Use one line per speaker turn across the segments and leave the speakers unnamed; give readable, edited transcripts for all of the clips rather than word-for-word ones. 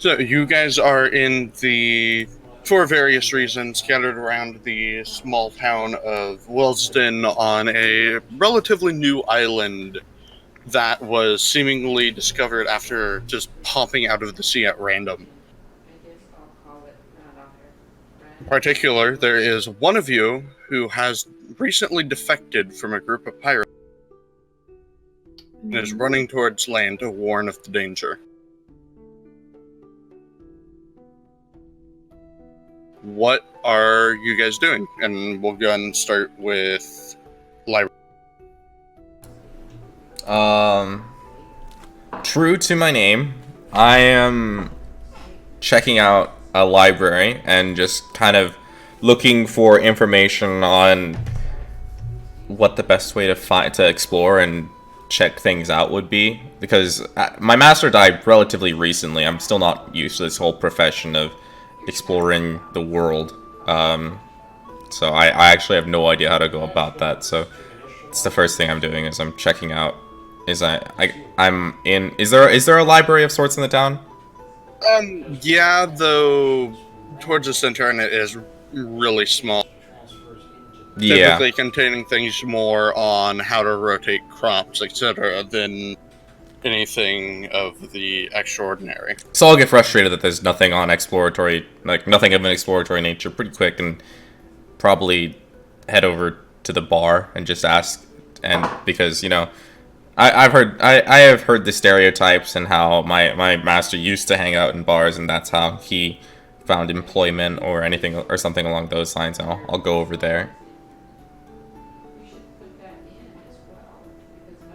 So you guys are for various reasons, scattered around the small town of Willsden on a relatively new island that was seemingly discovered after just popping out of the sea at random. In particular, there is one of you who has recently defected from a group of pirates and is running towards land to warn of the danger. What are you guys doing? And we'll go ahead and start with Lyra.
True to my name, I am checking out a library and just kind of looking for information on what the best way to explore and check things out would be, because my master died relatively recently. I'm still not used to this whole profession of exploring the world. So I actually have no idea how to go about that. So it's the first thing I'm doing is I'm checking out. I'm in. Is there a library of sorts in the town?
Yeah, though towards the center, and it is really small.
Yeah.
Typically containing things more on how to rotate crops, etc., than anything of the extraordinary.
So I'll get frustrated that there's nothing on exploratory, like nothing of an exploratory nature pretty quick, and probably head over to the bar and just ask. And because, I have heard the stereotypes and how my master used to hang out in bars, and that's how he found employment or anything or something along those lines. And I'll go over there.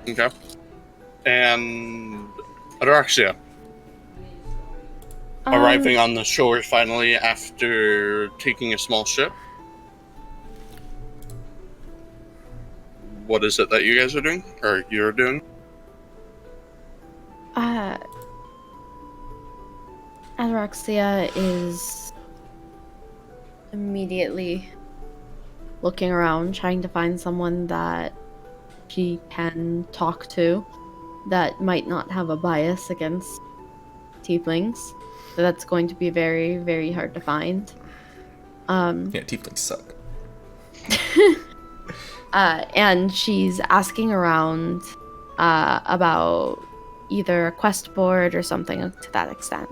Okay. And Ataraxia. Arriving on the shore finally after taking a small ship. What is it that you guys are doing? Or you're doing?
Ataraxia is immediately looking around, trying to find someone that she can talk to that might not have a bias against tieflings. So that's going to be very, very hard to find.
Yeah, tieflings suck.
And she's asking around about either a quest board or something to that extent.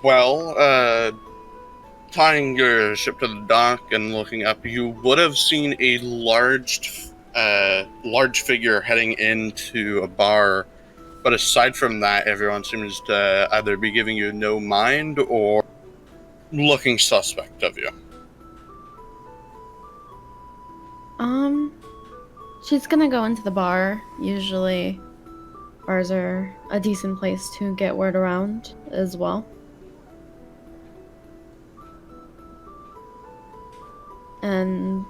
Well, tying your ship to the dock and looking up, you would have seen a large figure heading into a bar. But aside from that, everyone seems to either be giving you no mind or looking suspect of you.
She's gonna go into the bar. Usually, bars are a decent place to get word around as well. And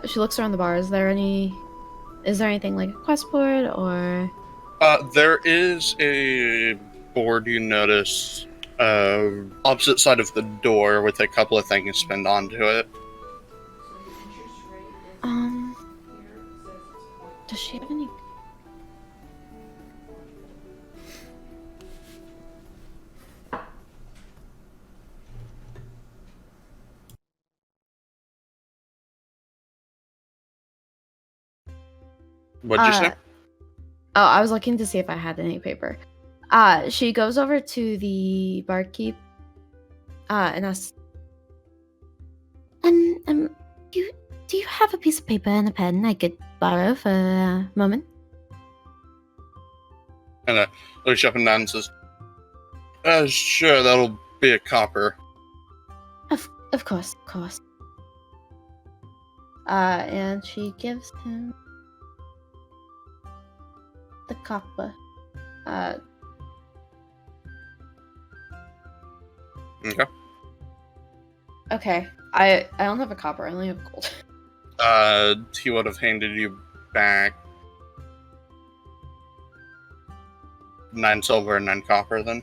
she looks around the bar. Is there anything like a quest board or?
There is a board you notice opposite side of the door with a couple of things pinned onto it.
Does she have any?
What'd you say?
Oh, I was looking to see if I had any paper. She goes over to the barkeep, and asks, do you have a piece of paper and a pen I could borrow for a moment?
And looks up and down and says, sure, that'll be a copper.
Of course. And she gives him the copper.
Okay.
Okay. I don't have a copper, I only have gold.
He would have handed you back 9 silver and 9 copper then.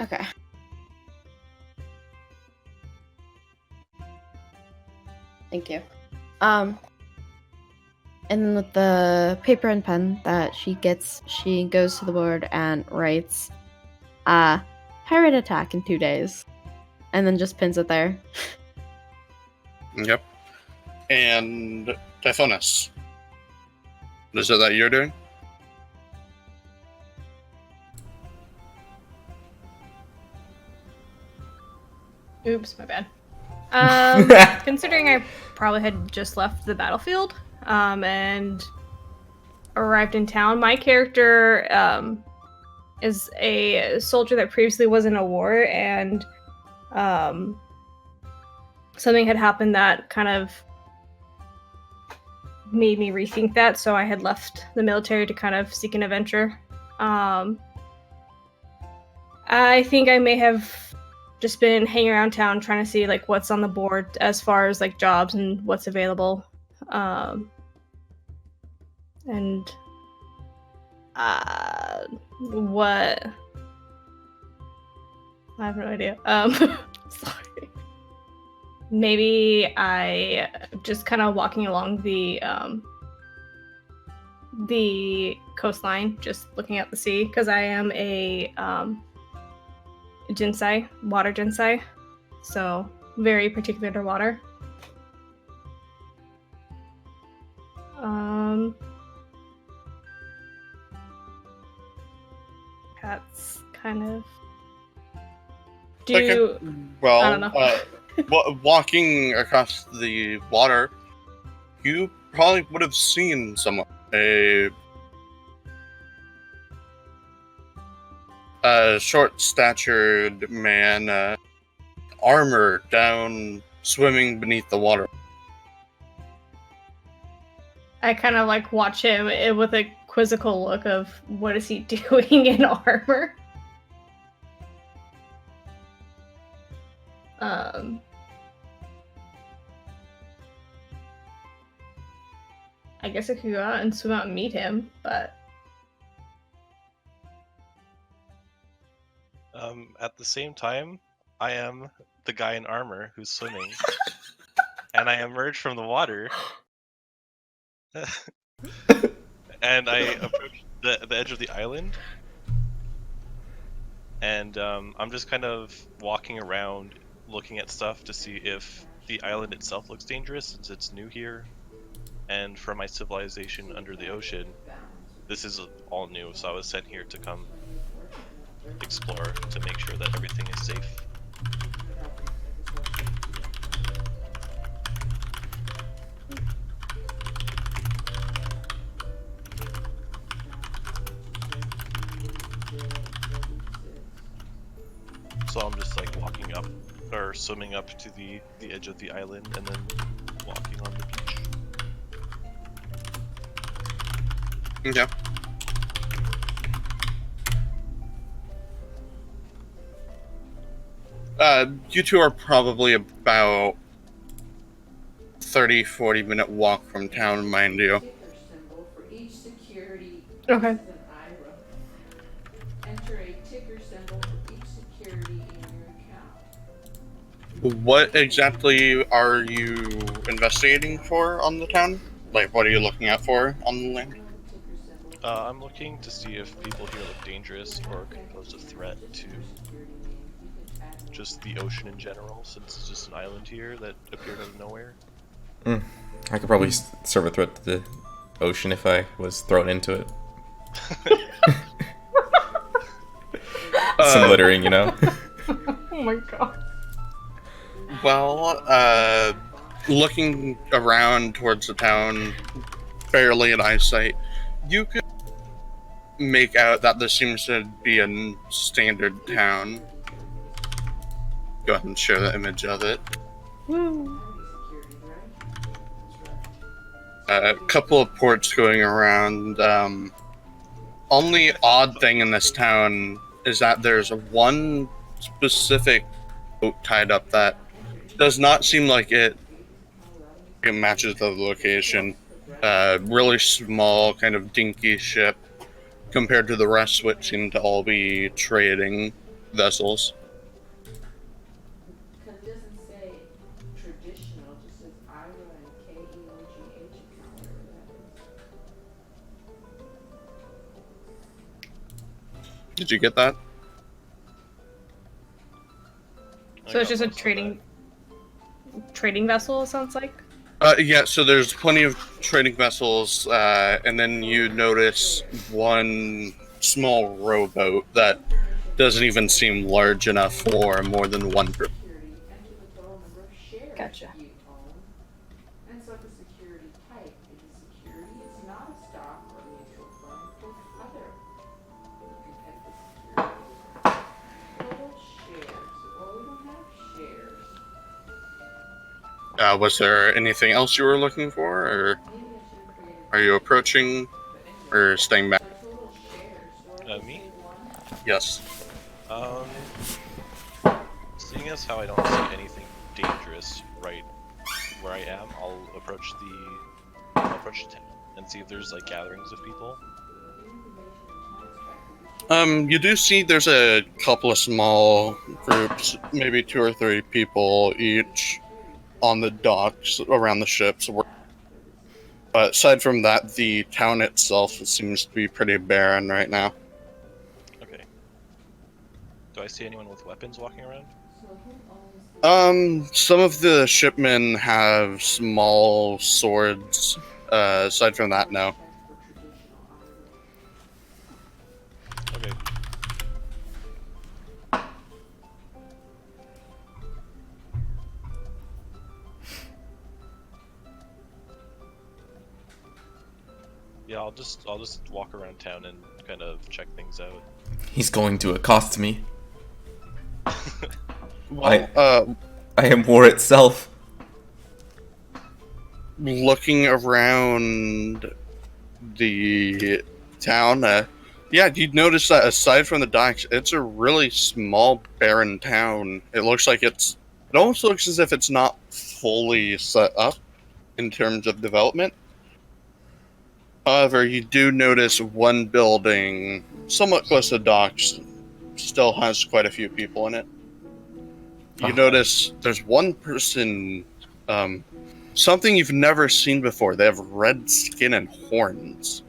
Okay. Thank you. And then with the paper and pen that she gets, she goes to the board and writes, pirate attack in 2 days. And then just pins it there.
Yep. And Tyfonas. What is it that you're doing?
Oops, my bad. Considering I probably had just left the battlefield and arrived in town, my character is a soldier that previously was in a war, and something had happened that kind of made me rethink that, so I had left the military to kind of seek an adventure. I think I may have just been hanging around town trying to see like what's on the board as far as like jobs and what's available. And what I have no idea. Sorry. Maybe I just kind of walking along the coastline, just looking at the sea, because I am a Jinsei, water Jinsei, so very particular to water. That's kind of.
Okay. Well,
I don't know.
Walking across the water, you probably would have seen someone, a short-statured man, armor down, swimming beneath the water.
I kind of like watch him with a quizzical look of what is he doing in armor. I guess I could go out and swim out and meet him, but
at the same time, I am the guy in armor who's swimming, and I emerge from the water, and I approach the edge of the island, and I'm just kind of walking around, looking at stuff to see if the island itself looks dangerous since it's new here, and for my civilization under the ocean, this is all new, so I was sent here to come explore to make sure that everything is safe. So I'm just like walking up or swimming up to the edge of the island and then walking on the beach.
Okay. You two are probably about 30-40 minute walk from town, mind you.
okay.
Enter a ticker symbol for each security in your account.
What exactly are you investigating for on the town? Like, what are you looking out for on the land?
I'm looking to see if people here look dangerous or could pose a threat to just the ocean in general, since it's just an island here that appeared out of nowhere.
I could probably serve a threat to the ocean if I was thrown into it. Some littering, you know?
Oh my god.
Well, looking around towards the town, fairly in eyesight, you could make out that this seems to be a standard town. Go ahead and share the image of it. A couple of ports going around. Only odd thing in this town is that there's one specific boat tied up that does not seem like it matches the location. Really small, kind of dinky ship compared to the rest, which seem to all be trading vessels.
Because it doesn't say traditional, it just says Ira and Keogh account, whatever that is.
Did you get that?
So it's just a trading vessel, it sounds like?
Yeah, so there's plenty of trading vessels, and then you notice one small rowboat that doesn't even seem large enough for more than one group.
Gotcha.
And so the security type is security. It's not a stock or mutual fund or other competitive security. Total shares. Well, we don't have shares.
Was there anything else you were looking for, or are you approaching, or staying back?
Total shares.
Me?
Yes.
Seeing as how I don't see anything dangerous right where I am, I'll approach the town and see if there's like gatherings of people.
You do see there's a couple of small groups, maybe 2 or 3 people each, on the docks around the ships. But aside from that, the town itself seems to be pretty barren right now.
Okay. Do I see anyone with weapons walking around?
Some of the shipmen have small swords. Aside from that, no.
Okay. Yeah, I'll just walk around town and kind of check things out.
He's going to accost me.
Well,
I am war itself.
looking around the town, yeah, you'd notice that aside from the docks, it's a really small, barren town. It almost looks as if it's not fully set up in terms of development. However, you do notice one building, somewhat close to docks, still has quite a few people in it. You notice there's one person, something you've never seen before. They have red skin and horns,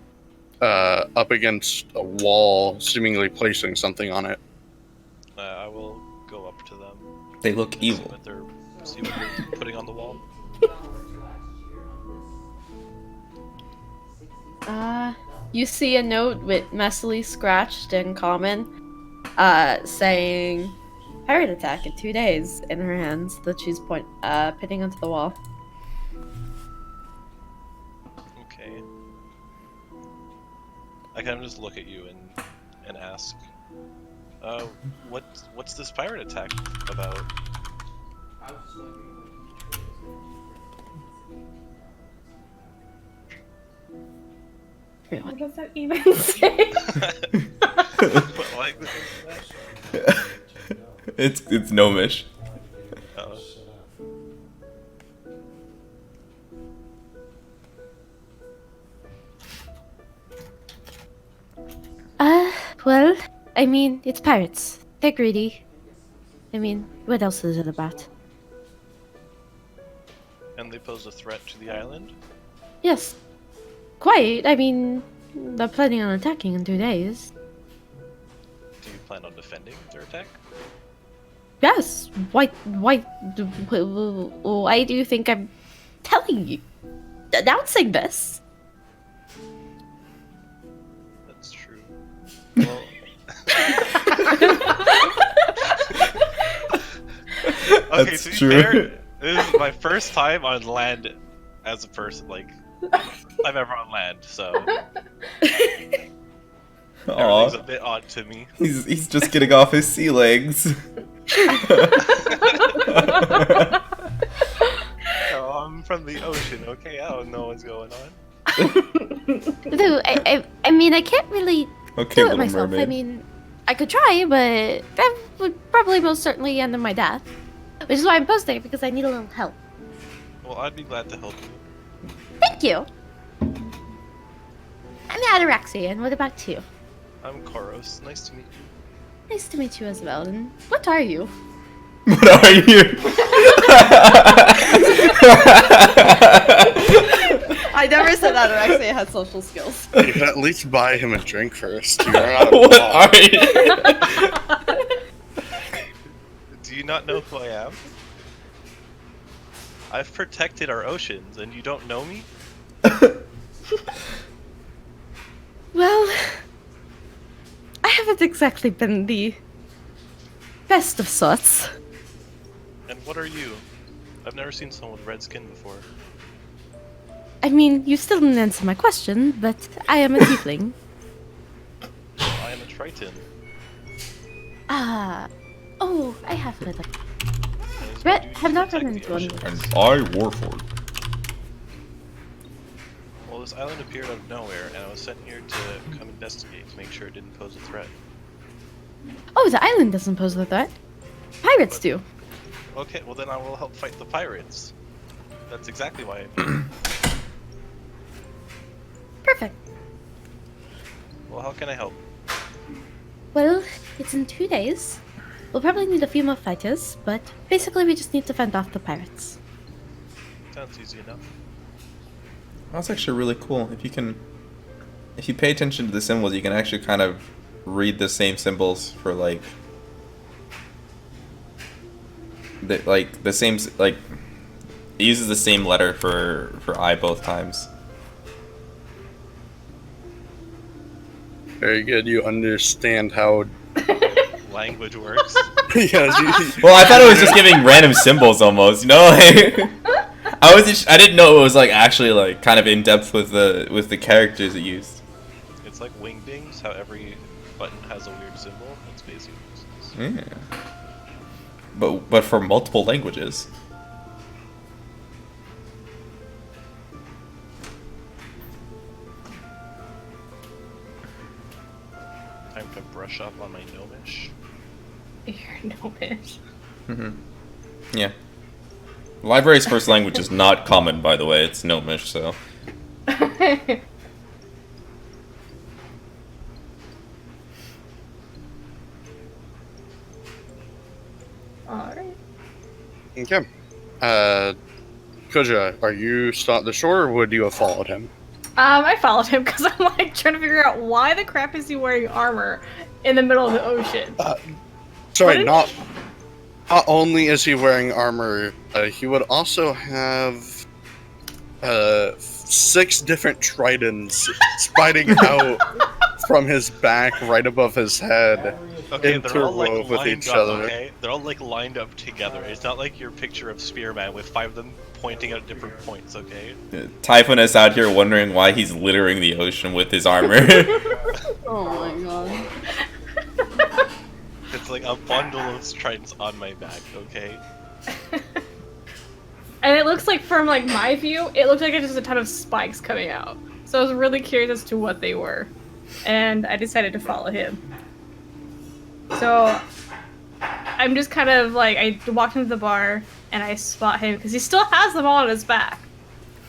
up against a wall, seemingly placing something on it.
I will go up to them.
They look
and
evil.
See what they're putting on the wall.
You see a note with messily scratched in common, saying pirate attack in 2 days in her hands that she's pinning onto the wall.
Okay. I kind of just look at you and ask, what's this pirate attack about?
What does that even say?
But like,
It's gnomish.
Well, I mean, it's pirates. They're greedy. I mean, what else is it about?
and they pose a threat to the island?
Yes. Quite. I mean, they're planning on attacking in 2 days.
Do you plan on defending their attack?
Yes. Why do you think I'm telling you? Announcing this?
That's true. Well, okay,
That's
to be
true.
fair, this is my first time on land as a person, like, I'm ever on land, so everything's a
Aw,
bit odd to me.
he's just getting off his sea legs.
Oh, I'm from the ocean, okay? I don't know what's going on.
Though, I mean, I can't really
Okay,
do it
Little
myself.
Mermaid.
I mean, I could try, but that would probably most certainly end in my death. Which is why I'm posting, because I need a little help.
Well, I'd be glad to help you.
Thank you! I'm Ataraxia, and what about you?
I'm Khoros. Nice to meet you.
Nice to meet you as well, and what are you?
What are you?
I I never said Ataraxia had social skills.
You can at least buy him a drink first. You're out of
What
luck.
are you?
Do you not know who I am? I've protected our oceans, and you don't know me?
Well, I haven't exactly been the best of sorts.
And what are you? I've never seen someone with red skin before.
I mean, you still didn't answer my question, but I am a tiefling.
I am a Triton.
Ah. Oh, I have heard of.
It is my
But
duty
have
to
not run
protect
into
the
one
ocean.
before.
And I Warford.
Well, this island appeared out of nowhere, and I was sent here to come investigate to make sure it didn't pose a threat.
Oh, the island doesn't pose a threat. Pirates do.
Okay, well then I will help fight the pirates. That's exactly why I'm here.
Perfect.
Well, how can I help?
Well, it's in 2 days. We'll probably need a few more fighters, but basically we just need to fend off the pirates.
Sounds easy enough.
That's actually really cool. If you pay attention to the symbols, you can actually kind of read the same symbols for like the same like it uses the same letter for I both times.
Very good. You understand how.
Language works.
Yes.
Well, I thought it was just giving random symbols almost, you know. Like, I didn't know it was like actually like kind of in depth with the characters it used.
It's like wingdings, how every button has a weird symbol. That's basically what it is.
Yeah. But for multiple languages.
Time to brush up on my gnomish.
You're gnomish.
Yeah. Library's first language is not common, by the way. It's Gnomish, so.
Alright.
Okay. Koja, are you still at the shore, or would you have followed him?
I followed him because I'm like trying to figure out why the crap is he wearing armor in the middle of the ocean.
Sorry,
What
not only is he wearing armor, he would also have 6 different tridents spiting out from his back right above his head.
Okay, they're all like
Interwove with
lined
each
up,
other.
okay? They're all like lined up together. It's not like your picture of Spearman with 5 of them pointing at different points, okay?
Typhonus out here wondering why he's littering the ocean with his armor.
Oh my god.
It's like a bundle of tridents on my back, okay?
And it looks like from like my view, it looked like it's just a ton of spikes coming out. So I was really curious as to what they were. And I decided to follow him. So I'm just kind of like, I walked into the bar and I spot him because he still has them all on his back.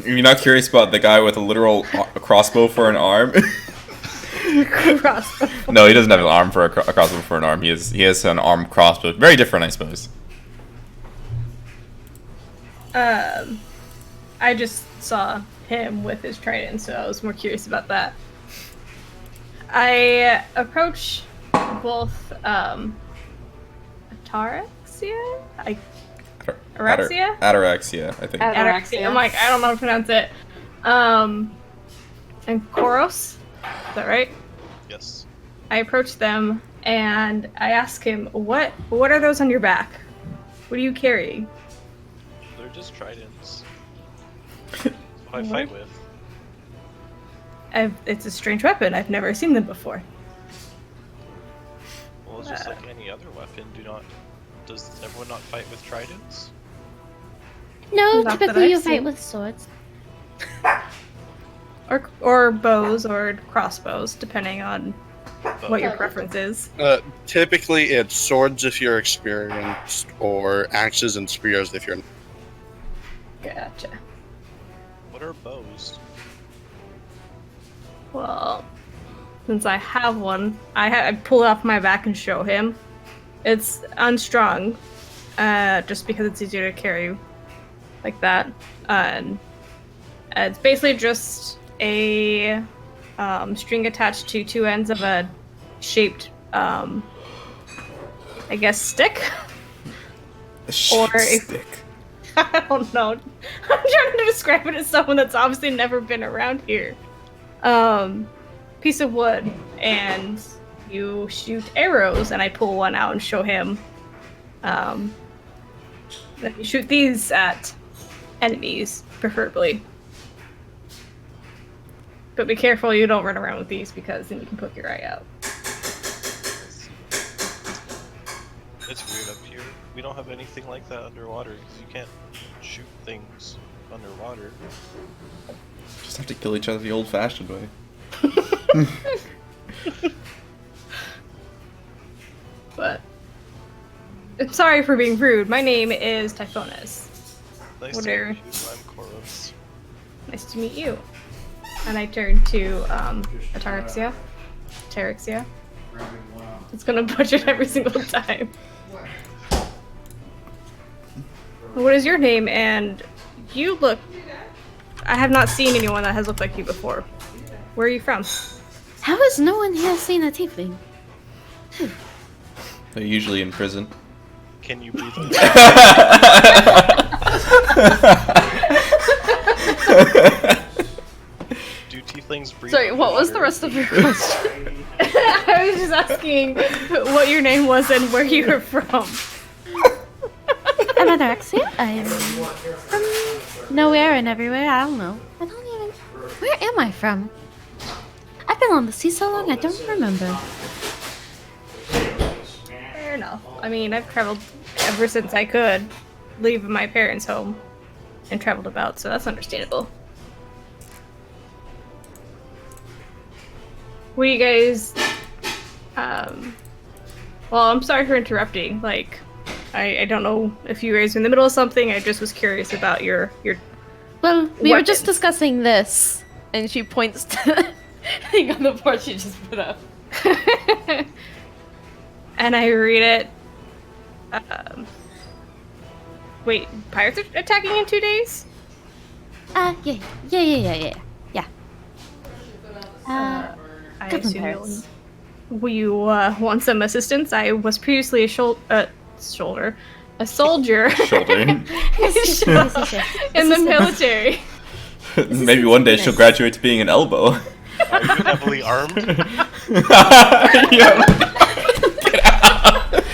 You're not curious about the guy with a literal crossbow for an arm?
Crossbow.
No, he doesn't have an arm for a crossbow for an arm. He has an armed crossbow. Very different, I suppose.
I just saw him with his trident, so I was more curious about that. I approach both Ataraxia? Ataraxia?
Ataraxia, I think.
Ataraxia. I'm like, I don't know how to pronounce it. And Khoros? Is that right?
Yes.
I approach them and I ask him, what are those on your back? What are you carrying?
They're just tridents. That's what I fight with.
It's a strange weapon. I've never seen them before.
Well, it's just like any other weapon. Does everyone not fight with tridents?
No,
Not that
typically
I've
you fight
seen.
with swords.
Or bows or crossbows, depending on what your preference is.
Typically, it's swords if you're experienced, or axes and spears if you're.
Gotcha.
What are bows?
Well, since I have one, I pull it off my back and show him. It's unstrung, just because it's easier to carry like that. And It's basically just a string attached to two ends of a shaped, I guess, stick. Or a
stick.
I don't know. I'm trying to describe it as someone that's obviously never been around here. Piece of wood, and you shoot arrows, and I pull one out and show him. Then you shoot these at enemies, preferably. But be careful you don't run around with these, because then you can poke your eye out.
It's weird up here. We don't have anything like that underwater, because you can't shoot things underwater.
Just have to kill each other the old-fashioned way.
But I'm sorry for being rude. My name is Tyfonas.
Nice
What
to
are-
meet you. I'm Khoros.
Nice to meet you. And I turn to Ataraxia. Ataraxia. It's gonna butcher it every single time. What is your name? And you look... I have not seen anyone that has looked like you before. Where are you from?
How has no one here seen a tiefling?
They're usually in prison.
Can you breathe? Do tieflings breathe?
Sorry, what was the rest of your question? I was just asking what your name was and where you were from.
I'm Ataraxia. I'm from nowhere and everywhere. I don't know. I don't even... Where am I from? I've been on the sea so long I don't remember.
Fair enough. I mean, I've traveled ever since I could leave my parents' home and traveled about, so that's understandable. What do you guys... Well, I'm sorry for interrupting. Like, I don't know if you guys are in the middle of something. I just was curious about your
Well, we were
weapons.
just discussing this. And she points to the thing on the board she just put up.
And I read it. Wait, pirates are attacking in 2 days?
Yeah.
I
Goblin
assume
pirates.
will you want some assistance? I was previously a soldier
Shoulder.
in the military.
Maybe one day she'll graduate to being an elbow.
Are you heavily armed?
Yeah. Get out.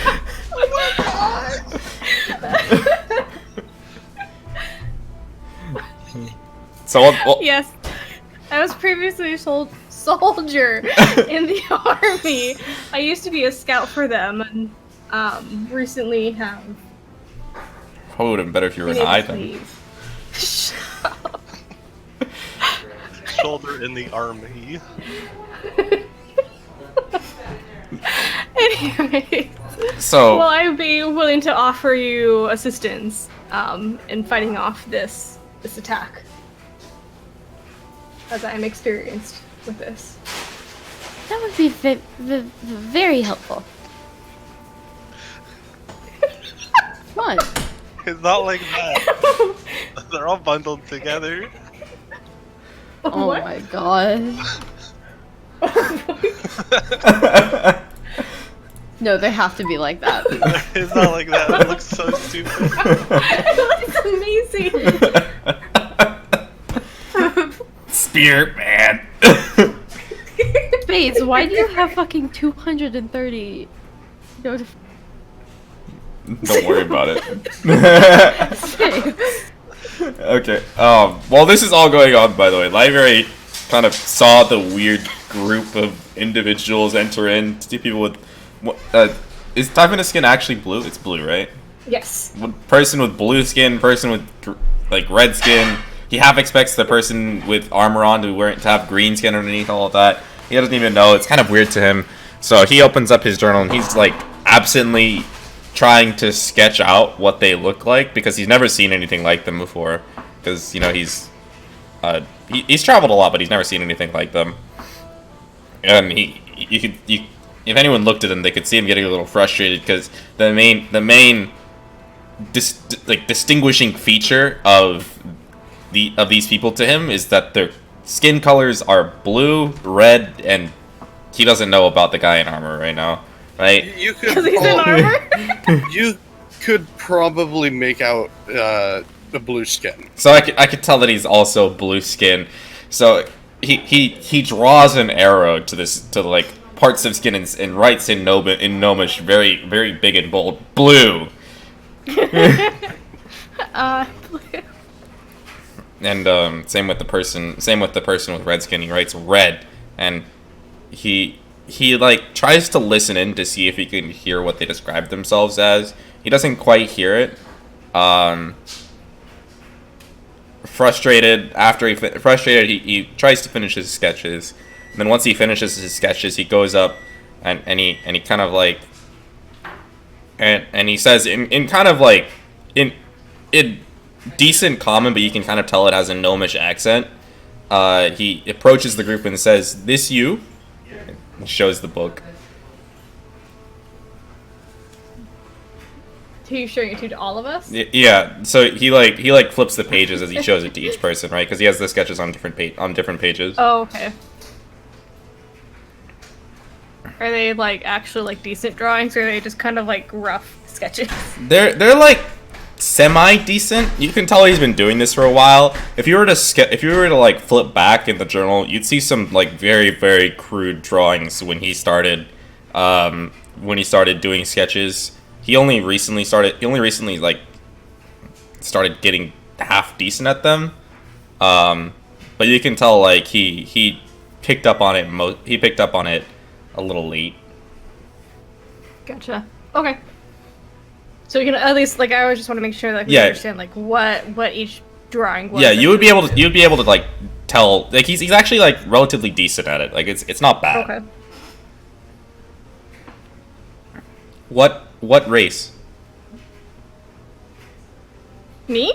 So, well,
Yes, I was previously a soldier in the army. I used to be a scout for them, and recently have
probably would have been better if you were an
been able
eye
to
then.
leave.
Shoulder in the army.
Anyway,
So,
well, I would be willing to offer you assistance in fighting off this attack, as I am experienced with this.
That would be very helpful. What?
It's not like that. They're all bundled together.
Oh
What?
my god. No, they have to be like that.
It's not like that. It looks so stupid.
It looks amazing.
Spirit man.
Spades, why do you have fucking 230 notifications?
Don't worry about it. Okay. While this is all going on, by the way, Library kind of saw the weird group of individuals enter in. See people with. Is Tyfonas skin actually blue? It's blue, right?
Yes.
Person with blue skin, person with like red skin. He half expects the person with armor on to have green skin underneath all of that. He doesn't even know. It's kind of weird to him. So he opens up his journal and he's like absently trying to sketch out what they look like because he's never seen anything like them before. Because he's traveled a lot, but he's never seen anything like them. And if anyone looked at him, they could see him getting a little frustrated because the main distinguishing feature of these people to him is that their skin colors are blue, red, and he doesn't know about the guy in armor right now, right?
You could
Because he's in armor.
you could probably make out the blue skin.
So I could tell that he's also blue skin. So he draws an arrow to like parts of skin and writes in Gnomish very very big and bold, blue.
Blue.
And same with the person with red skin. He writes red, and he like tries to listen in to see if he can hear what they describe themselves as. He doesn't quite hear it. Frustrated, he tries to finish his sketches. And then once he finishes his sketches, he goes up and he kind of like and he says in kind of like in decent common, but you can kind of tell it has a gnomish accent. He approaches the group and says, "This you?" And shows the book.
Are you showing it to all of us?
Yeah. So he flips the pages as he shows it to each person, right? Because he has the sketches on different pages.
Oh, okay. Are they like actually like decent drawings, or are they just kind of like rough sketches?
They're like semi-decent. You can tell he's been doing this for a while. If you were to like flip back in the journal, you'd see some like very very crude drawings when he started doing sketches. He only recently like started getting half decent at them. But you can tell like he picked up on it a little late.
Gotcha. Okay. So you can at least like I always just want to make sure that we understand like what each drawing was.
Yeah, you'd be able to like tell like he's actually like relatively decent at it. Like it's not bad.
Okay.
What race?
Me?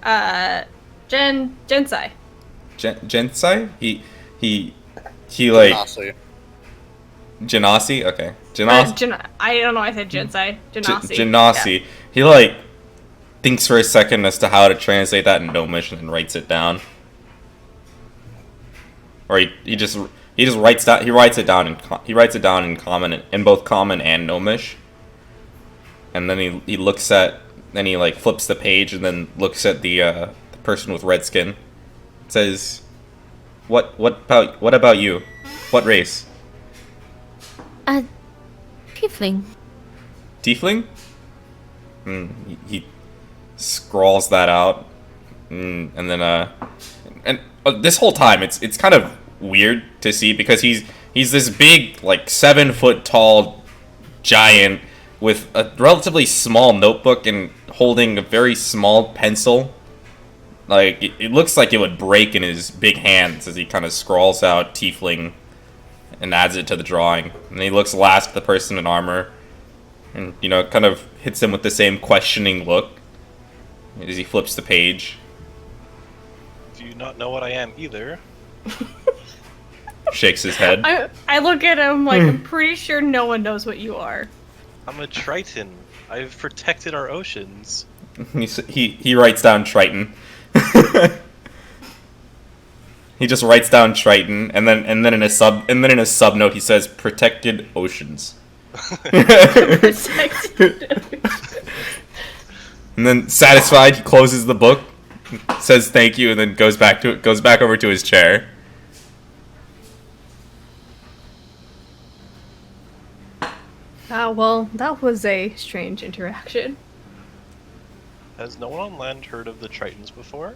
Gensai.
Gensai? He like
Honestly.
Genasi? Okay. Genasi.
I don't know why I said Gensai. Genasi.
Genasi.
Yeah.
He like thinks for a second as to how to translate that in Gnomish and then writes it down. Or he just writes it down in common, in both common and Gnomish. And then he looks at, then he like flips the page and then looks at the person with red skin. It says, what about you? What race?
Tiefling.
Tiefling? He scrawls that out, and then this whole time it's kind of weird to see because he's this big like 7 foot tall giant with a relatively small notebook and holding a very small pencil. Like it looks like it would break in his big hands as he kind of scrawls out Tiefling and adds it to the drawing. And he looks last at the person in armor and, kind of hits him with the same questioning look as he flips the page.
Do you not know what I am either?
Shakes his head.
I look at him like I'm pretty sure no one knows what you are.
I'm a Triton. I've protected our oceans.
He writes down Triton. He just writes down Triton, and then in a sub note he says protected oceans. And then satisfied, he closes the book, says thank you, and then goes back over to his chair.
Well, that was a strange interaction.
Has no one on land heard of the Tritons before?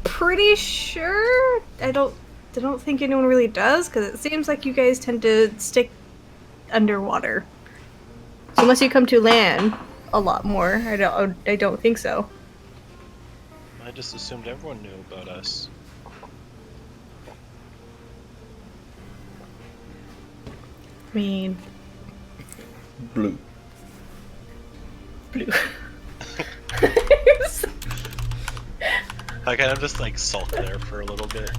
Pretty sure. I don't think anyone really does, because it seems like you guys tend to stick underwater. So unless you come to land a lot more, I don't think so.
I just assumed everyone knew about us.
I mean,
Blue.
I kind of just like sulk there for a little bit.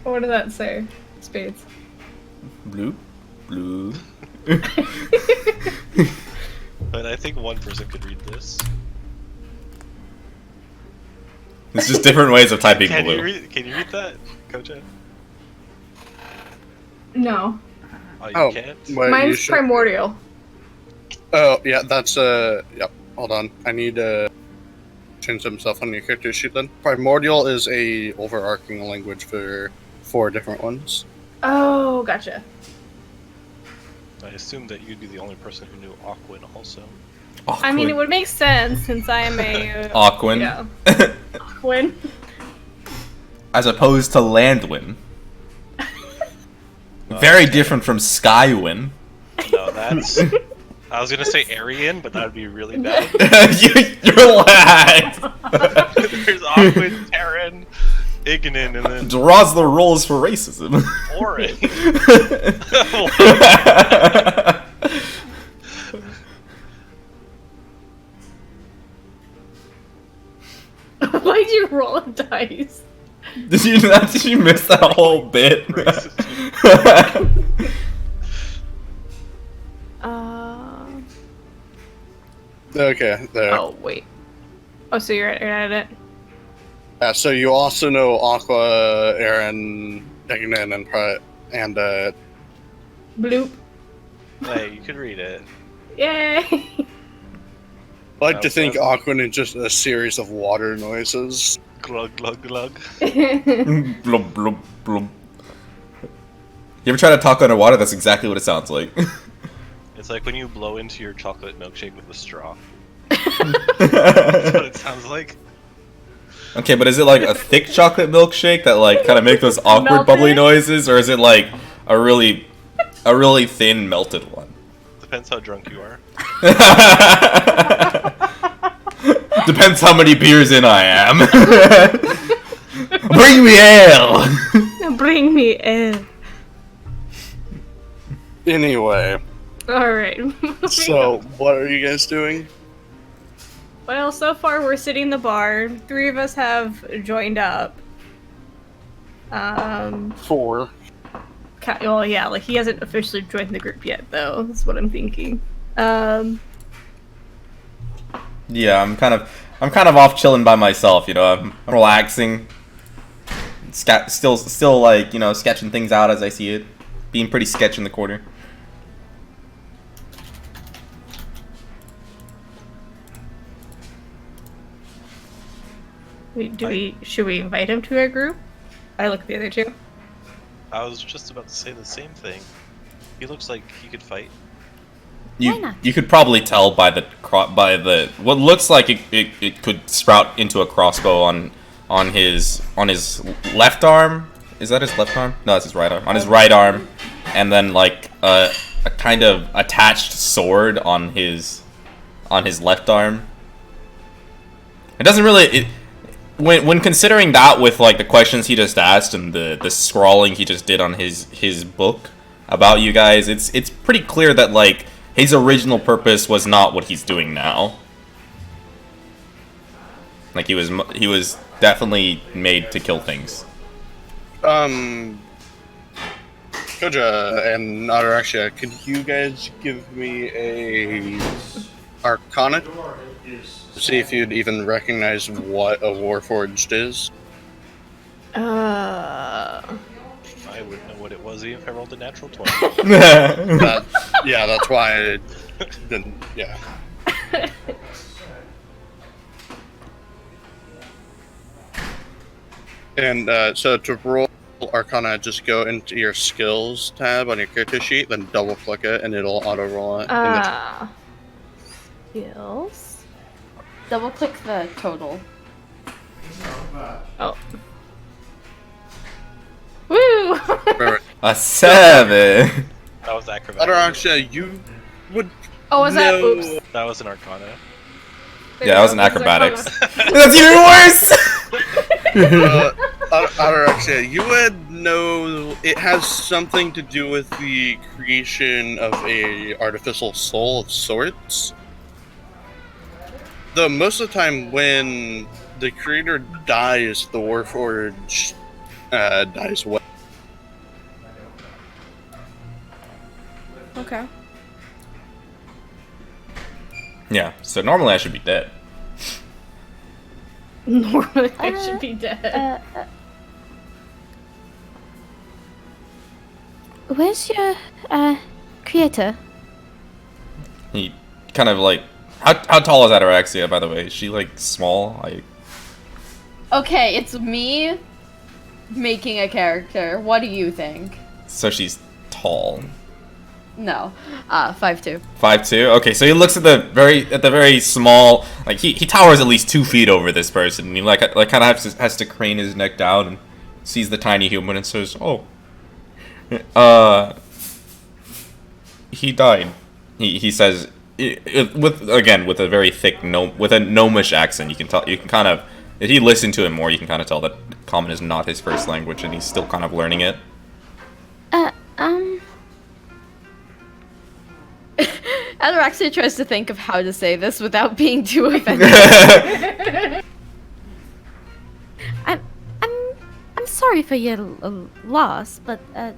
What did that say? Spades.
Blue.
But I think one person could read this.
It's just different ways of typing
Can
blue.
you read that, Koja?
No.
Oh, you
Oh,
can't?
wait, you
Mine's
should-
primordial.
Oh, yeah, that's, yep, hold on. I need to change some stuff on your character sheet then. Primordial is a overarching language for 4 different ones.
Oh, gotcha.
I assumed that you'd be the only person who knew Aquin also.
I mean, it would make sense since I am a...
Aquin.
Yeah. Aquin.
As opposed to Landwin. Very different from Skywin.
No, that's... I was gonna say Aryan, but that would be really bad.
You're lagged.
There's Aquin, Terran, Ignin, and then
Ddrosler rolls for racism.
Orin.
Why'd you roll a dice?
Did you miss that whole bit?
Okay, there.
Oh, wait. Oh, so you're at it?
Yeah, so you also know Aqua, Aaron, Ignan, and
Bloop.
Hey, you could read it.
Yay!
I like to think Aquin is just a series of water noises.
Glug, glug, glug.
Blub, blub, blub. You ever try to talk underwater? That's exactly what it sounds like.
It's like when you blow into your chocolate milkshake with a straw. That's what it sounds like.
Okay, but is it like a thick chocolate milkshake that like kind of make those awkward
Melted?
bubbly noises, or is it like a really thin melted one?
Depends how drunk you are.
Depends how many beers in I am. Bring me ale.
Bring me in.
Anyway,
Alright.
so what are you guys doing?
Well, so far we're sitting in the bar. 3 of us have joined up.
4.
Well, yeah, like he hasn't officially joined the group yet, though. That's what I'm thinking.
Yeah, I'm kind of off chilling by myself. You know, I'm relaxing. Still like, you know, sketching things out as I see it. Being pretty sketch in the corner.
Should we invite him to our group? I look at the other 2.
I was just about to say the same thing. He looks like he could fight.
Why not?
You could probably tell by the what looks like it could sprout into a crossbow on his left arm. Is that his left arm? No, that's his right arm. On his right arm, and then like a kind of attached sword on his left arm. It doesn't really when considering that with like the questions he just asked and the scrawling he just did on his book about you guys, it's pretty clear that like his original purpose was not what he's doing now. Like he was definitely made to kill things.
Koja and Ataraxia, could you guys give me a Arcana to see if you'd even recognize what a Warforged is?
I wouldn't know what it was even if I rolled a natural 20.
Yeah, that's why I didn't. Yeah. And so to roll Arcana, just go into your Skills tab on your character sheet, then double click it, and it'll auto roll it.
Skills.
Double click the total.
Oh. Woo!
A 7.
That was acrobatic.
Ataraxia, you would.
Oh, was that?
No.
Oops.
That was an arcana.
Yeah, that was an acrobatics.
Arcana.
That's even worse.
Ataraxia, you would know it has something to do with the creation of a artificial soul of sorts. Though most of the time when the creator dies, the Warforged dies away.
Okay.
Yeah, so normally I should be dead.
Normally I should be dead.
Where's your creator?
He kind of like... How tall is Ataraxia, by the way? Is she, like, small?
Okay, it's me making a character. What do you think?
So she's tall.
No. 5'2".
5'2"? Okay, so he looks at the very small... Like, he towers at least 2 feet over this person. And he, like kind of has to crane his neck down and sees the tiny human and says, oh... He died. He says... with a very thick with a gnomish accent, you can kind of, if you listen to him more, you can kind of tell that Common is not his first language and he's still kind of learning it.
Ataraxia tries to think of how to say this without being too offended. I'm sorry for your loss, but that.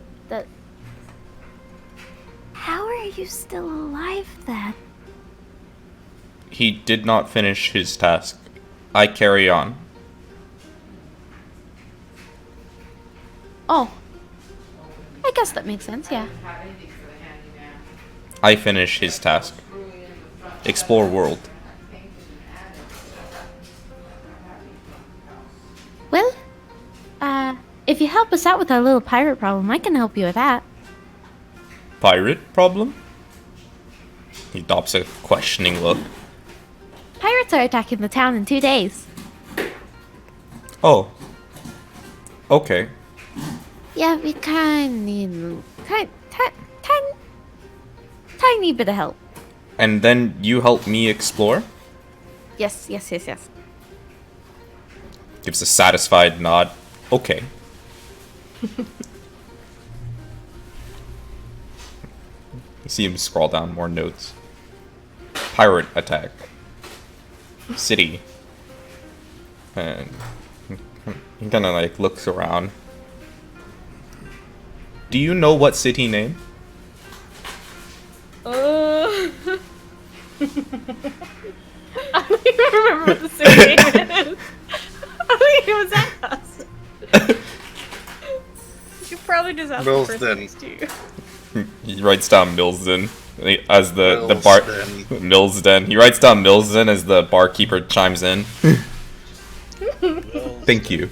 How are you still alive then?
He did not finish his task. I carry on.
Oh. I guess that makes sense, yeah.
I finish his task. Explore world.
Well, if you help us out with our little pirate problem, I can help you with that.
Pirate problem? He adopts a questioning look.
Pirates are attacking the town in 2 days.
Oh. Okay.
Yeah, we kind of need tiny bit of help.
And then you help me explore?
Yes.
Gives a satisfied nod. Okay. You see him scroll down more notes. Pirate attack. City. And he kind of like looks around. Do you know what city name?
I don't even remember what the city name is. I think it was asked. You should probably just ask the person
Millsden.
next to you.
He writes down Millsden as the bar. Millsden. He writes down Millsden as the barkeeper chimes in. Thank you.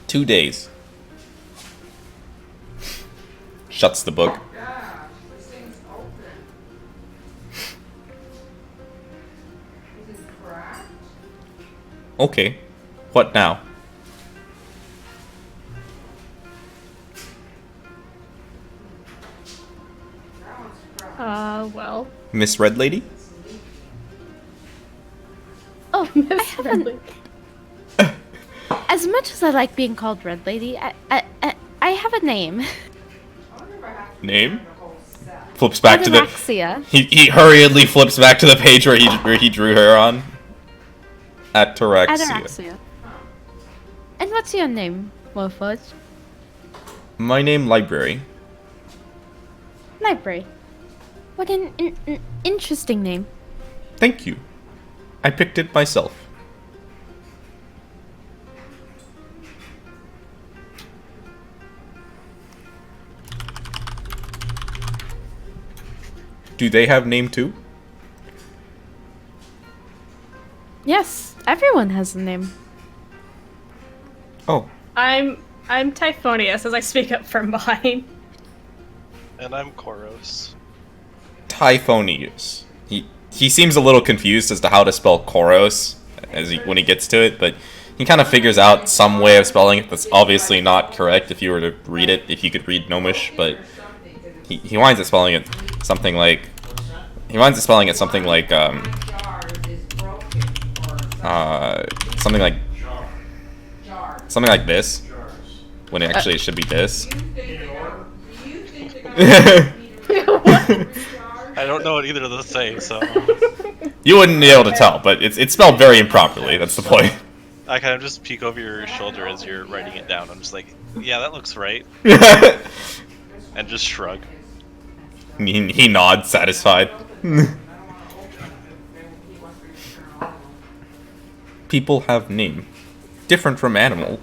2 days. Shuts the book.
Gosh, this thing's open. Is it cracked?
Okay. What now?
That one's cracked.
Well.
Miss Red Lady?
Oh,
Miss
I haven't.
Ridley.
As much as I like being called Red Lady, I have a name.
I wonder if I have to
Name?
return the whole set.
Flips back to the.
Ataraxia.
He hurriedly flips back to the page where he drew her on. Ataraxia.
Ataraxia. And what's your name, Warforged?
My name Library.
Library. What an interesting name.
Thank you. I picked it myself. Do they have name too?
Yes, everyone has a name.
Oh,
I'm Typhonius as I speak up from behind.
And I'm Khoros.
Typhonius. He seems a little confused as to how to spell Khoros when he gets to it, but he kind of figures out some way of spelling it that's obviously not correct if you were to read it, if you could read Gnomish, but he winds up spelling it something like something like this, when actually it should be this.
I don't know what either of those say, so
You wouldn't be able to tell, but it's spelled very improperly. That's the point.
I kind of just peek over your shoulder as you're writing it down. I'm just like, yeah, that looks right, and just shrug.
He nods, satisfied. People have name. Different from animal.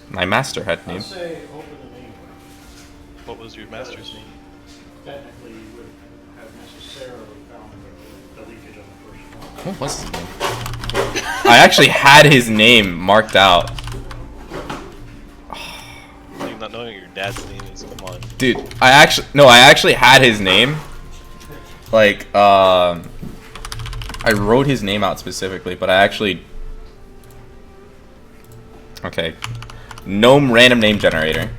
My master had name.
I'd say open the name.
What was your master's name?
Technically, you would have necessarily found the leakage on the first one.
What was his name? I actually had his name marked out.
You not knowing what your dad's name is, come on.
Dude, I actually had his name. Like, I wrote his name out specifically, but I actually... Okay. Gnome random name generator.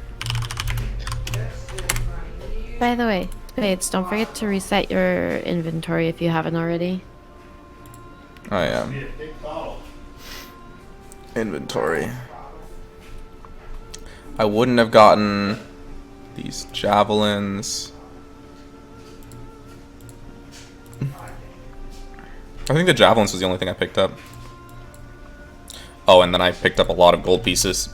By the way, Spades, don't forget to reset your inventory if you haven't already.
I am.
Be a big bottle.
Inventory. I wouldn't have gotten these javelins. I think the javelins was the only thing I picked up. Oh, and then I picked up a lot of gold pieces.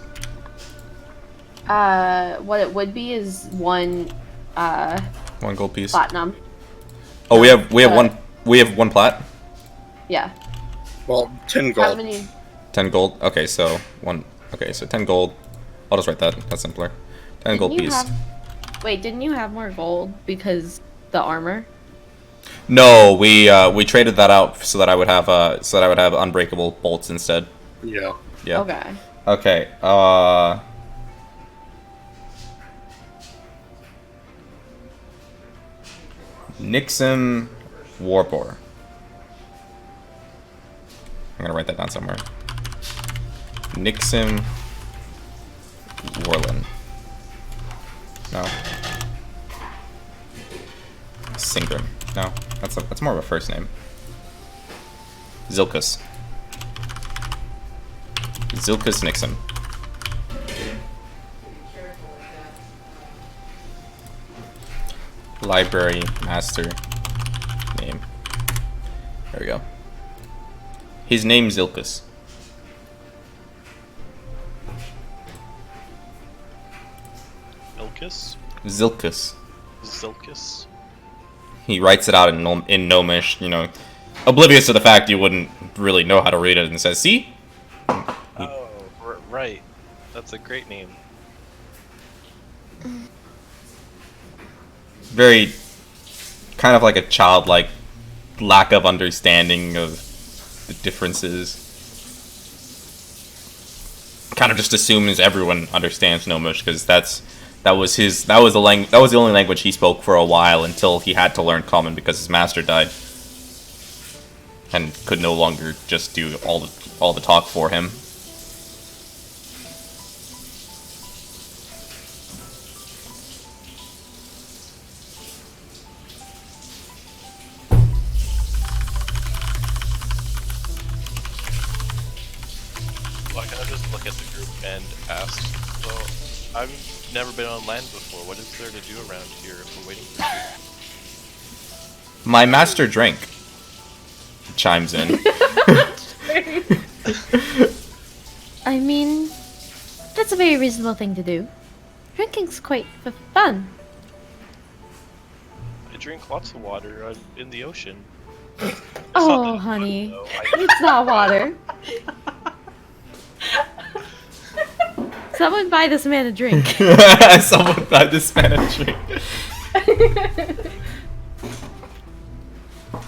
What it would be is one
One gold piece.
platinum.
Oh, we have one plat.
Yeah.
Well, 10
How
gold.
many?
10 gold. Okay, so 10 gold. I'll just write that. That's simpler. 10 gold
Didn't you
piece.
Wait, didn't you have more gold because the armor?
No, we traded that out so that I would have unbreakable bolts instead.
Yeah.
Yeah.
Okay.
Okay. Nixon Warbor. I'm gonna write that down somewhere. Nixon Warlin. No. Singram. No, that's more of a first name. Zilkus. Zilkus Nixon. Library master name. There we go. His name's Zilkus.
Ilkus?
Zilkus.
Zilkus?
He writes it out in Gnomish, oblivious to the fact you wouldn't really know how to read it, and says, "See."
Oh, right. That's a great name.
Very kind of like a childlike lack of understanding of the differences. Kind of just assumes everyone understands Gnomish because that was the only language he spoke for a while until he had to learn Common because his master died and could no longer just do all the talk for him.
Well, I kind of just look at the group and ask, well, I've never been on land before. What is there to do around here if we're waiting for you?
My master drank. Chimes in.
I mean, that's a very reasonable thing to do. Drinking's quite fun.
I drink lots of water. I'm in the ocean.
Oh, honey,
though.
it's not water. Someone buy this man a drink.
Someone buy this man a drink.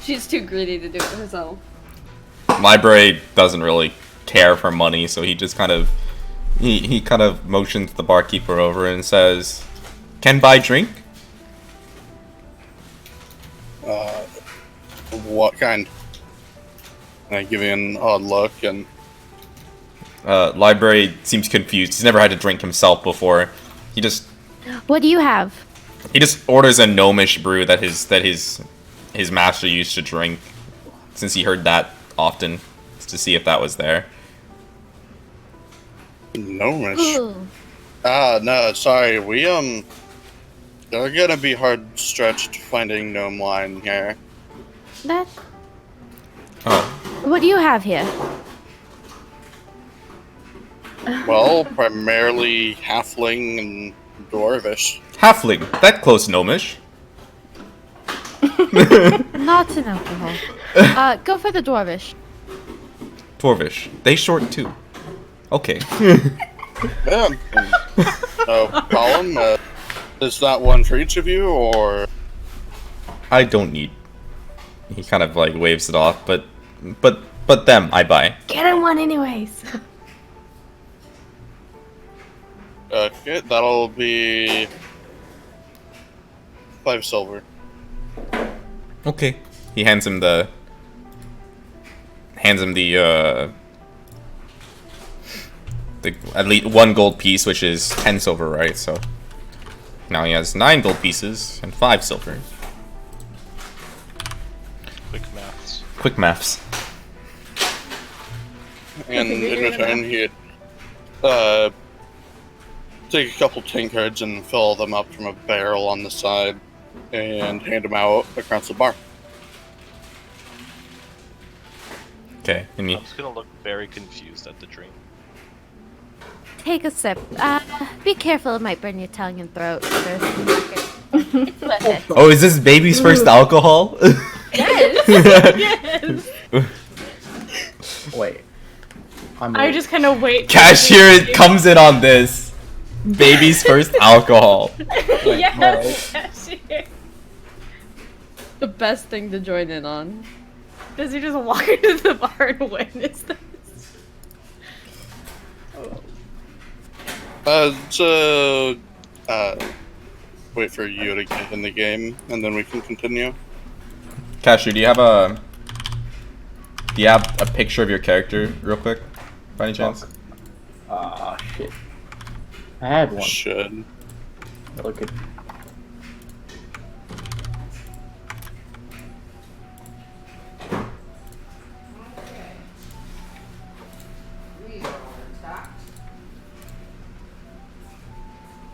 She's too greedy to do it herself.
Library doesn't really care for money, so he just kind of he kind of motions the barkeeper over and says, "Can buy drink?"
What kind? And I give you an odd look, and
Library seems confused. He's never had to drink himself before. He just
What do you have?
orders a gnomish brew that his master used to drink, since he heard that often, to see if that was there.
gnomish.
Ooh.
No, sorry. They're gonna be hard stretched finding gnome wine here.
That.
Oh,
What do you have here?
Well, primarily halfling and dwarvish.
Halfling. That close gnomish.
Not an alcohol. Go for the dwarvish.
Dwarvish. They short too. Okay.
Yeah. Colin, is that one for each of you, or?
I don't need. He kind of like waves it off, but them I buy.
Get him one anyways.
Okay, that'll be 5 silver.
Okay. He hands him the at least 1 gold piece, which is 10 silver, right? So now he has 9 gold pieces and 5 silver.
Quick maths.
Quick maths.
And in return, he'd take a couple tankards and fill them up from a barrel on the side and hand them out across the bar.
Okay. And
I'm just gonna look very confused at the drink.
Take a sip. Be careful, it might burn your tongue and throat. It's worth it.
oh, is this baby's first alcohol?
Yes.
Wait.
I just kind of wait.
Cashier comes in on this. Baby's first alcohol.
Yes, cashier.
The best thing to join in on.
Does he just walk into the bar and witness this?
Wait for you to get in the game, and then we can continue.
Cashier, do you have a picture of your character, real quick, by any chance?
Shit. I had one.
Should.
Look at.
We are attacked.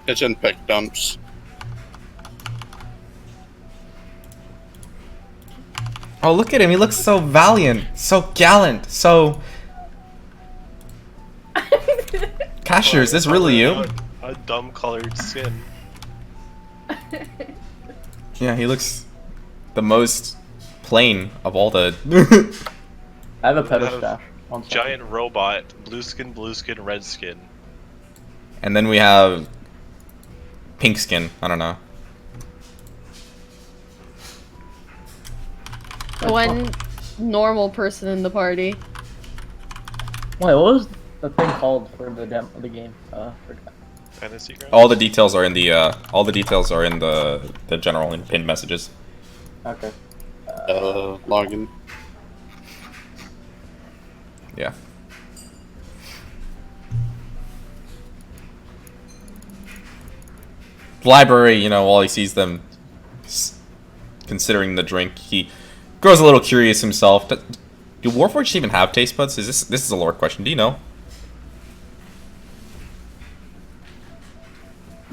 It's in pick dumps.
Oh, look at him. He looks so valiant, so gallant, so... Cashier, is this really you?
A dumb colored skin.
Yeah, he looks the most plain of all the...
I have a pedal
have
staff. One second.
Giant robot, blue skin, red skin.
And then we have... Pink skin. I don't know.
One normal person in the party.
Wait, what was the thing called for the game? Forgot.
Fantasy grounds?
All the details are in the general and pinned messages.
Okay.
Login.
Yeah. The library, you know, while he sees them considering the drink, he grows a little curious himself. Do Warforged even have taste buds? This is a lore question. Do you know?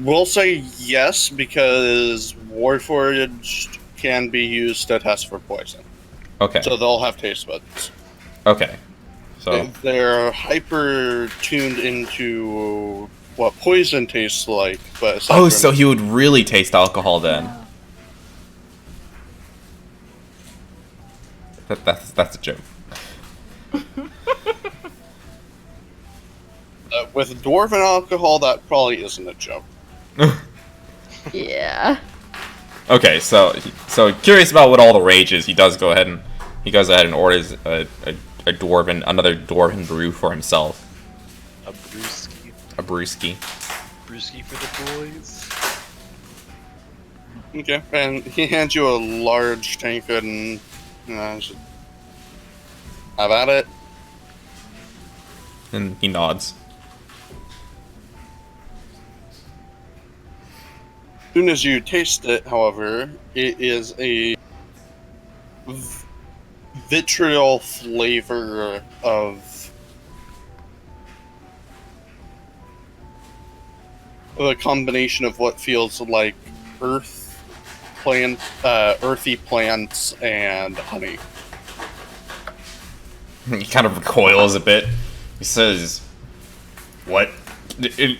We'll say yes, because Warforged can be used to test for poison.
Okay.
So they'll have taste buds.
Okay. So
They're hyper tuned into what poison tastes like, but aside
oh,
from-
so he would really taste alcohol then. That's a joke.
with dwarven alcohol, that probably isn't a joke.
Yeah.
Okay, so curious about what all the rage is. He goes ahead and orders another dwarven brew for himself.
A brewski.
A brewski.
Brewski for the boys.
Okay, and he hands you a large tankard and just have at it.
And he nods.
As soon as you taste it, however, it is a vitriol flavor of a combination of what feels like earthy plants and honey.
He kind of recoils a bit. He says, What? You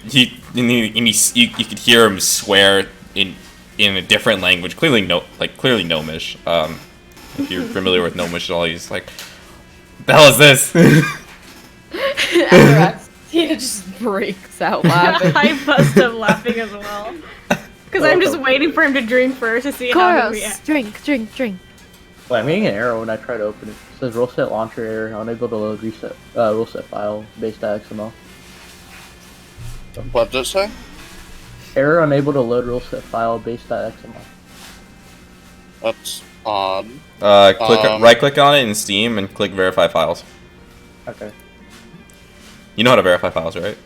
could hear him swear in a different language, clearly Gnomish. If you're familiar with Gnomish at all, he's like, "The hell is this?"
Ataraxia just breaks out laughing.
I bust up laughing as well. Because I'm just waiting for him to drink first to see how he reacts.
Khoros, drink.
Well, I'm getting an error when I try to open it. It says rule set launcher error, unable to load rule set file based on XML.
What does it say?
Error unable to load rule set file based on XML.
That's odd.
Right click on it in Steam and click verify files.
Okay.
You know how to verify files, right?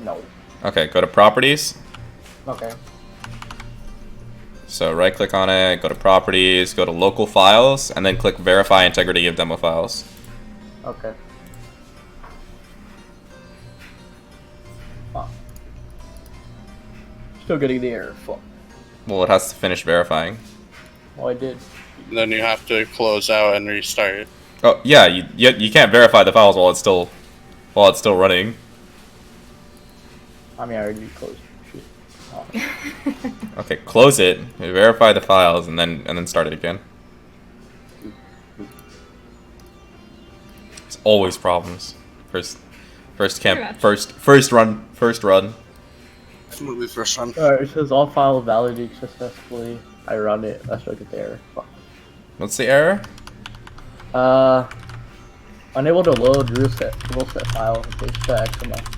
No.
Okay, go to properties.
Okay.
So right click on it, go to properties, go to local files, and then click verify integrity of demo files.
Okay. Huh. Still getting the error. Fuck.
Well, it has to finish verifying.
Well, I did.
Then you have to close out and restart.
Oh yeah, you can't verify the files while it's still running.
I mean, I already closed. Shit. Oh.
Okay, close it, verify the files, and then start it again. It's always problems. First run.
Definitely first run.
Alright, it says all files validated successfully. I run it. That's what I get the error. Fuck.
What's the error?
Unable to load rule set file based to XML.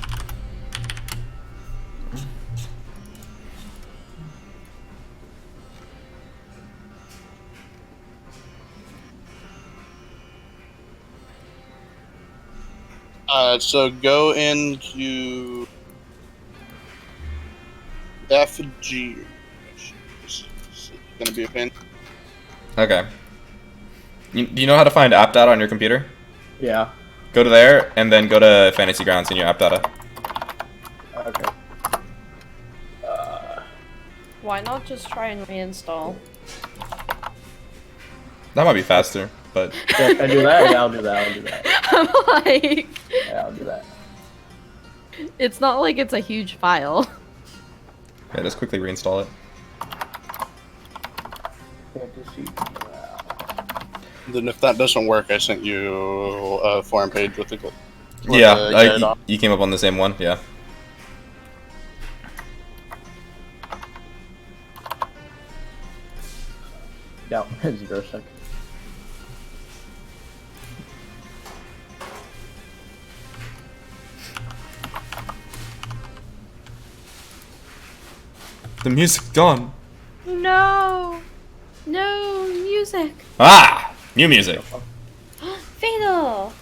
So go into FG. It's gonna be a pain.
Okay. Do you know how to find app data on your computer?
Yeah.
Go to there, and then go to Fantasy Grounds in your app data.
Okay.
Why not just try and reinstall?
That might be faster, but...
Yeah, can I do that? Yeah, I'll do that.
I'm like...
Yeah, I'll do that.
It's not like it's a huge file.
Yeah, just quickly reinstall it.
Then if that doesn't work, I sent you a forum page with the guide on.
You came up on the same one, yeah.
Yeah, 0 sec.
The music's gone.
No, music.
Ah! New music.
Fatal.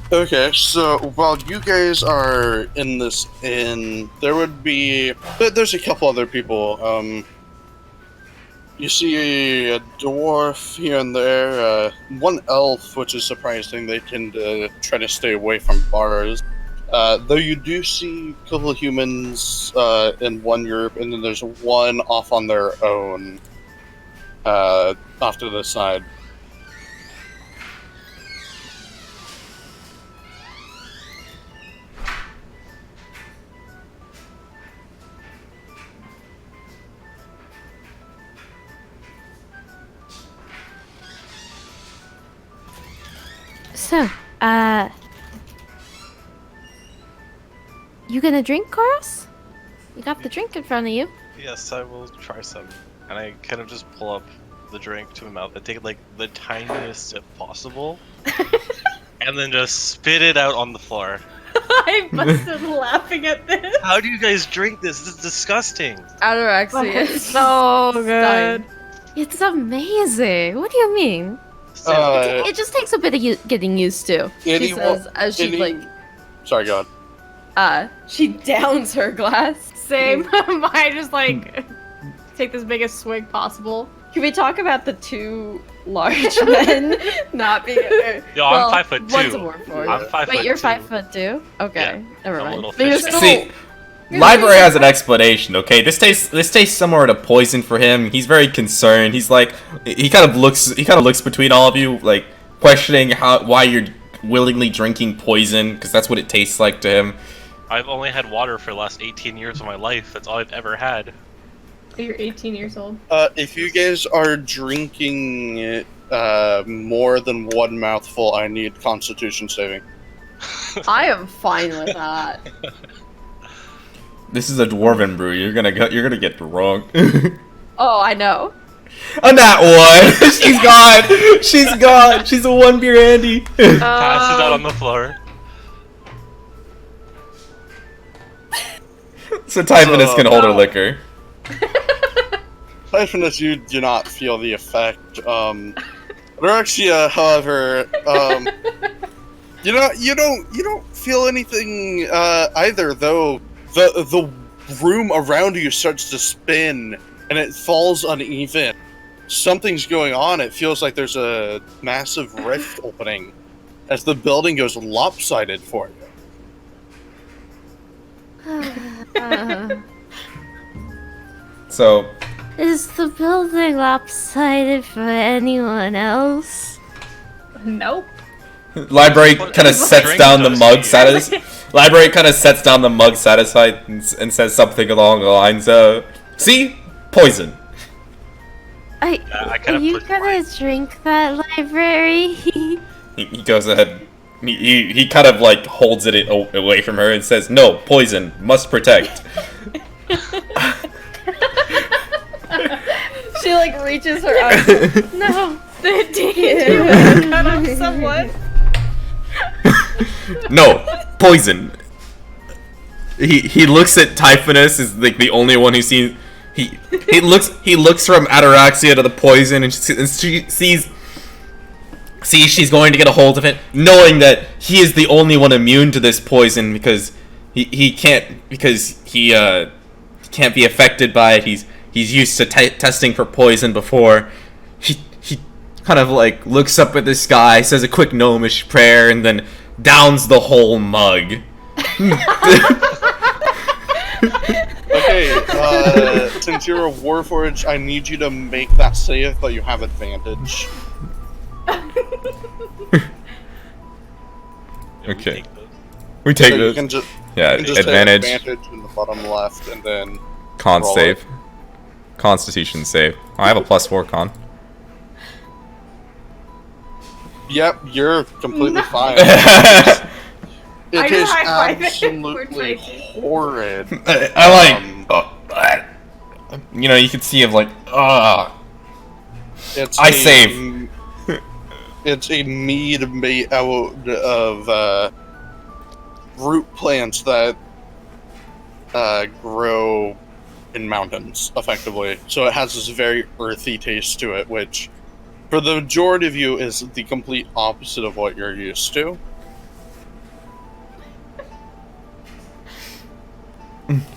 Okay, so while you guys are in this inn, there's a couple other people. You see a dwarf here and there, one elf, which is surprising. They tend to try to stay away from bars. Though you do see a couple of humans in one group, and then there's one off on their own, off to the side.
So, you gonna drink, Khoros? You got the drink in front of you.
Yes, I will try some. And I kind of just pull up the drink to my mouth and take like the tiniest sip possible, and then just spit it out on the floor.
I busted laughing at this.
How do you guys drink this? This is disgusting.
Anorexia.
It's so good.
It's amazing. What do you mean? It just takes a bit of getting used to.
She says as she
Sorry, go on.
she downs her glass.
Same. I just like take this biggest swig possible.
Can we talk about the two large men not being?
Yo, I'm 5'2".
One's a warforged.
I'm 5'2".
Wait, you're 5'2"? Okay,
Yeah,
never
I'm a
mind.
little
But you're
fish.
still.
See, Library has an explanation. Okay, this tastes similar to poison for him. He's very concerned. He's like, he kind of looks between all of you, like questioning why you're willingly drinking poison, because that's what it tastes like to him.
I've only had water for the last 18 years of my life. That's all I've ever had.
You're 18 years old.
If you guys are drinking more than one mouthful, I need Constitution saving.
I am fine with that.
This is a dwarven brew. You're gonna get drunk.
Oh, I know.
On that one, she's gone. She's gone. She's a 1 beer Andy.
Passes out on the floor.
So Typhonus can hold her liquor.
Typhonus, you do not feel the effect. Ataraxia, however, you don't feel anything either. Though the room around you starts to spin and it falls uneven. Something's going on. It feels like there's a massive rift opening as the building goes lopsided for you.
So,
Is the building lopsided for anyone else?
Nope.
Library kind of sets down the mug Library kind of sets down the mug satisfied and says something along the lines of, "See, poison."
I
Are
kind
you
of
gonna drink that, Library?
He goes ahead. He kind of like holds it away from her and says, "No, poison. Must protect."
She like reaches her arm. No.
Cut off someone.
No, poison. He looks at Typhonus as like the only one who sees. He looks from Ataraxia to the poison and she sees she's going to get a hold of it, knowing that he is the only one immune to this poison because he can't be affected by it. He's used to testing for poison before. He kind of like looks up at the sky, says a quick gnomish prayer, and then downs the whole mug.
Okay, since you're a Warforged, I need you to make that save, but you have advantage.
Okay. We take
So you
this.
can just,
Yeah,
you can just
advantage.
hit advantage in the bottom left, and then
Con
roll
save.
it.
Constitution save. I have a +4 con.
Yep, you're completely fine.
I
It
just
is
high-five it.
absolutely
We're fighting.
horrid.
You know, you can see of like,
It's
I
a-
save.
It's a mead made out of root plants that grow in mountains, effectively. So it has this very earthy taste to it, which, for the majority of you, is the complete opposite of what you're used to.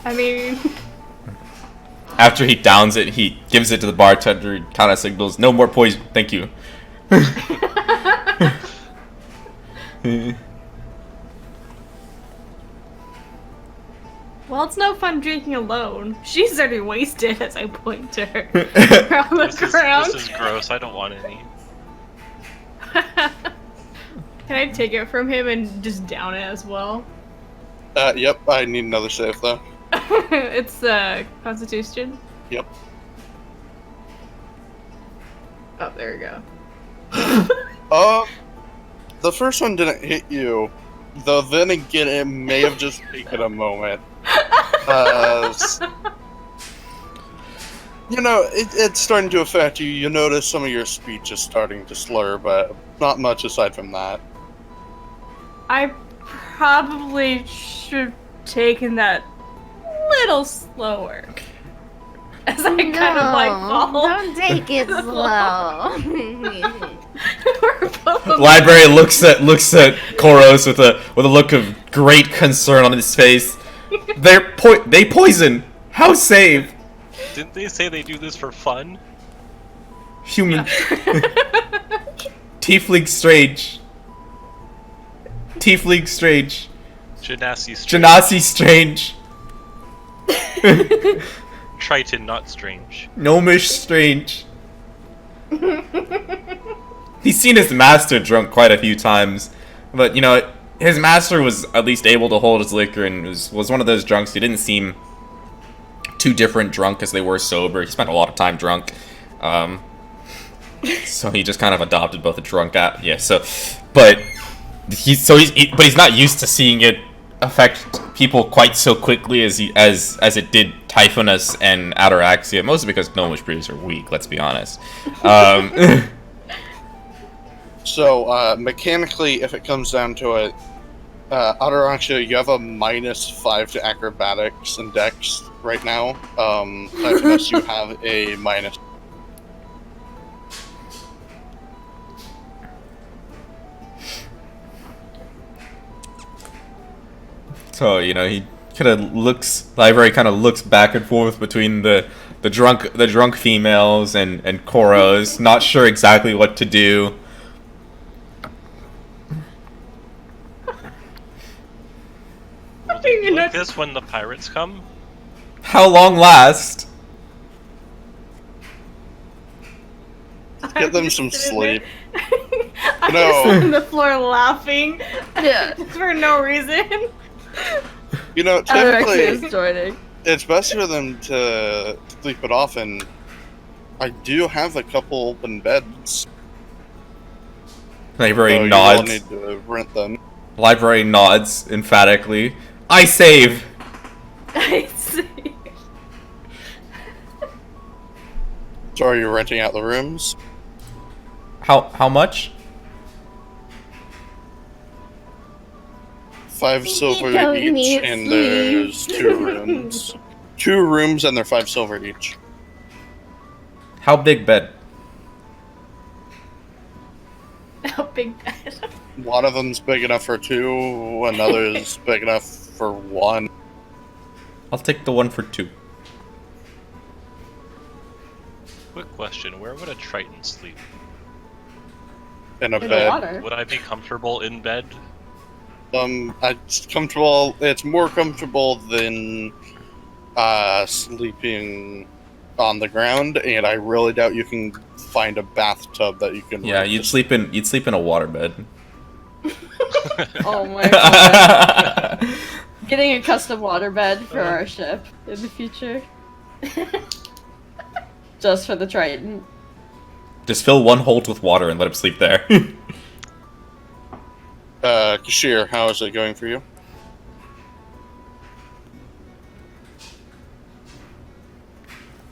I mean,
After he downs it, he gives it to the bartender. He kind of signals, "No more poison, thank you."
well, it's no fun drinking alone. She's already wasted as I point to her on the ground.
This is gross. I don't want any.
Can I take it from him and just down it as well?
Yep, I need another save, though.
It's Constitution.
Yep.
Oh, there we go.
The first one didn't hit you, though then again, it may have just taken a moment. You know, it's starting to affect you. You notice some of your speech is starting to slur, but not much aside from that.
I probably should have taken that little slower. As I kind of like fall.
Don't take it slow.
We're both
Library looks at Khoros with a look of great concern on his face. They poison. How save?
Didn't they say they do this for fun?
Human. Tiefling strange. Tiefling strange.
Genasi strange.
Genasi strange.
Triton not strange.
Gnomish strange. He's seen his master drunk quite a few times, but you know, his master was at least able to hold his liquor and was one of those drunks who didn't seem too different drunk as they were sober. He spent a lot of time drunk, so he just kind of adopted both a drunk but he's not used to seeing it affect people quite so quickly as it did Tyfonas and Ataraxia, mostly because Gnomish brews are weak, let's be honest.
So, mechanically, if it comes down to it, Ataraxia, you have a -5 to acrobatics and dex right now. Typhonus, you have a minus.
So, you know, Library kind of looks back and forth between the drunk females and Khoros, not sure exactly what to do.
Will they do like this when the pirates come?
How long last?
Get them some sleep.
I'm just on the floor laughing for no reason.
You know, typically,
is joining.
it's best for them to sleep it off, and I do have a couple open beds.
Library
So
nods.
you will need to rent them.
Library nods emphatically. I save.
I see.
So are you renting out the rooms?
How much?
5 silver
don't
each,
need
and
sleep.
there's 2 rooms. 2 rooms, and they're 5 silver each.
How big bed?
How big bed?
One of them's big enough for 2, another's big enough for 1.
I'll take the one for 2.
Quick question: where would a Triton sleep?
In a
In the
bed.
water.
Would I be comfortable in bed?
It's comfortable. It's more comfortable than sleeping on the ground, and I really doubt you can find a bathtub that you can.
Yeah,
rent
you'd
to
sleep in a waterbed.
Oh my god. Getting a custom waterbed for our ship in the future. Just for the Triton.
Just fill one hold with water and let him sleep there.
Kashir, how is it going for you?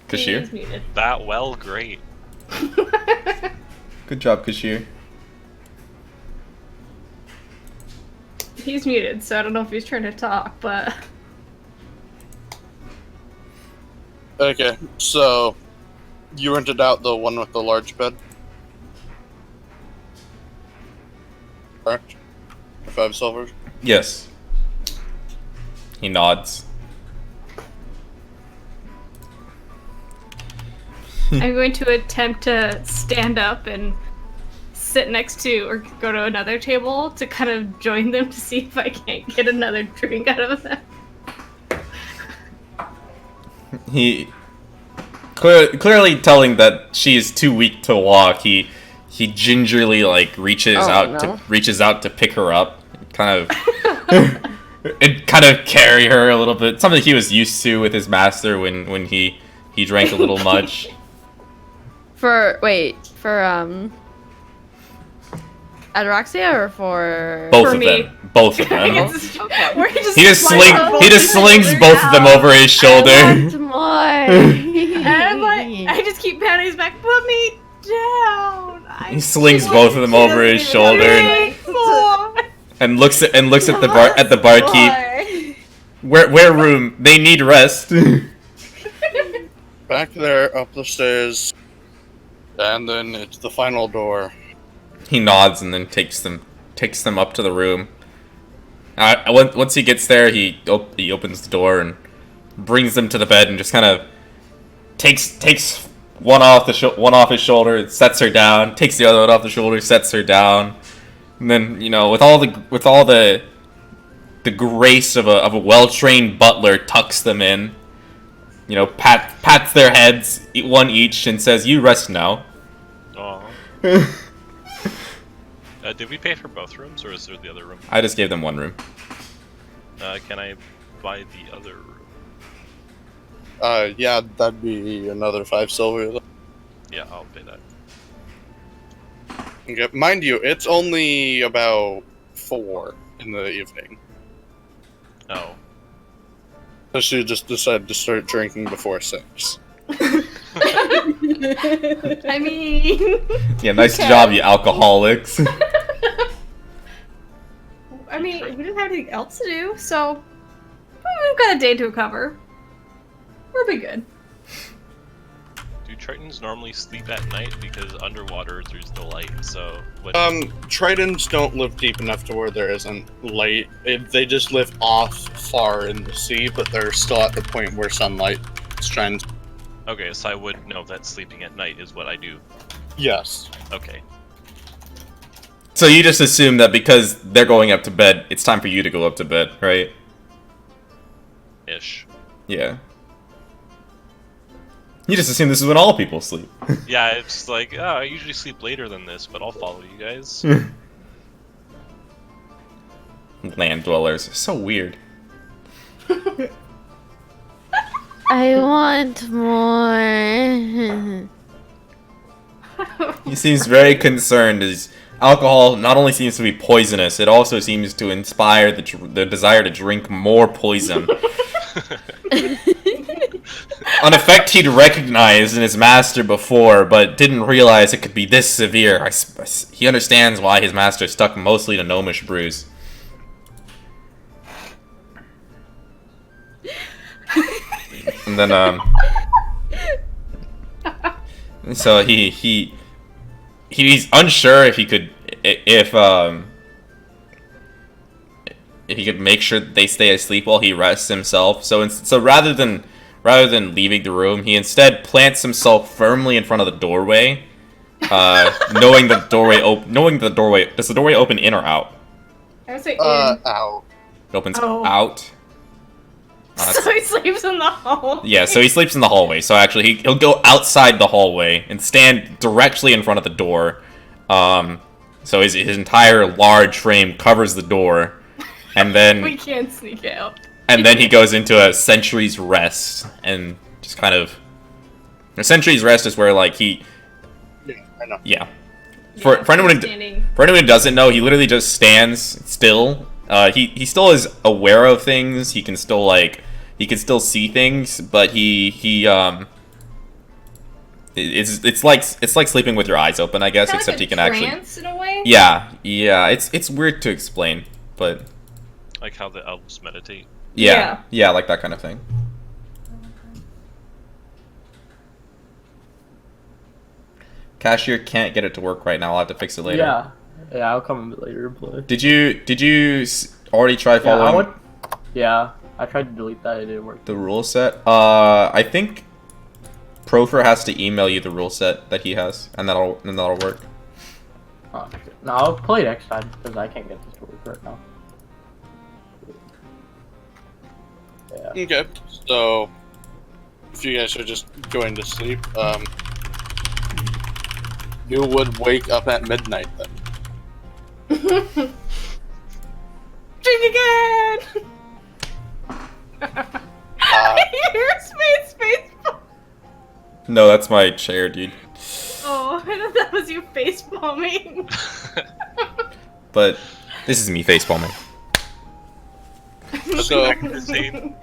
Kashir?
He's muted.
That well, great.
Good job, Kashir.
He's muted, so I don't know if he's trying to talk, but
Okay, so you rented out the one with the large bed, correct? 5 silver.
Yes. He nods.
I'm going to attempt to stand up and sit next to or go to another table to kind of join them to see if I can't get another drink out of them.
He clearly telling that she is too weak to walk. He gingerly like reaches out to pick her up, kind of and kind of carry her a little bit. Something he was used to with his master when he drank a little much.
For Ataraxia or for
Both
For
of
me.
them. Both of them.
Okay.
We're
He just
slings
slings both of them over his shoulder.
More.
And I just keep patting his back. Put me down.
He slings both of them over his shoulder and looks at the barkeep. Where room? They need rest.
Back there, up the stairs, and then it's the final door.
He nods and then takes them up to the room. Once he gets there, he opens the door and brings them to the bed and just kind of takes one off his shoulder, sets her down, takes the other one off the shoulder, sets her down, and then with all the grace of a well-trained butler, tucks them in. Pats their heads, one each, and says, "You rest now."
Aw. Did we pay for both rooms, or is there the other room?
I just gave them one room.
Can I buy the other room?
Yeah, that'd be another 5 silver.
Yeah, I'll pay that.
Okay, mind you, it's only about 4 in the evening.
Oh.
So she just decided to start drinking before 6.
I mean...
Yeah, nice job, you alcoholics.
I mean, we didn't have anything else to do, so... We've got a day to cover. We'll be good.
Do Tritons normally sleep at night? Because underwater there's no light, so...
Tritons don't live deep enough to where there isn't light. They just live off far in the sea, but they're still at the point where sunlight shines.
Okay, so I would know that sleeping at night is what I do.
Yes.
Okay.
So you just assume that because they're going up to bed, it's time for you to go up to bed, right?
Ish.
Yeah. You just assume this is when all people sleep.
Yeah, it's like, oh, I usually sleep later than this, but I'll follow you guys.
Land dwellers. So weird.
I want more.
He seems very concerned. His alcohol not only seems to be poisonous, it also seems to inspire the desire to drink more poison. An effect he'd recognized in his master before, but didn't realize it could be this severe. He understands why his master stuck mostly to gnomish brews. And then, so he's unsure if he could make sure that they stay asleep while he rests himself. So rather than leaving the room, he instead plants himself firmly in front of the doorway, knowing the doorway. Does the doorway open in or out?
I would say in.
Out.
It opens
Oh.
out.
So he sleeps in the hall.
Yeah, so he sleeps in the hallway. So actually, he'll go outside the hallway and stand directly in front of the door. So his entire large frame covers the door, and then
We can't sneak out.
and then he goes into a sentry's rest and just kind of. A sentry's rest is where he.
Yeah, I know.
Yeah. For anyone who doesn't know, he literally just stands still. He still is aware of things. He can still he can still see things, but it's like sleeping with your eyes open, I guess,
Kinda
except
like
he
a
can actually.
trance in a way.
Yeah. It's weird to explain, but
Like how the elves meditate.
yeah, like that kind of thing. Cashier can't get it to work right now. I'll have to fix it later.
Yeah, I'll come a bit later and play.
Did you already try following
Yeah, I tried to delete that. It didn't work.
the rule set? I think Profer has to email you the rule set that he has, and that'll work.
Oh, okay. No, I'll play next time because I can't get this to work right now. Yeah.
Okay, so if you guys are just going to sleep, you would wake up at midnight then.
Drink again! You hear space.
No, that's my chair, dude.
Oh, I thought that was you face palming.
But this is me facepalming.
So,
Insane.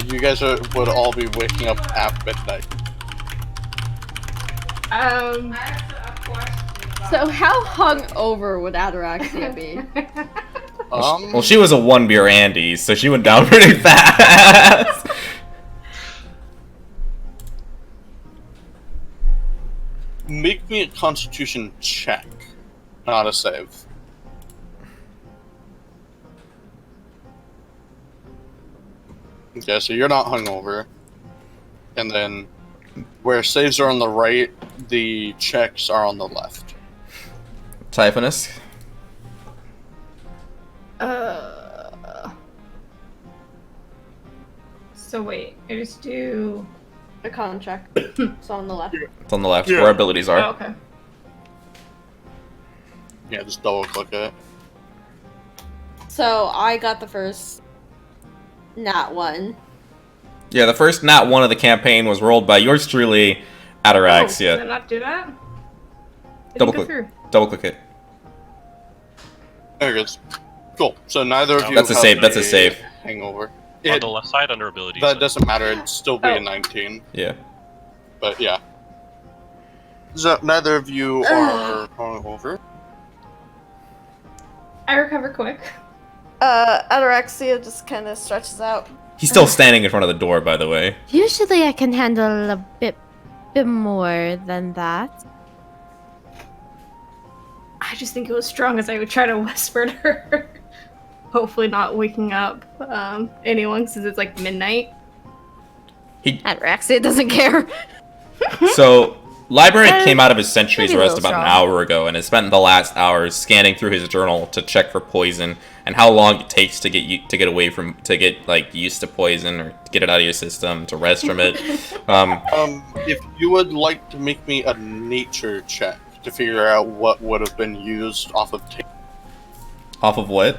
you guys would all be waking up at midnight.
I have a question about
So how hungover would Ataraxia be?
Well, she was a 1 beer Andy, so she went down pretty fast.
Make me a constitution check, not a save. Okay, so you're not hungover. And then where saves are on the right, the checks are on the left.
Typhonus?
So wait, I just do
A con check. So on the left.
It's on the left,
Yeah.
where abilities are.
Oh, okay.
Yeah, just double click it.
So I got the first nat one.
Yeah, the first nat 1 of the campaign was rolled by yours truly,
Oh, did I
Ataraxia.
not do that? It didn't
Double
go
click.
through.
Double click it.
There it goes. Cool. So neither of you
That's a
have
save, that's a save.
hangover.
On the left side under abilities.
That doesn't matter. It'd still be
Oh.
a 19.
Yeah.
But yeah. So neither of you are hungover.
I recover quick.
Ataraxia just kind of stretches out.
He's still standing in front of the door, by the way.
Usually I can handle a bit more than that.
I just think it was strong as I would try to whisper to her. Hopefully not waking up anyone since it's like midnight.
Ataraxia doesn't care.
So, Library came out of his sentry's
Maybe a
rest
little
about an
strong.
hour ago and has spent the last hours scanning through his journal to check for poison and how long it takes to get used to poison or to get it out of your system, to rest from it.
If you would like to make me a nature check to figure out what would have been used off of
Off of what?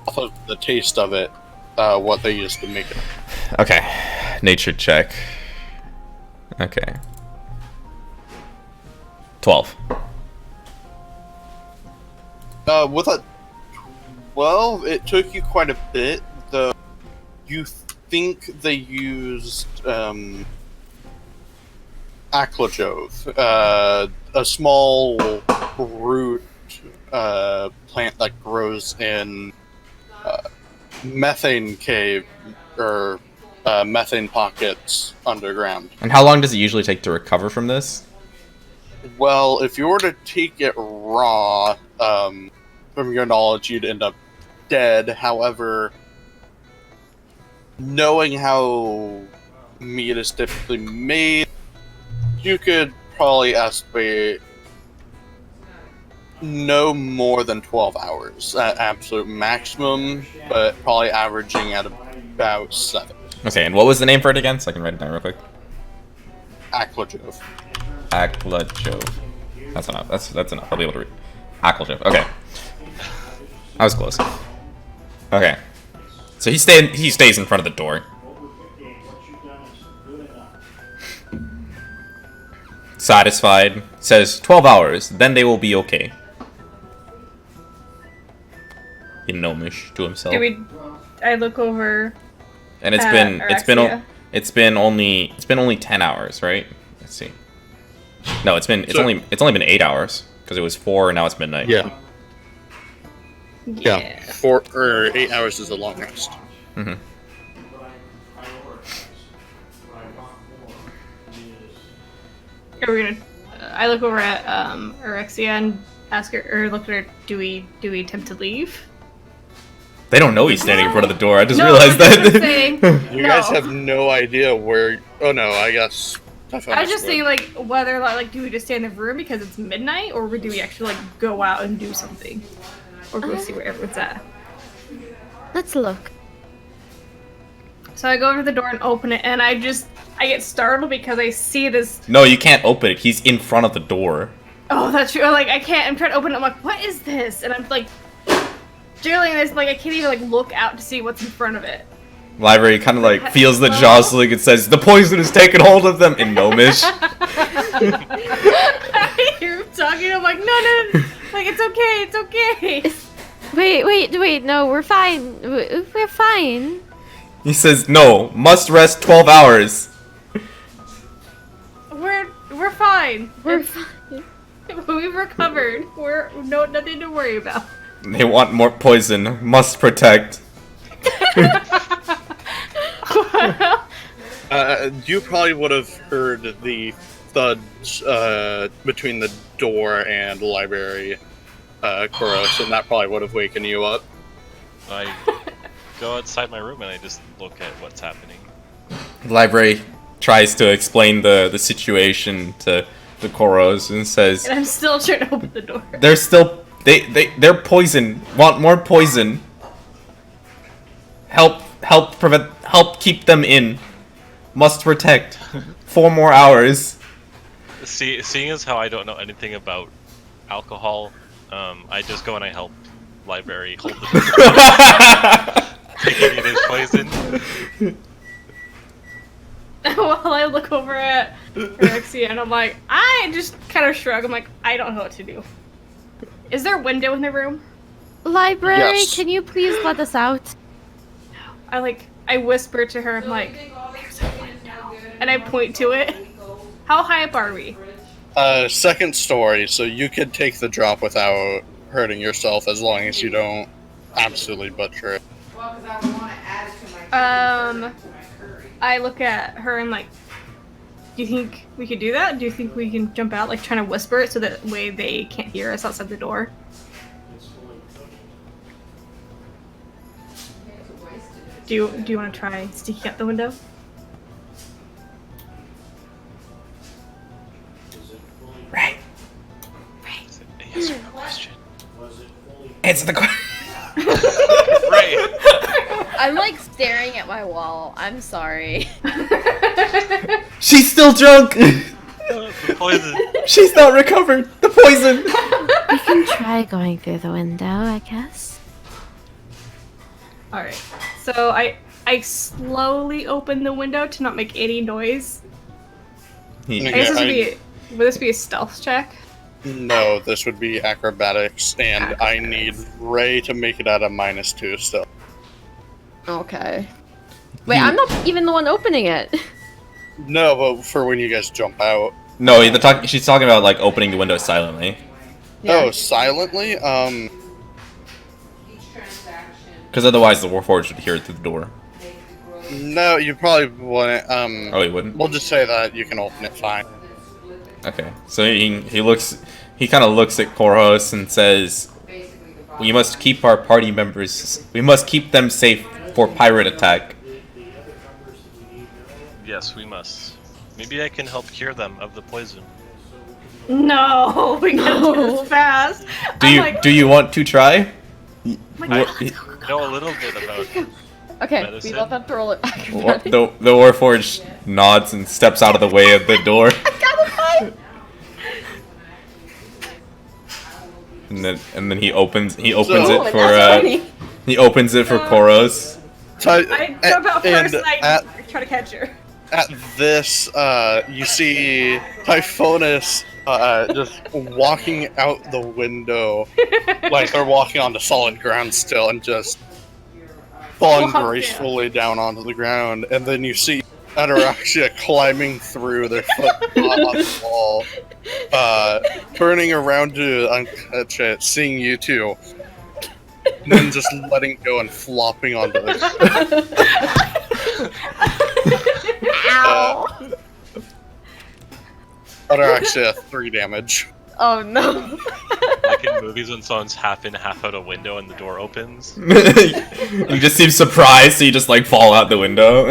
off of the taste of it, what they used to make it.
Okay, nature check. Okay. 12.
With a well, it took you quite a bit. Though you think they used Aclojove, a small root plant that grows in methane cave or methane pockets underground.
And how long does it usually take to recover from this?
Well, if you were to take it raw, from your knowledge, you'd end up dead. However, knowing how meat is typically made, you could probably estimate no more than 12 hours at absolute maximum, but probably averaging at about 7.
Okay, and what was the name for it again? So I can write it down real quick.
Aclojove.
Aclojove. That's enough. That's enough. I'll be able to read. Aclojove. Okay. I was close. Okay. So he stays in front of the door. Satisfied. Says 12 hours, then they will be okay. In Gnomish to himself.
I look over.
And it's been only 10 hours, right? Let's see. No, it's only been 8 hours because it was 4 and now it's midnight.
Yeah.
Yeah.
4 or 8 hours is a long rest.
Mm-hmm.
Are we gonna? I look over at Ataraxia and ask her, or look at her. Do we attempt to leave?
They don't know he's standing in front of the door. I just
No,
realized
that's what I'm
that.
saying.
You
No.
guys have no idea where. Oh no, I guess.
I was just saying, like, whether like do we just stay in the room because it's midnight, or do we actually like go out and do something, or go see where everyone's at?
Let's look.
So I go over to the door and open it, and I get startled because I see this.
No, you can't open it. He's in front of the door.
Oh, that's true. Like I can't. I'm trying to open it. I'm like, what is this? And I'm like, jiggling this. Like I can't even like look out to see what's in front of it.
Library kind of like feels the
Hello?
jostling and says, "The poison has taken hold of them." In Gnomish.
I hear him talking. I'm like, no. Like it's okay. It's okay.
Wait, no, we're fine. We're fine.
He says, "No, must rest 12 hours."
We're fine.
We're fine.
We've recovered. We're nothing to worry about.
They want more poison. Must protect.
You probably would have heard the thuds between the door and library, Khoros, and that probably would have waken you up.
I go outside my room and I just look at what's happening.
Library tries to explain the situation to the Khoros and says,
And I'm still trying to open the door.
they're still they're poison. Want more poison? Help keep them in. Must protect. 4 more hours.
Seeing as how I don't know anything about alcohol, I just go and I help library hold the door. Thinking it is poison.
While I look over at Ataraxia and I'm like, I just kind of shrug. I'm like, I don't know what to do. Is there a window in the room?
Library,
Yes.
can you please let us out?
I whisper to her, I'm like, there's a window. And I point to it. How high up are we?
2nd story, so you could take the drop without hurting yourself as long as you don't absolutely butcher it.
Well, because I would want to add it to my to my curry.
I look at her and like, do you think we could do that? Do you think we can jump out, like trying to whisper it so that way they can't hear us outside the door? Do you want to try sneaking out the window?
Right.
Yes or no question.
Answer the question.
Right.
I'm like staring at my wall. I'm sorry.
She's still drunk.
The poison.
She's not recovered. The poison.
We can try going through the window, I guess.
Alright. So I slowly open the window to not make any noise. I guess would this be a stealth check?
No, this would be acrobatics, and I need Ray to make it at a -2 still.
Okay. Wait, I'm not even the one opening it.
No, but for when you guys jump out.
No, she's talking about like opening the window silently.
Oh, silently?
Each transaction
Because otherwise the Warforged would hear it through the door.
makes the growth
No, you probably wouldn't.
Oh, he wouldn't?
We'll just say that you can open it fine.
Okay. So he kind of looks at Khoros and says,
basically the
we must keep our party members, we must keep them safe for pirate attack.
Yes, we must. Maybe I can help cure them of the poison.
No, we gotta do this fast.
Do you want to try?
Know a little bit about
Okay,
medicine.
we both have to roll it back.
The Warforged nods and steps out of the way of the door. And then he opens it for Khoros.
I jump out first and I try to catch her.
At this, you see Tyfonas just walking out the window like they're walking onto solid ground still and just falling
Plop
gracefully down onto the ground. And then you see Ataraxia climbing through their foot on the wall, turning around to uncatch it, seeing you two, and then just letting go and flopping onto the
Ow!
Ataraxia, 3 damage.
Oh no.
Like in movies when someone's half in, half out a window and the door opens.
You just seem surprised, so you just like fall out the window.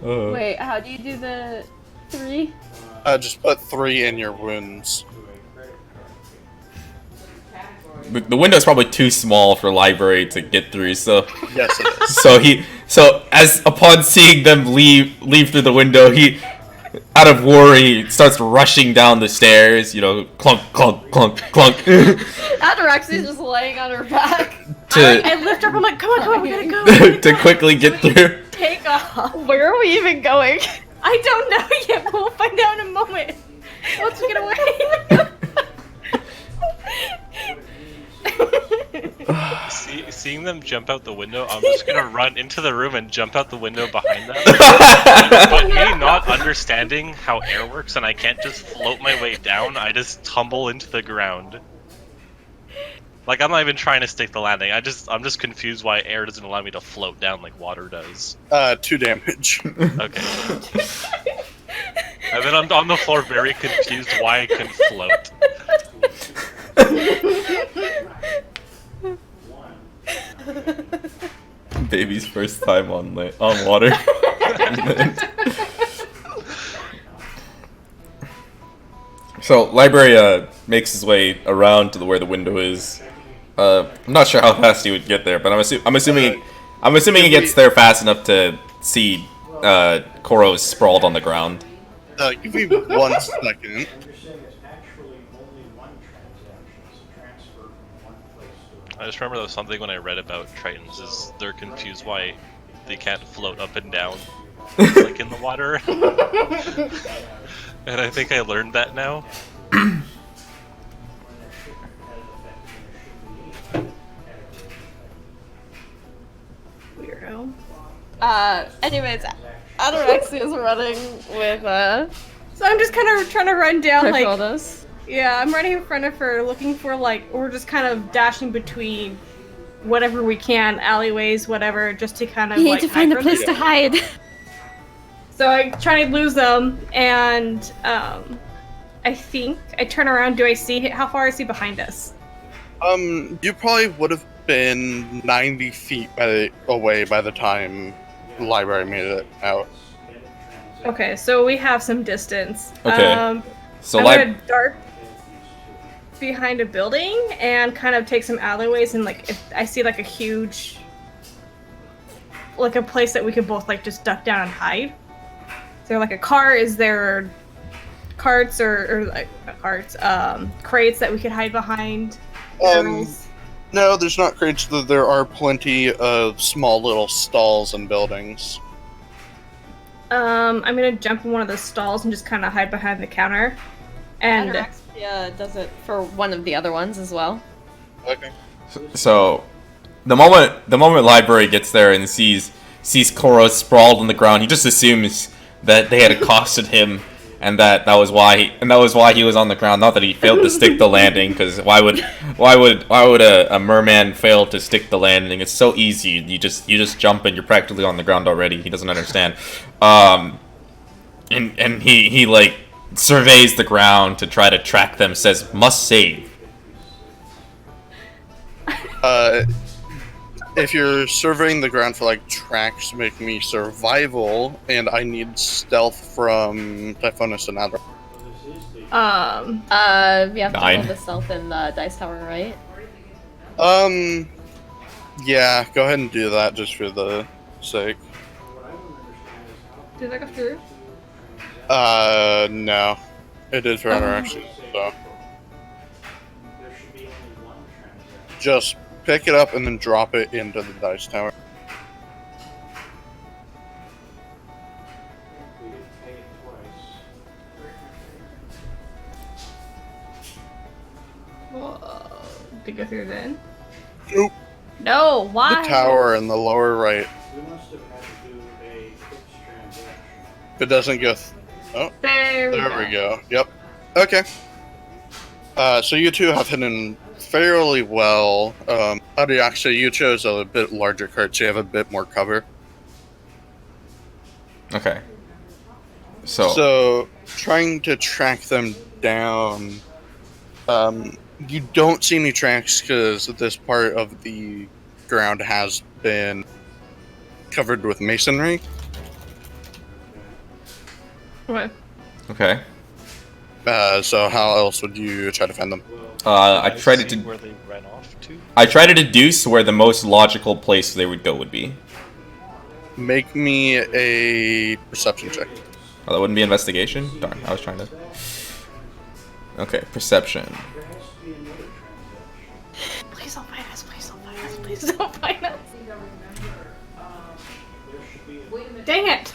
Wait, how do you do the 3?
Just put 3 in your wounds.
The window's probably too small for library to get through, so
Yes, it is.
so as upon seeing them leave through the window, he, out of worry, starts rushing down the stairs. You know, clunk, clunk, clunk, clunk.
Ataraxia's just laying on her back.
I lift her up, I'm like, come on, we gotta go.
To quickly get through.
Take off.
Where are we even going?
I don't know yet, but we'll find out in a moment. Once we get away.
Seeing them jump out the window, I'm just gonna run into the room and jump out the window behind them. But me not understanding how air works and I can't just float my way down, I just tumble into the ground. Like, I'm not even trying to stick the landing. I'm just confused why air doesn't allow me to float down like water does.
2 damage.
Okay. And then I'm on the floor very confused why I can float.
Baby's first time on water. So library makes his way around to where the window is. I'm not sure how fast he would get there, but I'm assuming he gets there fast enough to see Khoros sprawled on the ground.
Give me 1 second.
You're saying it's actually only one transaction. It's a transfer from one place to
I just remember there was something when I read about Tritons is they're confused why they can't float up and down like in the water. And I think I learned that now.
Weirdo.
Anyways, Ataraxia is running with
So I'm just kind of trying to run down, like,
Tyfonas.
yeah, I'm running in front of her, looking for, like, we're just kind of dashing between whatever we can, alleyways, whatever, just to kind of,
You need
like,
to find a
hide
place to hide.
So I try to lose them, and I think I turn around. Do I see how far is he behind us?
You probably would have been 90 feet away by the time the library made it out.
Okay, so we have some distance.
Okay. So
I'm gonna dart behind a building and kind of take some alleyways, and like if I see like a huge, like a place that we could both like just duck down and hide. Is there like a car? Is there carts or like not carts, crates that we could hide behind?
No, there's not crates. There are plenty of small little stalls and buildings.
I'm gonna jump in one of the stalls and just kind of hide behind the counter. And
Ataraxia does it for one of the other ones as well.
Okay.
So, the moment library gets there and sees Khoros sprawled on the ground, he just assumes that they had accosted him, and that was why he was on the ground. Not that he failed to stick the landing, because why would a merman fail to stick the landing? It's so easy. You just jump and you're practically on the ground already. He doesn't understand. And he like surveys the ground to try to track them. Says must save.
If you're surveying the ground for like tracks, make me survival, and I need stealth from Tyfonas and Adra.
We have to
9.
roll the stealth in the dice tower, right?
Yeah, go ahead and do that just for the sake.
did that go through?
No. It did for Ataraxia, so. Just pick it up and then drop it into the dice tower.
Whoa. Did it go through then?
Nope.
No, why?
The tower in the lower right.
We must have had to do a fixed transaction.
If it doesn't go... Oh,
There we
there we go. Yep. Okay. So you two have hidden fairly well. Ataraxia, you chose a bit larger cart, so you have a bit more cover.
Okay. So
So, trying to track them down, you don't see any tracks because this part of the ground has been covered with masonry.
What?
okay.
So how else would you try to find them?
I tried
see
to
where they ran off to.
I tried to deduce where the most logical place they would go would be.
Make me a perception check.
Oh, that wouldn't be investigation? Darn, I was trying to... Okay, perception.
Please don't find us. Please don't find us. Please don't find us. Dang it.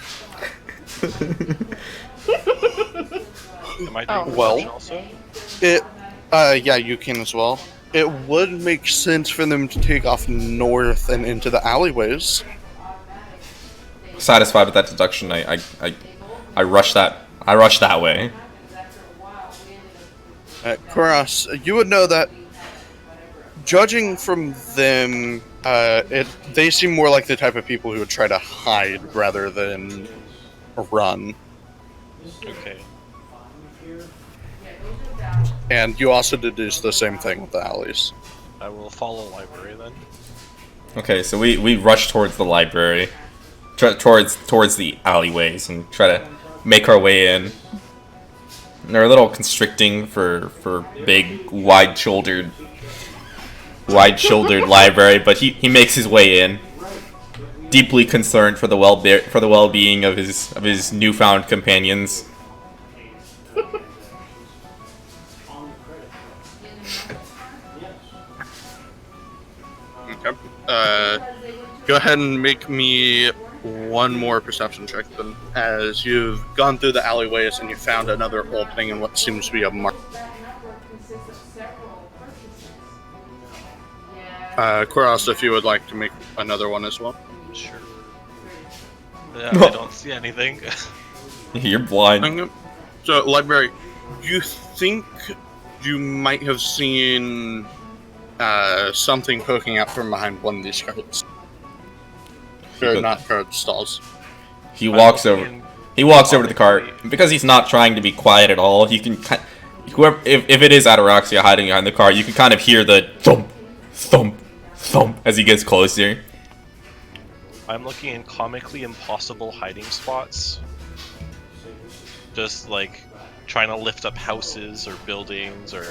Am I doing
Well.
perception also?
Yeah, you can as well. It would make sense for them to take off north and into the alleyways.
Satisfied with that deduction, I rushed that. I rushed that way.
Khoros, you would know that, judging from them, they seem more like the type of people who would try to hide rather than run.
Okay.
And you also deduce the same thing with the alleys.
I will follow library then.
Okay, so we rushed towards the library, towards the alleyways and try to make our way in. And they're a little constricting for big, wide-shouldered library, but he makes his way in, deeply concerned for the well-being of his newfound companions.
Okay. Go ahead and make me one more perception check then, as you've gone through the alleyways and you found another opening in what seems to be a market. Khoros, if you would like to make another one as well.
Sure. Yeah, I don't see anything.
You're blind.
Okay. So, library, you think you might have seen something poking out from behind one of these carts. Or not carts, stalls.
He walks over to the cart. Because he's not trying to be quiet at all, he can if it is Ataraxia hiding behind the cart, you can kind of hear the thump, thump, thump as he gets closer.
I'm looking in comically impossible hiding spots. Just like trying to lift up houses or buildings or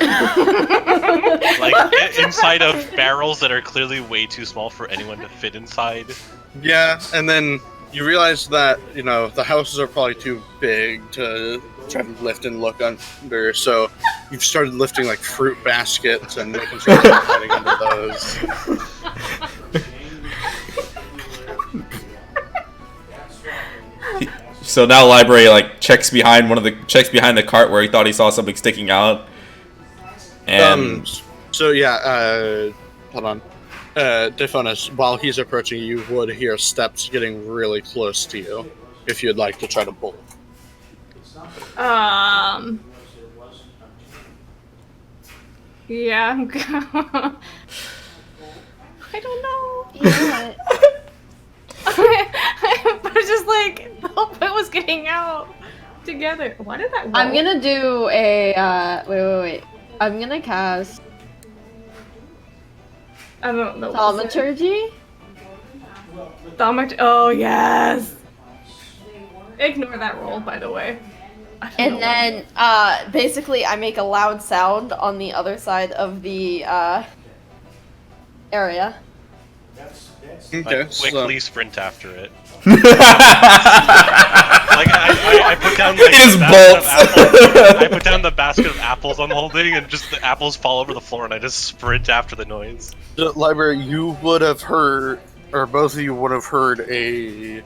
like inside of barrels that are clearly way too small for anyone to fit inside.
Yeah, and then you realize that, you know, the houses are probably too big to try to lift and look under, so you've started lifting like fruit baskets and making sure you're hiding under those.
So now library checks behind the cart where he thought he saw something sticking out. And
Hold on. Tyfonas, while he's approaching, you would hear steps getting really close to you if you'd like to try to bolt.
Yeah. I don't know.
Yeah.
I was just like, the whole point was getting out together. Why did that roll?
I'm gonna do a wait. I'm gonna cast
I don't know.
Thaumaturgy.
Oh yes. Ignore that roll, by the way.
And then basically I make a loud sound on the other side of the area.
Okay,
I quickly sprint after it.
it
I put down like
just
I put down the basket of apples I'm holding, and just the apples fall over the floor, and I just sprint after the noise.
The library, you would have heard, or both of you would have heard a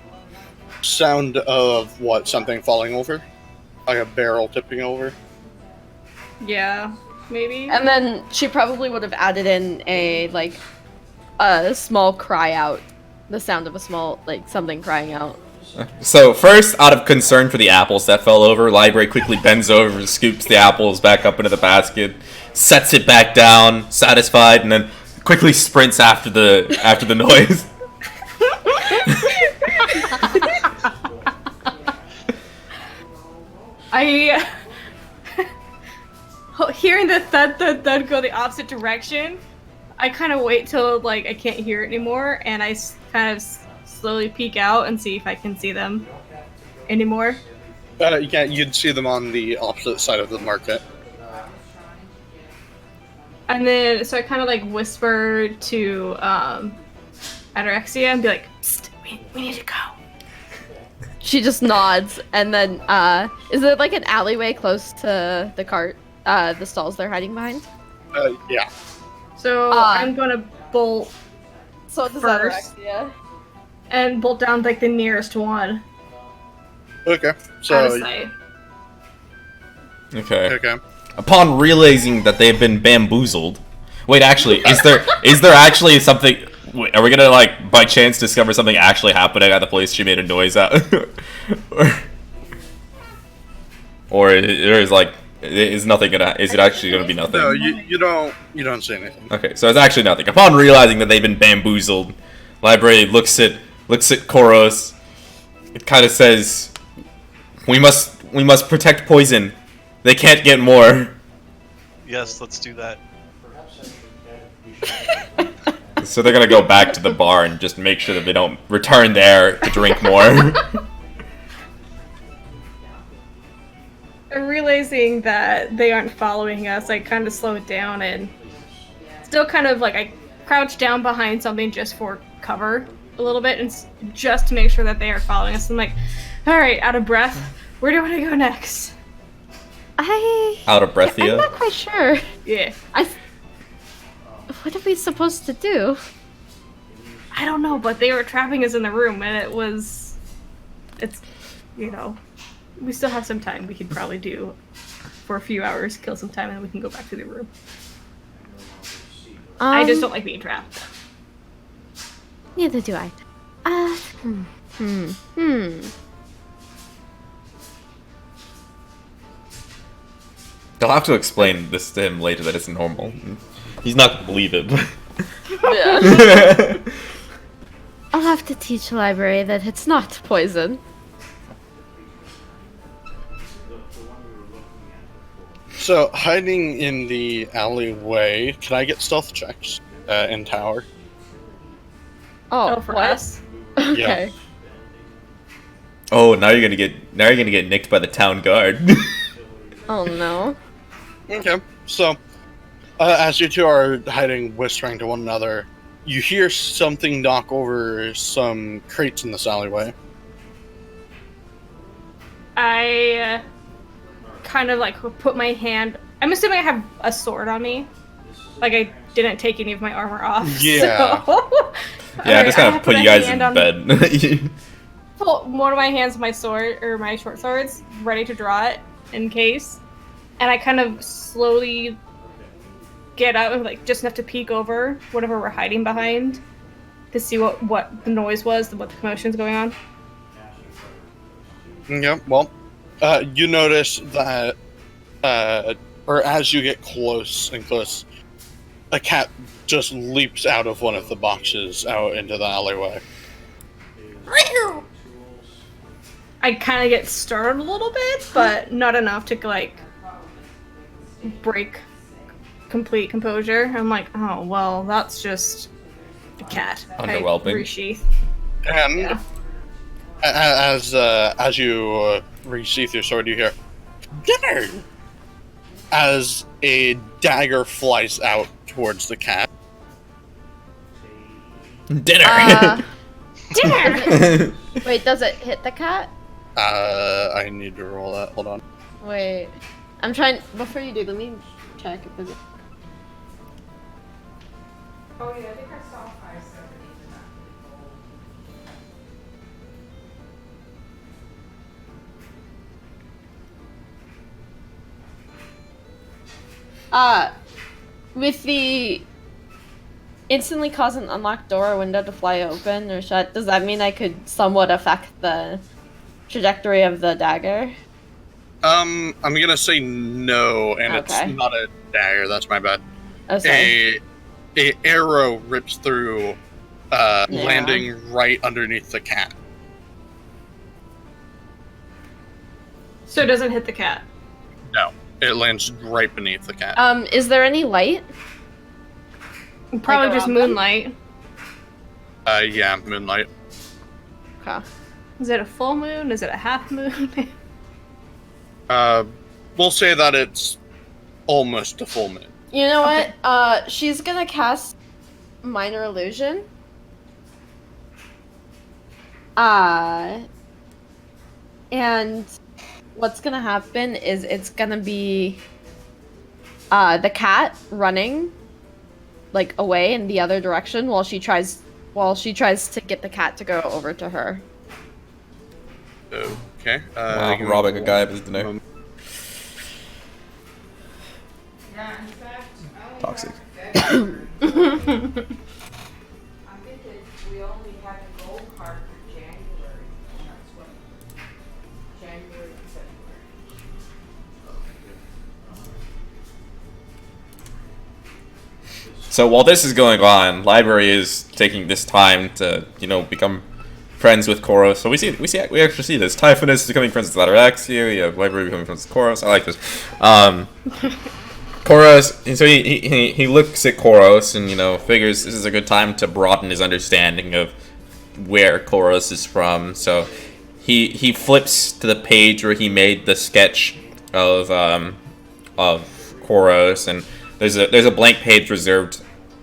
sound of something falling over, like a barrel tipping over.
Yeah, maybe.
And then she probably would have added in a small cry out. The sound of a small, something crying out.
So first, out of concern for the apples that fell over, library quickly bends over, scoops the apples back up into the basket, sets it back down, satisfied, and then quickly sprints after the noise.
Hearing the thud go the opposite direction, I kind of wait till I can't hear it anymore, and I kind of slowly peek out and see if I can see them anymore.
Yeah, you'd see them on the opposite side of the market.
And then, so I kind of whisper to Ataraxia and be like, "Psst, we need to go."
She just nods, and then is there an alleyway close to the cart, the stalls they're hiding behind?
Yeah.
So I'm gonna bolt
So does
first,
Ataraxia.
and bolt down the nearest one.
Okay.
Out of
So
sight.
okay.
Upon realizing that they've been bamboozled, wait, actually, is there actually something? Wait, are we gonna by chance discover something actually happening at the place she made a noise at, or is nothing gonna? Is it actually gonna be nothing?
No, you don't say anything.
Okay, so it's actually nothing. Upon realizing that they've been bamboozled, library looks at Khoros. It kind of says, "We must protect poison. They can't get more."
Yes, let's do that.
So they're gonna go back to the bar and just make sure that they don't return there to drink more.
Realizing that they aren't following us, I kind of slow it down and still kind of like I crouch down behind something just for cover a little bit and just to make sure that they are following us. I'm like, all right, out of breath. Where do I want to go next?
Out of breath,
I'm not quite sure.
Yeah.
What are we supposed to do?
I don't know, but they were trapping us in the room, and it's, you know, we still have some time. We could probably do for a few hours, kill some time, and then we can go back to the room. I just don't like being trapped.
Neither do I.
They'll have to explain this to him later that it's normal. He's not gonna believe it.
Yeah. I'll have to teach the library that it's not poison.
So, hiding in the alleyway, can I get stealth checks in tower?
Oh,
For
what?
us?
Okay.
Oh, now you're gonna get nicked by the town guard.
Oh no.
Okay, so as you two are hiding, whispering to one another, you hear something knock over some crates in this alleyway.
I kind of like put my hand. I'm assuming I have a sword on me. Like I didn't take any of my armor off.
Yeah.
So.
Yeah, I just kind of put you guys in bed.
Pull one of my hands with my sword or my short swords, ready to draw it in case. And I kind of slowly get up and like just enough to peek over whatever we're hiding behind to see what the noise was, what the commotion's going on.
Yeah, well, you notice that, or as you get close and close, a cat just leaps out of one of the boxes out into the alleyway.
I kind of get startled a little bit, but not enough to like break complete composure. I'm like, oh well, that's just a cat.
Underwhelming.
Resheath.
And
Yeah.
as you resheath your sword, you hear dinner as a dagger flies out towards the cat.
Dinner.
Dinner! Wait, does it hit the cat?
I need to roll that. Hold on.
Wait. I'm trying. Before you do, let me check if it's.
Oh yeah, I think I saw 570
With the instantly cause an unlocked door or window to fly open or shut, does that mean I could somewhat affect the trajectory of the dagger?
I'm gonna say no, and
Okay.
it's not a dagger. That's my bad.
Oh, sorry.
A arrow rips through, landing right underneath the cat.
So it doesn't hit the cat.
No, it lands right beneath the cat.
Is there any light?
Probably
Like
just
around them?
moonlight.
Yeah, moonlight.
Okay.
Is it a full moon? Is it a half moon?
We'll say that it's almost a full moon.
You know what? She's gonna cast Minor Illusion. And what's gonna happen is it's gonna be the cat running like away in the other direction while she tries to get the cat to go over to her.
Okay.
Wow, robbing a guy of his dinner.
Yeah, in fact, I only
Toxic.
have I think that we only had a gold card for January, and that's what January and February.
So while this is going on, library is taking this time to, become friends with Khoros. So we actually see this. Tyfonas is becoming friends with Ataraxia. We have library becoming friends with Khoros. I like this. Khoros, so he looks at Khoros and, figures this is a good time to broaden his understanding of where Khoros is from. So he flips to the page where he made the sketch of Khoros, and there's a blank page reserved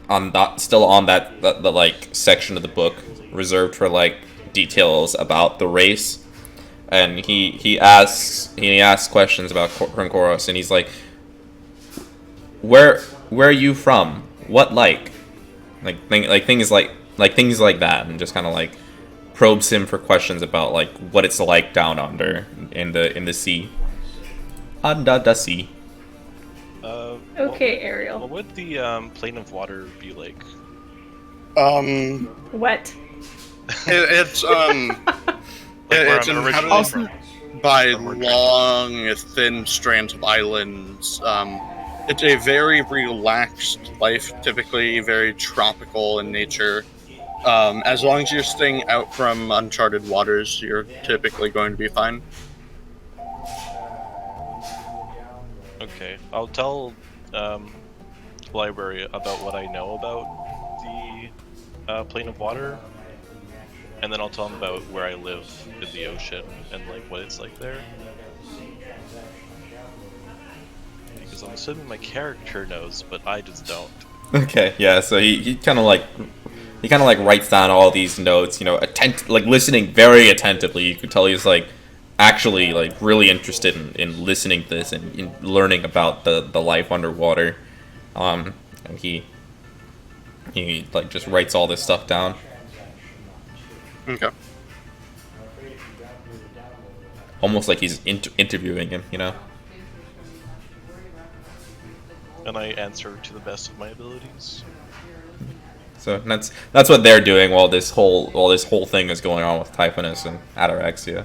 on that, still on the like section of the book reserved for like details about the race. And he asks questions about Khoros, and he's like, Where are you from? What like things like that, and just kind of like probes him for questions about like what it's like down under in the sea. Under the sea.
Okay, Ariel.
What would the plane of water be like?
Wet.
It's it's inhabited by long, thin strands of islands. It's a very relaxed life, typically very tropical in nature. As long as you're staying out from uncharted waters, you're typically going to be fine.
Okay, I'll tell library about what I know about the plane of water, and then I'll tell him about where I live in the ocean and like what it's like there. Because I'm assuming my character knows, but I just don't.
Okay, yeah. So he kind of like writes down all these notes, listening very attentively. You could tell he's like actually like really interested in listening to this and in learning about the life underwater. And he like just writes all this stuff down.
Okay.
Almost like he's interviewing him,
And I answer to the best of my abilities.
So that's what they're doing while this whole thing is going on with Tyfonas and Ataraxia.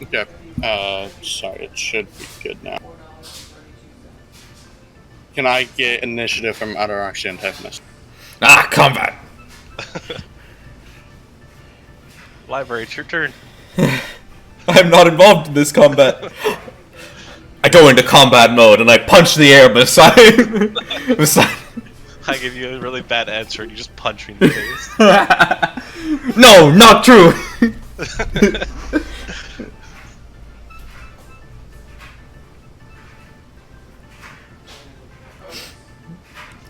Okay. Sorry, it should be good now. Can I get initiative from Ataraxia and Tyfonas?
Combat!
Library, it's your turn.
I'm not involved in this combat. I go into combat mode and I punch the air beside.
I give you a really bad answer and you just punch me in the face.
No, not true.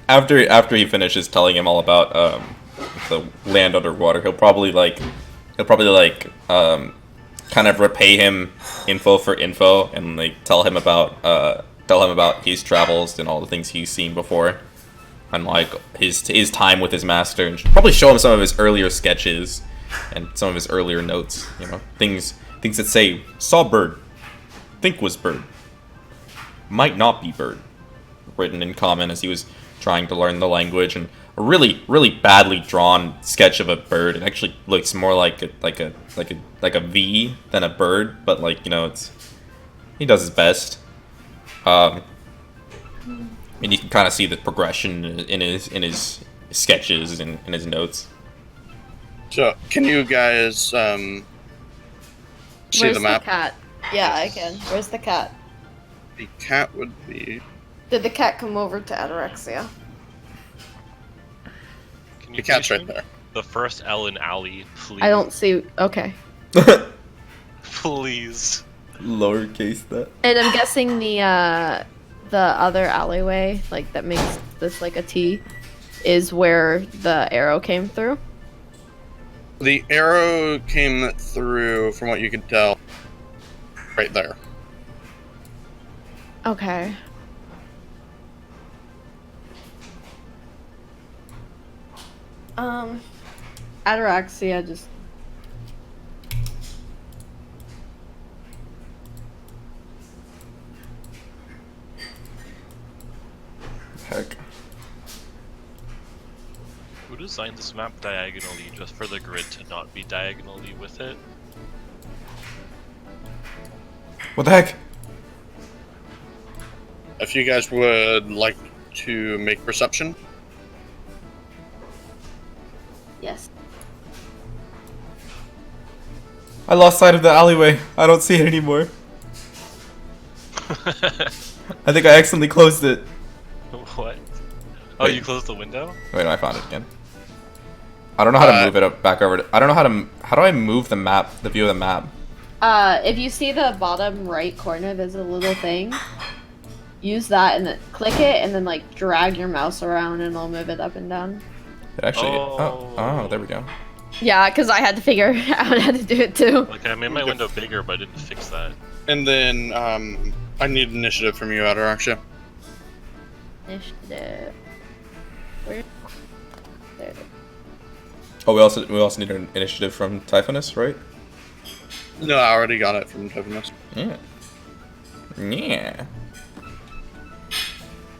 After he finishes telling him all about the land underwater, he'll probably kind of repay him info for info and like tell him about his travels and all the things he's seen before, and like his time with his master, and probably show him some of his earlier sketches and some of his earlier notes. Things that say saw bird, think was bird, might not be bird, written in common as he was trying to learn the language, and a really badly drawn sketch of a bird. It actually looks more like a V than a bird, but he does his best. And you can kind of see the progression in his sketches and in his notes.
So, can you guys see
Where's
the map?
Cat? Yeah, I can. Where's the cat?
The cat would be.
Did the cat come over to Ataraxia?
Can
The
you
cat's
please
right there.
The first L in alley, please.
I don't see. Okay.
Please.
Lowercase that.
And I'm guessing the other alleyway, like that makes this like a T, is where the arrow came through.
The arrow came through, from what you can tell, right there.
Okay. Ataraxia just.
Heck.
Who designed this map diagonally just for the grid to not be diagonally with it?
What the heck?
If you guys would like to make perception.
Yes.
I lost sight of the alleyway. I don't see it anymore. I think I accidentally closed it.
What? Oh,
Wait.
you closed the window?
Wait, no, I found it again. I don't know how to move it up back over to... I don't know how to... How do I move the map, the view of the map?
If you see the bottom right corner, there's a little thing. Use that and then click it and then like drag your mouse around and it'll move it up and down.
It actually... Oh, there we go.
Yeah, because I had to figure out how to do it too.
Okay, I made my window bigger, but I didn't fix that.
And then, I need initiative from you, Ataraxia.
Initiative. Where? There.
Oh, we also need an initiative from Tyfonas, right?
No, I already got it from Tyfonas.
Yeah. Yeah.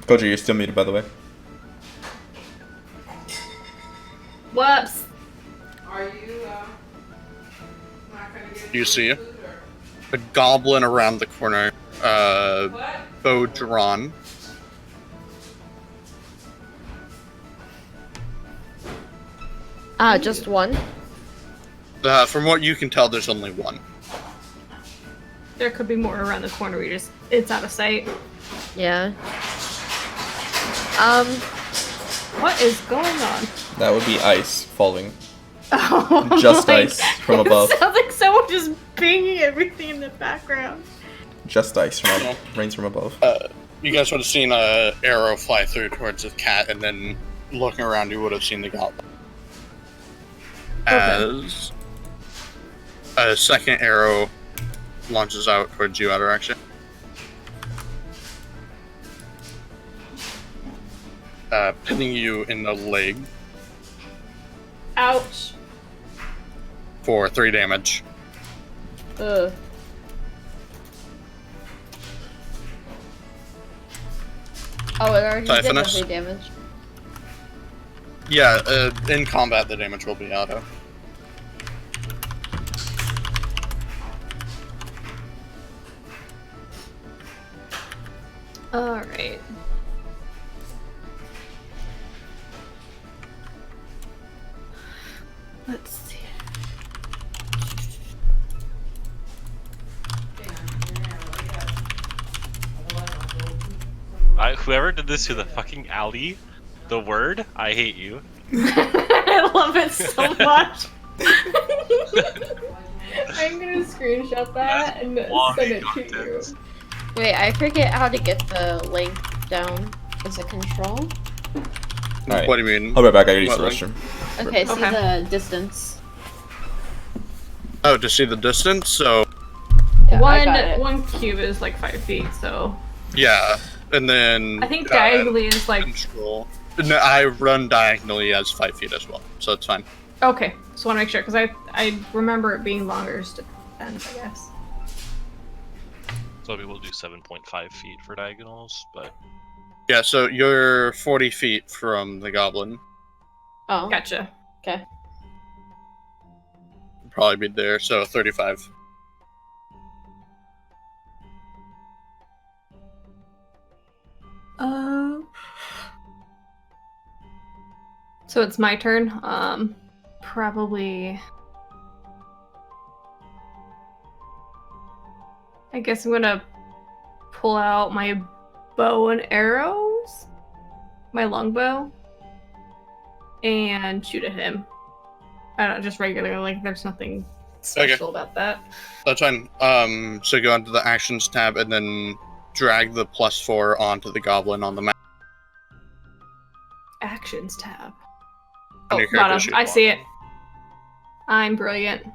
Koja, you're still muted, by the way.
Whoops.
Are you, not gonna get
Do you see it?
food
A goblin around the corner,
or what?
bow drawn.
Just one?
From what you can tell, there's only one.
There could be more around the corner. It's out of sight.
Yeah.
What is going on?
That would be ice falling.
Oh,
Just
my
ice
God.
from above.
It sounds like someone just banging everything in the background.
Just ice from above. Rains from above.
You guys would have seen a arrow fly through towards the cat, and then looking around, you would have seen the goblin. As a second arrow launches out towards you, Ataraxia. Pinning you in the leg
Ouch.
for 3 damage.
Ugh. Oh, it already did
Typhonus?
3 damage.
Yeah, in combat, the damage will be auto.
Alright. Let's see.
Whoever did this to the fucking alley, the word, I hate you.
I love it so much. I'm gonna screenshot that and send it to you.
Wait, I forget how to get the length down. Is it control?
Alright.
What do you mean?
I'll be right back. I gotta use the
What,
restroom.
Okay, see
Okay.
the distance.
Oh, to see the distance? So,
Yeah, I got it.
one cube is like 5 feet, so
yeah. And then...
I think diagonally is like
Control. No, I run diagonally as 5 feet as well, so it's fine.
okay. Just want to make sure because I remember it being longer. Just depends, I guess.
So people do 7.5 feet for diagonals, but
Yeah, so you're 40 feet from the goblin.
Oh,
Gotcha.
okay.
Probably be there, so 35.
So it's my turn. Probably. I guess I'm gonna pull out my bow and arrows, my longbow, and shoot at him. I don't know, just regular. Like there's nothing special about that.
That's fine. So go onto the actions tab and then drag the +4 onto the goblin on the map.
Actions tab.
On
Oh,
your character
bottom.
sheet.
I see it. I'm brilliant.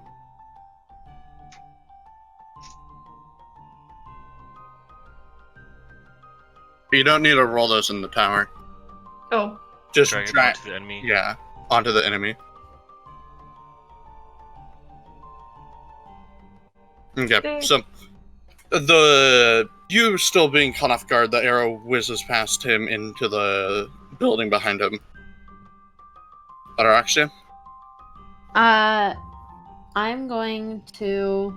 You don't need to roll those in the tower.
Oh,
Just
drag it
drag,
onto the enemy.
yeah, onto the enemy. Okay, so you still being caught off guard, the arrow whizzes past him into the building behind him. Ataraxia?
I'm going to...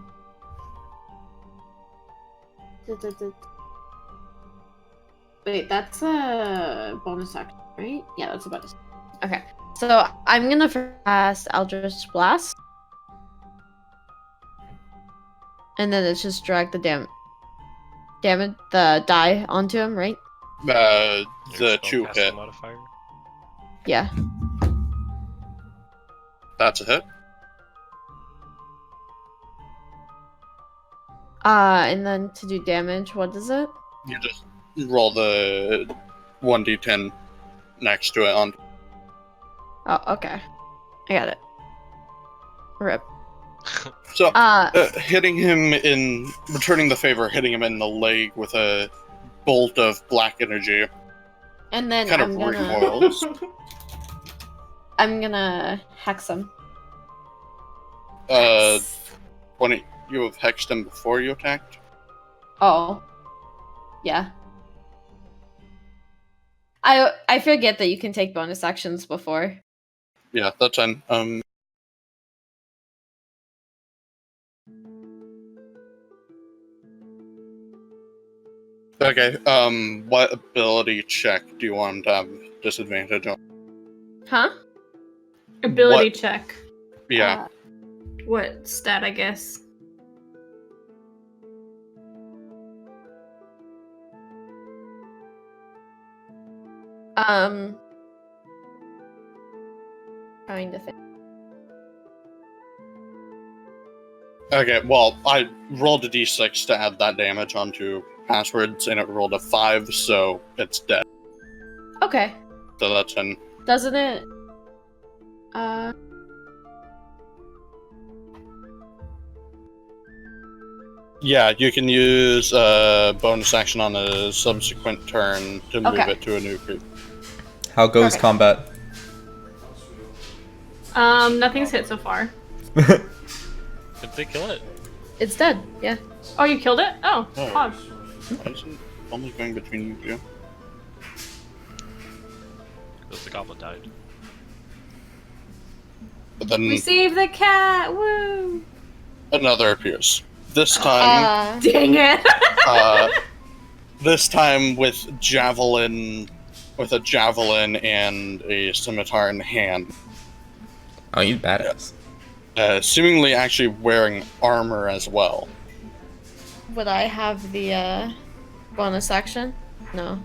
Wait, that's a bonus action, right? Yeah, that's a bonus. Okay, so I'm gonna cast Eldritch Blast. And then it's just drag the damage the die onto him, right?
The
Your
2
spellcasting
hit.
modifier.
Yeah.
That's a hit.
And then to do damage, what is it?
You just roll the 1d10 next to it on.
Oh, okay. I got it. Rip.
So, hitting him in, returning the favor, hitting him in the leg with a bolt of black energy
And then
kind of recoils.
I'm gonna hex him.
When you have hexed him before you attacked?
Oh. Yeah. I forget that you can take bonus actions before.
Yeah, that's fine. Okay, what ability check do you want to have disadvantage on?
Huh?
Ability
What-
check.
Yeah,
What stat, I guess?
Trying to think.
okay, well, I rolled a d6 to add that damage onto passwords, and it rolled a 5, so it's dead.
Okay.
So that's in.
Doesn't it?
Yeah, you can use a bonus action on a subsequent turn to move
Okay.
it to a new group.
How goes
Perfect.
combat?
Nothing's hit so far.
Did they kill it?
It's dead. Yeah.
Oh, you killed it? Oh,
Oh.
odd.
Why is it only going between you two?
Because the goblin died.
But then
We saved the cat! Woo!
another appears. This time,
Dang it!
this time with a javelin and a scimitar in hand.
Oh, you badass.
Seemingly actually wearing armor as well.
Would I have the bonus action? No.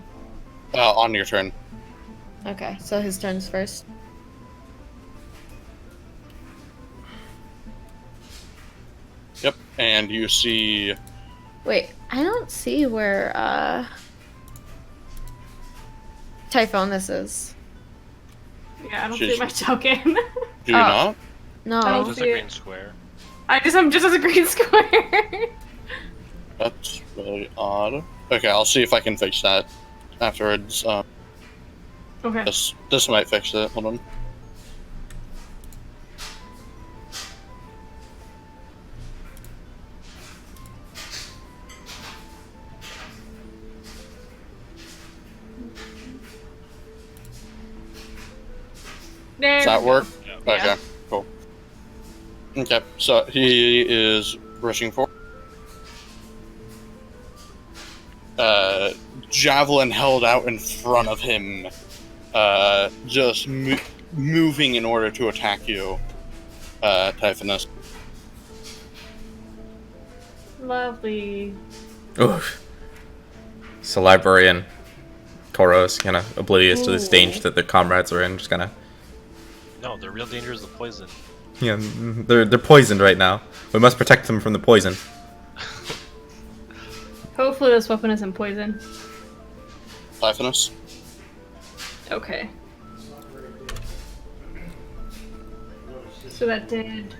On your turn.
Okay, so his turn's first.
Yep, and you see.
Wait, I don't see where Tyfonas is.
Yeah, I don't
She's-
see my token.
Do you
Oh.
not?
No.
I don't
Just
see
a
it.
green square.
I'm just as a green square.
That's really odd. Okay, I'll see if I can fix that afterwards.
Okay.
This might fix it. Hold on.
There
Does that
we go.
work?
Yeah.
Okay, cool. Okay, so he is rushing forward. Javelin held out in front of him, just moving in order to attack you, Typhonus.
Lovely.
Oof. So librarian Khoros, kind of oblivious to this
Ooh.
danger that their comrades are in, just kind of
No, the real danger is the poison.
yeah, they're poisoned right now. We must protect them from the poison.
Hopefully this weapon isn't poison.
Typhonus?
Okay. So that did...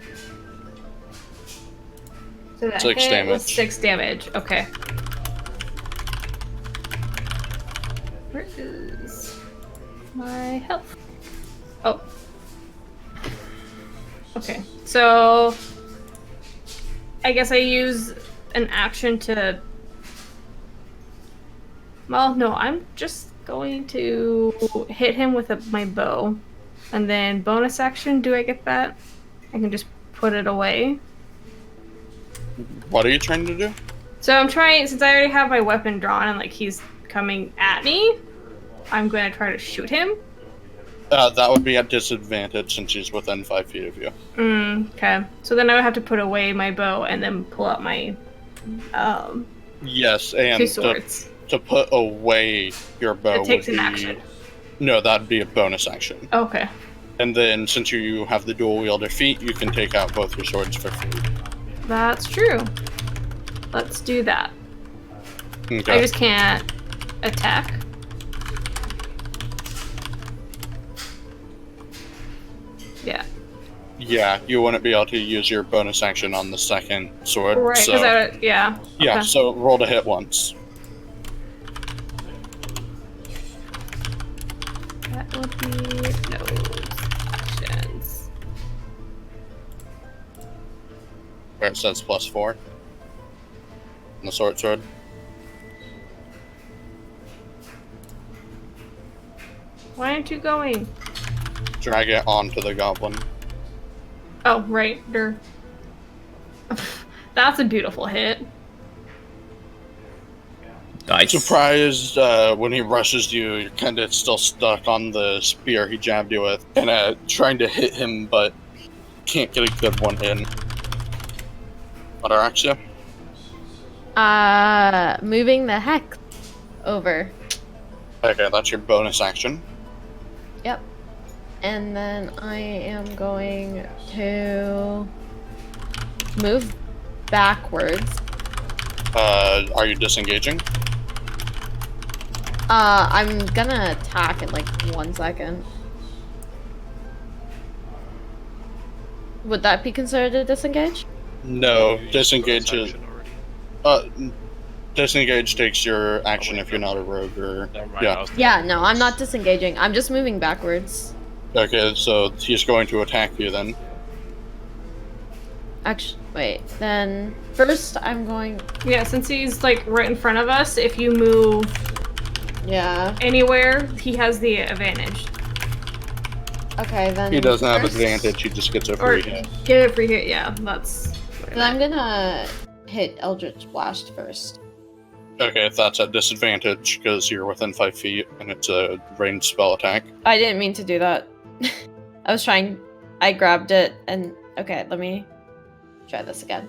So that
6
hit was
damage.
6 damage. Okay. Where is my health? Oh. Okay. So I guess I use an action to... Well, no, I'm just going to hit him with my bow. And then bonus action, do I get that? I can just put it away.
What are you trying to do?
So I'm trying, since I already have my weapon drawn and like he's coming at me, I'm going to try to shoot him.
That would be at disadvantage since he's within 5 feet of you.
Okay. So then I would have to put away my bow and then pull out my
Yes, and
2 swords.
to put away your bow
It takes
would
an
be...
action.
No, that'd be a bonus action.
Okay.
And then, since you have the dual wielder feat, you can take out both your swords for free.
That's true. Let's do that.
Okay.
I just can't attack. Yeah.
Yeah, you wouldn't be able to use your bonus action on the second sword.
Right,
so,
because yeah.
yeah,
Okay.
so roll to hit once.
That would be no actions.
Where it says +4. On the sword.
Why aren't you going?
Drag it onto the goblin.
Oh, right. There. That's a beautiful hit.
Nice.
Surprised when he rushes you, you're kind of still stuck on the spear he jabbed you with, and trying to hit him, but can't get a good one in. Ataraxia?
Moving the hex over.
Okay, that's your bonus action.
Yep. And then I am going to move backwards.
Are you disengaging?
I'm gonna attack in like 1 second. Would that be considered a disengage?
No,
You used
disengage
bonus
is...
action already.
Disengage takes your action
wait,
if you're
no.
not a rogue or...
Never mind, I
Yeah.
was
Yeah,
thinking-
no, I'm not disengaging. I'm just moving backwards.
Okay, so he's going to attack you then.
Actually, wait. Then first I'm going.
Yeah, since he's like right in front of us, if you move
Yeah.
anywhere, he has the advantage.
Okay, then.
He doesn't have
first-
advantage, he just gets a
Or
free hit.
get a free hit, yeah, that's...
Then I'm gonna hit Eldritch Blast first.
Okay, if that's at disadvantage, because you're within 5 feet, and it's a ranged spell attack.
I didn't mean to do that. I was trying. I grabbed it and. Okay, let me try this again.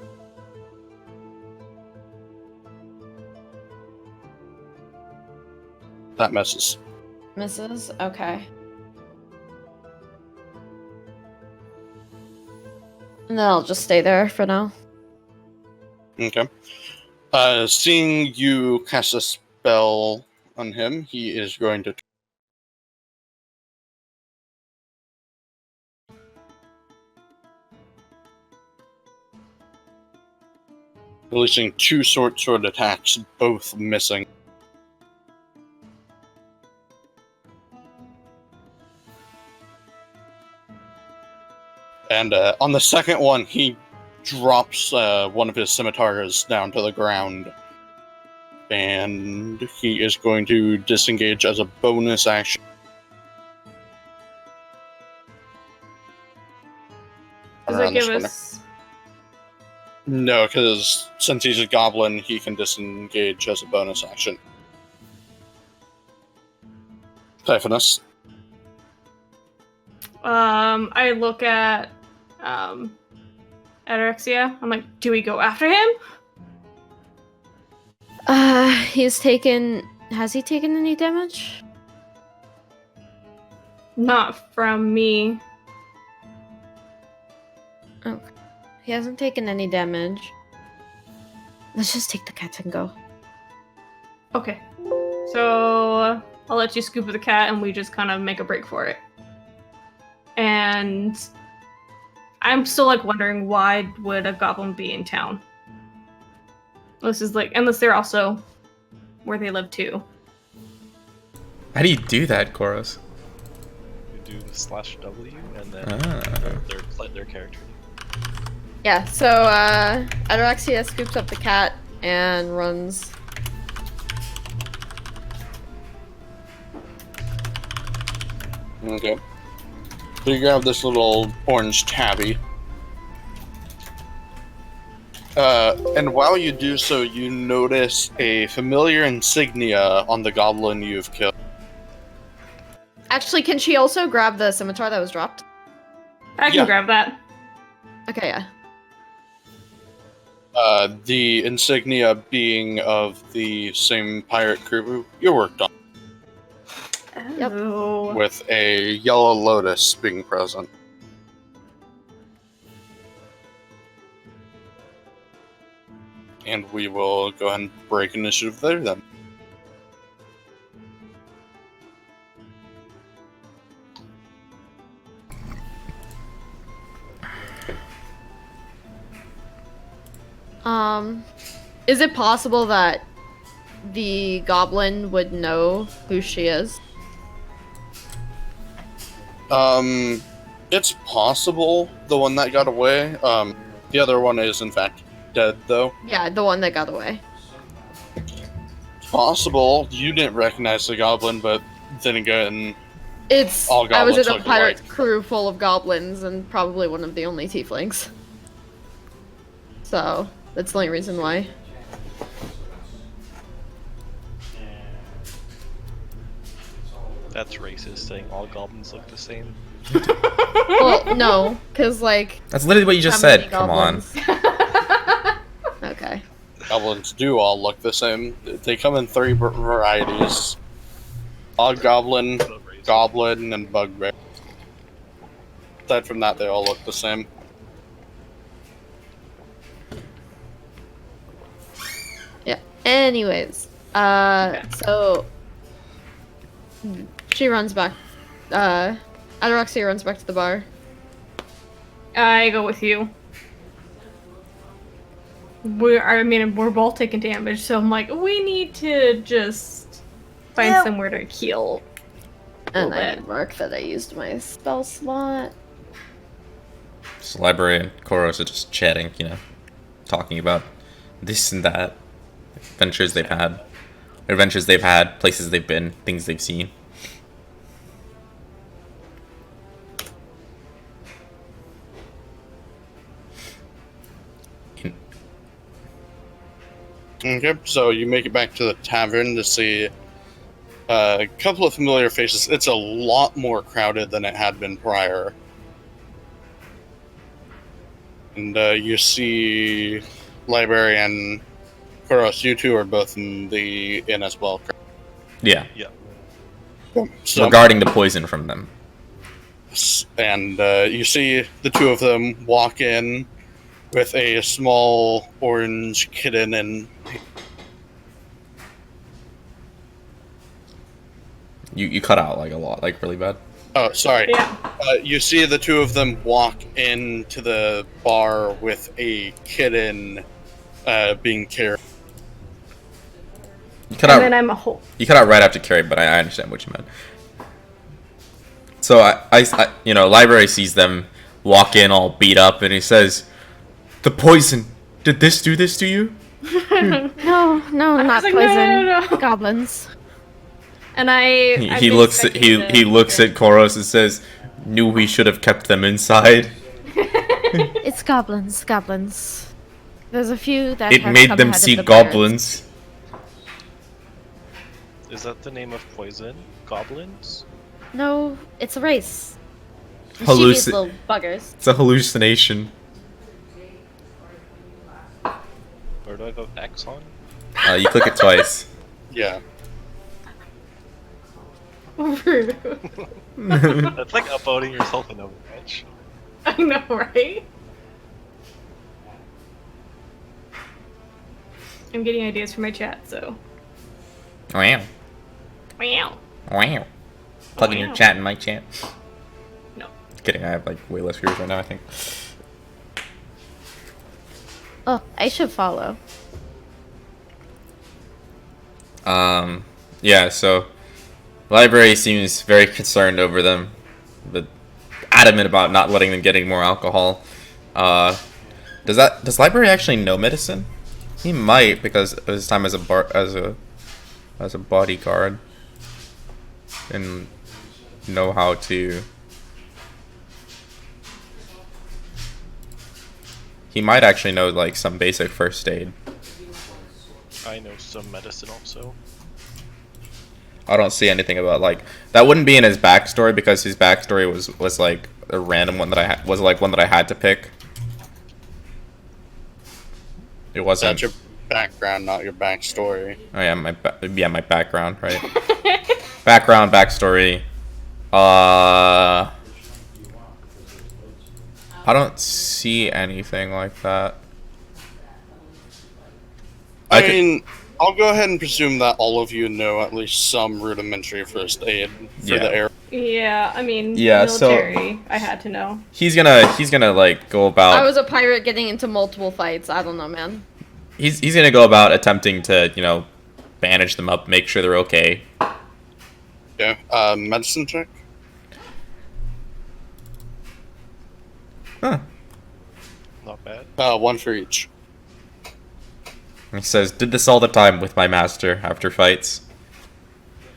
That misses.
Misses? Okay. And then I'll just stay there for now.
Okay. Seeing you cast a spell on him, he is going to... releasing 2 sword attacks, both missing. And on the second one, he drops one of his scimitars down to the ground. And he is going to disengage as a bonus action.
Does
Around
that
this
give
corner.
us...
No, because since he's a goblin, he can disengage as a bonus action. Tyfonas.
I look at Ataraxia. I'm like, do we go after him?
He's taken. Has he taken any damage?
Not from me.
Okay. He hasn't taken any damage. Let's just take the cat and go.
Okay. So I'll let you scoop the cat and we just kind of make a break for it. And I'm still like wondering, why would a goblin be in town? This is like, unless they're also where they live too.
How do you do that, Khoros?
You do /W and then
Ah.
their character.
Yeah, so Ataraxia scoops up the cat and runs.
Okay. So you grab this little orange tabby. And while you do so, you notice a familiar insignia on the goblin you've killed.
Actually, can she also grab the scimitar that was dropped?
I can
Yeah.
grab that.
Okay, yeah.
The insignia being of the same pirate crew you worked on,
Yep.
Oh.
with a yellow lotus being present. And we will go ahead and break initiative there then.
Is it possible that the goblin would know who she is?
It's possible the one that got away. The other one is in fact dead though.
Yeah, the one that got away.
It's possible you didn't recognize the goblin, but then again,
It's
all
I was
goblins
in a
look
pirate
alike.
crew full of goblins and probably one of the only tieflings. So that's the only reason why.
That's racist, saying all goblins look the same.
Well, no, because like
That's literally what you just
how many
said. Come on.
goblins- Okay.
Goblins do all look the same. They come in three varieties: Hobgoblin, Goblin, and Bugbear. Aside from that, they all look the same.
Yeah. Anyways, so she runs back. Ataraxia runs back to the bar.
I go with you. We're both taking damage, so I'm like, we need to just find somewhere to heal.
And
Little
I
bit.
mark that I used my spell slot.
So Library and Khoros are just chatting, you know, talking about this and that, adventures they've had, places they've been, things they've seen.
Okay, so you make it back to the tavern to see a couple of familiar faces. It's a lot more crowded than it had been prior. And you see Library and Khoros, you two are both in the inn as well. correct?
Yeah,
So,
regarding the poison from them.
and you see the two of them walk in with a small orange kitten and
You cut out like a lot, like really bad.
oh, sorry.
Yeah.
You see the two of them walk into the bar with a kitten being carried.
You cut
And
out.
then I'm a whole.
You cut out right after Carrie, but I understand what you meant. So I you know, Library sees them walk in all beat up, and he says, "The poison. Did this do this to you?"
No, not
like,
poison.
no.
Goblins.
And I.
He looks at he looks at Khoros and says, "Knew we should have kept them inside."
It's goblins. Goblins. There's a few that
It
have
made
come
them
ahead of
see
the pirates.
goblins.
Is that the name of poison? Goblins?
No, it's a race.
Mischievous
Halluci-
little buggers.
It's a hallucination.
Where do I go? X on?
You click it twice.
Yeah.
Rude.
That's like upvoting yourself in Overwatch.
I know, right? I'm getting ideas for my chat, so.
Wow.
Meow.
Wow. Plug in your
Wow.
chat in my chat.
No.
Kidding, I have like way less viewers right now, I think.
Oh, I should follow.
Yeah, so Library seems very concerned over them, but adamant about not letting them get any more alcohol. Does Library actually know medicine? He might, because of his time as a bodyguard, and know how to. He might actually know like some basic first aid.
I know some medicine also.
I don't see anything about like that. Wouldn't be in his backstory because his backstory was like a random one that I had to pick. It wasn't.
That's your background, not your backstory.
Oh yeah, my background, right? Background, backstory. I don't see anything like that.
I mean, I'll go ahead and presume that all of you know at least some rudimentary first aid for the air.
Yeah, I mean,
Yeah,
military, I had to know.
He's gonna like go about.
I was a pirate getting into multiple fights. I don't know, man.
He's gonna go about attempting to bandage them up, make sure they're okay.
Yeah. Medicine check.
Huh.
Not bad.
One for each.
He says, "Did this all the time with my master after fights."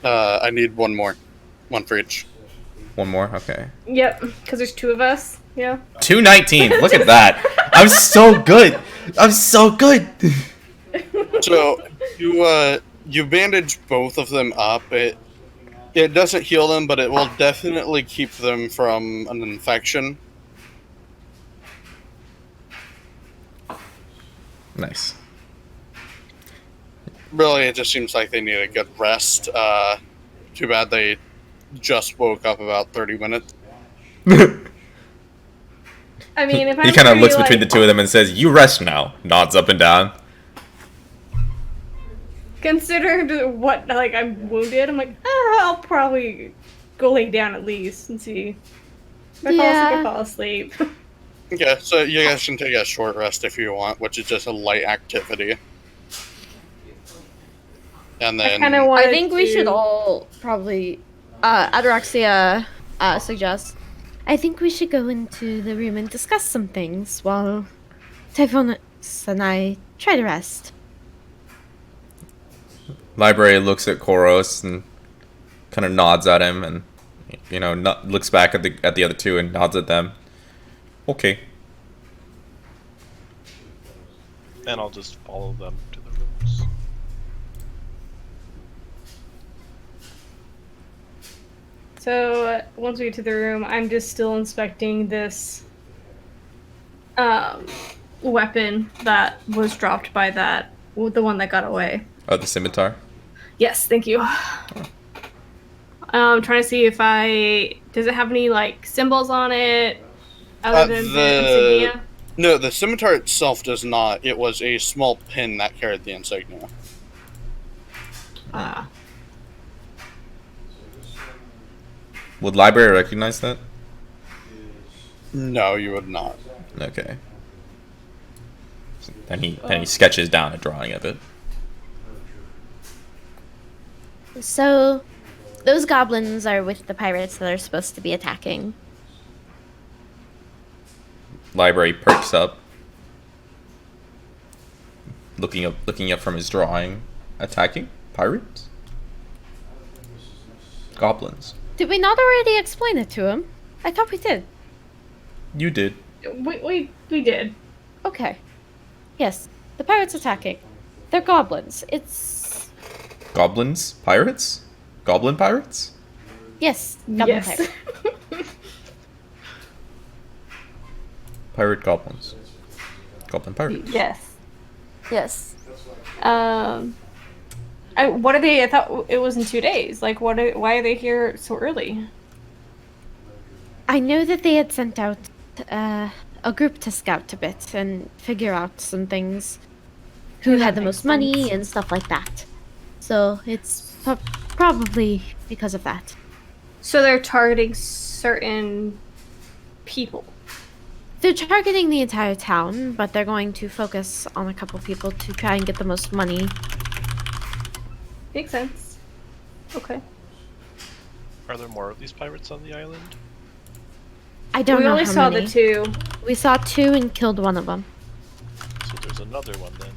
I need one more. One for each.
One more, okay.
Yep, because there's 2 of us. Yeah.
219. Look at that. I'm so good. I'm so good.
So you bandage both of them up. It doesn't heal them, but it will definitely keep them from an infection.
Nice.
Really, it just seems like they need a good rest. Too bad they just woke up about 30 minutes.
I mean, if
He kind of looks between the two of them and says, "You rest now." Nods up and down.
Consider what, like, I'm wounded, I'm like, I'll probably go lay down at least and see. If I fall asleep.
Okay, so you guys can take a short rest if you want, which is just a light activity. And then
I think we should all probably. Ataraxia suggests.
I think we should go into the room and discuss some things while Tyfonas and I try to rest.
Library looks at Khoros and kind of nods at him, and looks back at the other two and nods at them. Okay.
And I'll just follow them to the rooms.
So once we get to the room, I'm just still inspecting this weapon that was dropped by the one that got away.
Oh, the scimitar?
Yes, thank you. I'm trying to see if does it have any like symbols on it other than the insignia?
No, the scimitar itself does not. It was a small pin that carried the insignia.
Would Library recognize that?
No, you would not.
Okay. Then he sketches down a drawing of it.
So, those goblins are with the pirates that are supposed to be attacking.
Library perks up, looking up from his drawing. Attacking pirates, goblins.
Did we not already explain it to him? I thought we did.
You did.
We did.
Okay. Yes, the pirates attacking. They're goblins. It's
Goblins, pirates, goblin pirates.
yes, goblin
Yes.
pirate.
Pirate goblins. Goblin pirates.
Yes. Yes. What are they? I thought it was in 2 days. Like, why are they here so early?
I know that they had sent out a group to scout a bit and figure out some things. Who had the most money and stuff like that. So it's probably because of that.
So they're targeting certain people.
They're targeting the entire town, but they're going to focus on a couple people to try and get the most money.
Makes sense. Okay.
Are there more of these pirates on the island?
I don't
We
know
only
how
saw
many.
the 2.
We saw 2 and killed one of them.
So there's another one then.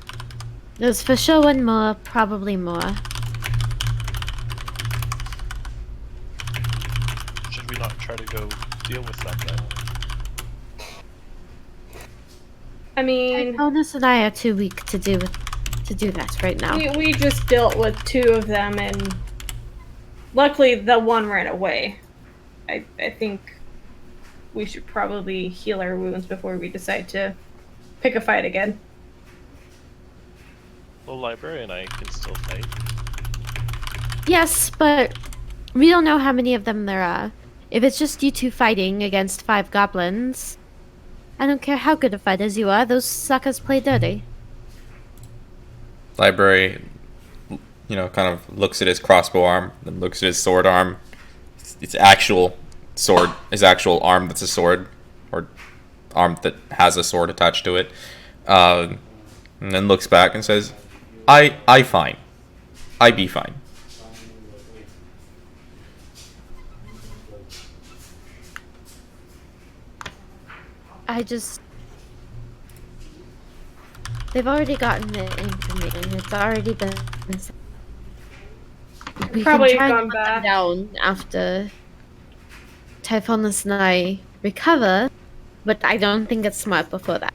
There's for sure one more, probably more.
Should we not try to go deal with them then?
I mean,
Tyfonas and I are too weak to do that right now.
we just dealt with 2 of them, and luckily the one ran away. I think we should probably heal our wounds before we decide to pick a fight again.
The library and I can still fight.
Yes, but we don't know how many of them there are. If it's just you two fighting against 5 goblins, I don't care how good a fighters you are, those suckers play dirty.
Library, kind of looks at his crossbow arm, then looks at his sword arm. It's actual sword, his actual arm that's a sword, or arm that has a sword attached to it. And then looks back and says, I fine. I be fine.
They've already gotten the information. It's already been. We
Probably
can try
gone
and put them
back.
down after Tyfonas and I recover, but I don't think it's smart before that.